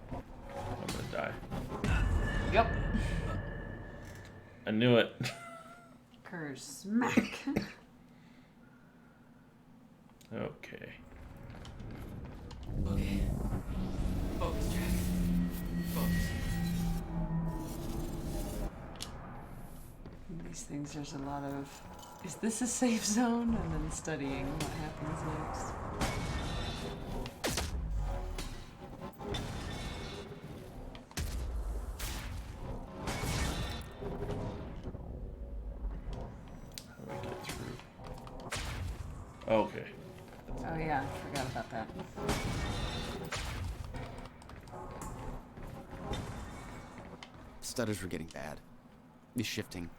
I'm gonna die. Yep. I knew it. Curse smack. Okay. Okay. Focus, Jack. Focus. In these things, there's a lot of, is this a safe zone? And then studying what happens next. How do we get through? Okay. Oh yeah, I forgot about that. Stutters were getting bad. He's shifting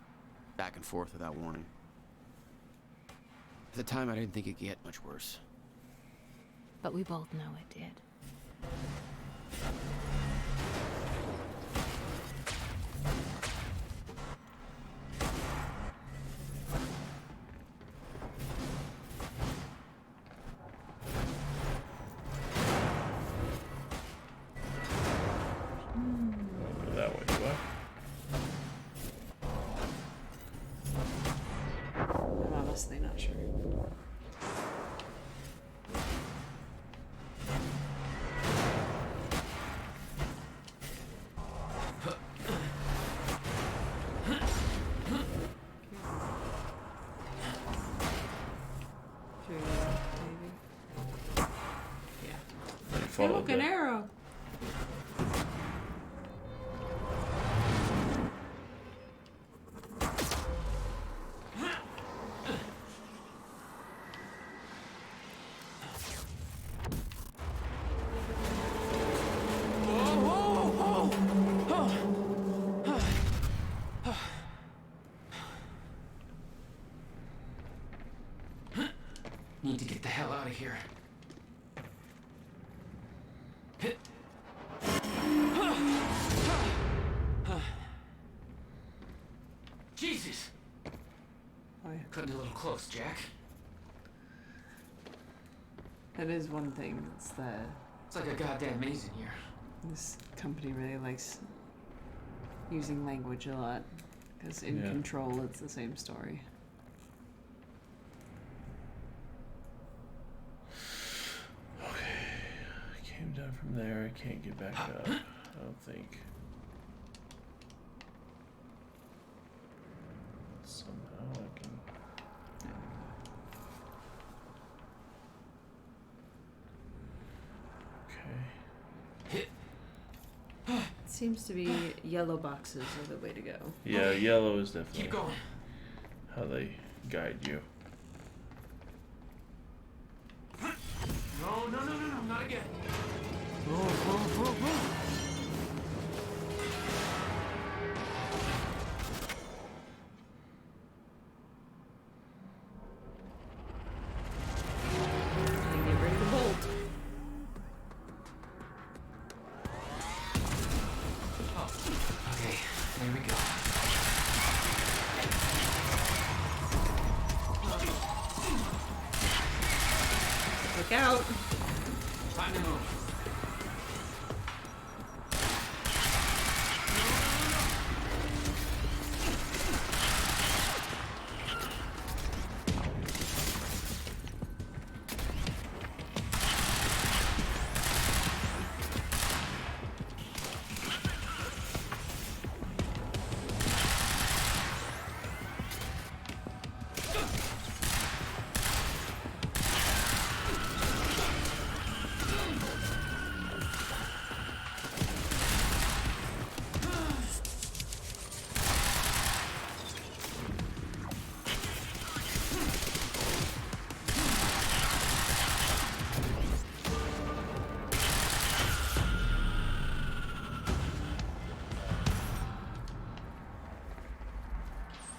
back and forth without warning. At the time, I didn't think it could get much worse. But we both know it did. Go that way, do I? I'm honestly not sure. Through there, maybe. Yeah. You Hey, followed look, an that. arrow. Need to get the hell out of here. Jesus! Oh, yeah. Cutting a little close, Jack. That is one thing. It's the It's like a goddamn maze in here. this company really likes using language a lot because in Yeah. Control it's the same story. I came down from there. I can't get back up. I don't think. Somehow I can. Okay. Seems to be yellow boxes are the way to go. Yeah, yellow is definitely Keep going. how they guide you. No, not again. And get ready to bolt. Okay, here we go. Look out. Time to move.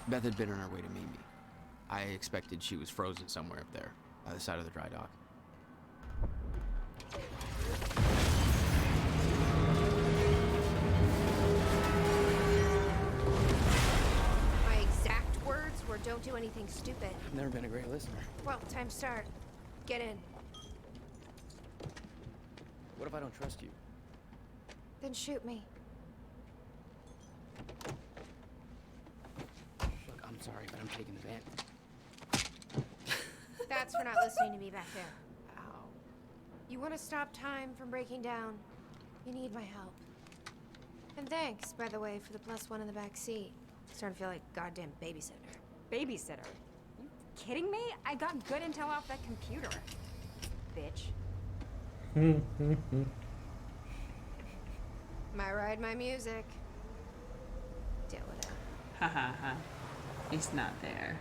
Beth had been on her way to meet me. I expected she was frozen somewhere up there, by the side of the dry dock. My exact words were, don't do anything stupid. I've never been a great listener. Well, time to start. Get in. What if I don't trust you? Then shoot me. Look, I'm sorry, but I'm taking the van. That's for not listening to me back there. Ow. You want to stop time from breaking down? You need my help. And thanks, by the way, for the +1 in the back seat. Starting to feel like goddamn babysitter. Babysitter? You kidding me? I got good intel off that computer. Bitch. My ride, my music. Deal with it. Ha ha ha. He's not there.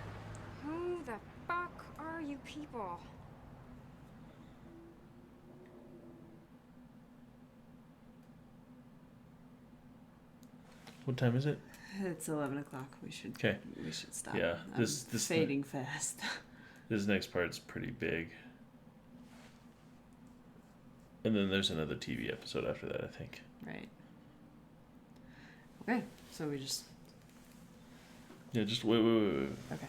Who the fuck are you people? What time is it? It's 11 o'clock. We should stop. Yeah, I'm fading fast. This next part's pretty big. And then there's another TV episode after that, I think. Right. Okay, so we just... Yeah, just wait. Okay.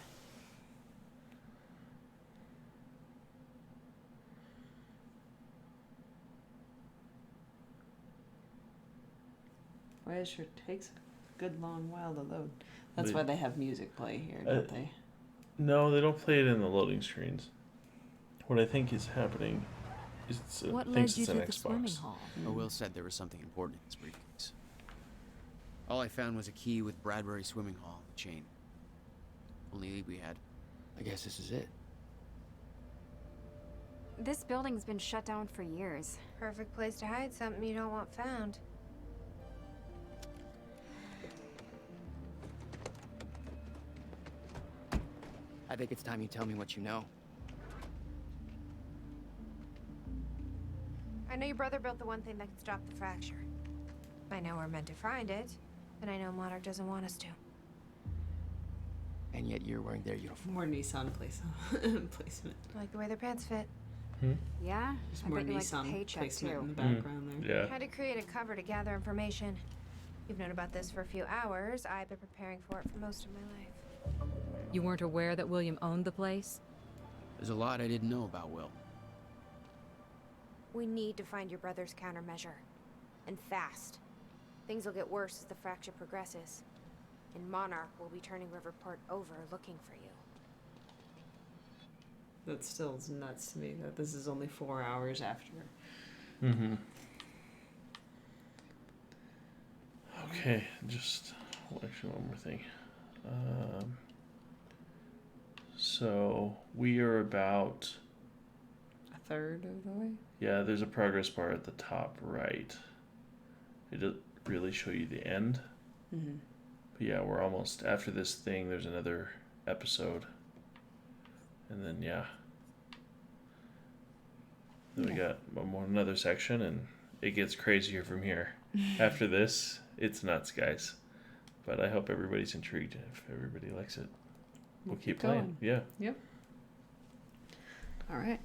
Well, it sure takes a good long while to load. That's why they have music play here, don't they? No, they don't play it in the loading screens. What I think is happening is What thinks led it's you an to the Xbox. swimming hall? Will said there was something important in his briefcase. All I found was a key with Bradbury Swimming Hall on the chain. Only lead we had. I guess this is it. This building's been shut down for years. Perfect place to hide something you don't want found. I think it's time you tell me what you know. I know your brother built the one thing that can stop the fracture. I know we're meant to find it, and I know Monarch doesn't want us to. And yet you're wearing their uniform. More Nissan placement. I like the way their pants fit. Yeah? Just I more bet you like the Nissan paycheck placement too. in the background there. Yeah. Had to create a cover to gather information. You've known about this for a few hours. I've been preparing for it for most of my life. You weren't aware that William owned the place? There's a lot I didn't know about Will. We need to find your brother's countermeasure. And fast. Things will get worse as the fracture progresses. And Monarch will be turning Riverport over looking for you. That still is nuts to me that this is only 4 hours after. Mm-hmm. Okay, just actually one more thing. So we are about A third of the way? Yeah, there's a progress bar at the top right. really show you the end. Mm-hmm. But yeah, we're almost after this thing. There's another episode, and then then we got another section, and it gets crazier from here. After this, it's nuts, guys. But I hope everybody's intrigued. If everybody likes it, we'll keep playing. Yeah. Yep. All right.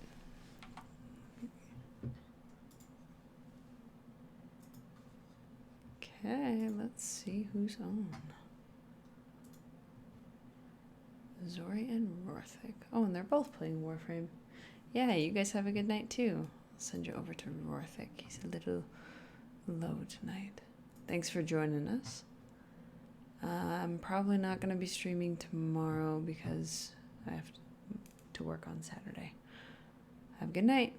Okay, let's see who's on. Zori and Rorthik. Oh, and they're both playing Warframe. Yeah, you guys have a good night too. I'll send you over to Rorthik. He's a little low tonight. Thanks for joining us. I'm probably not going to be streaming tomorrow because I have to work on Saturday. Have a good night.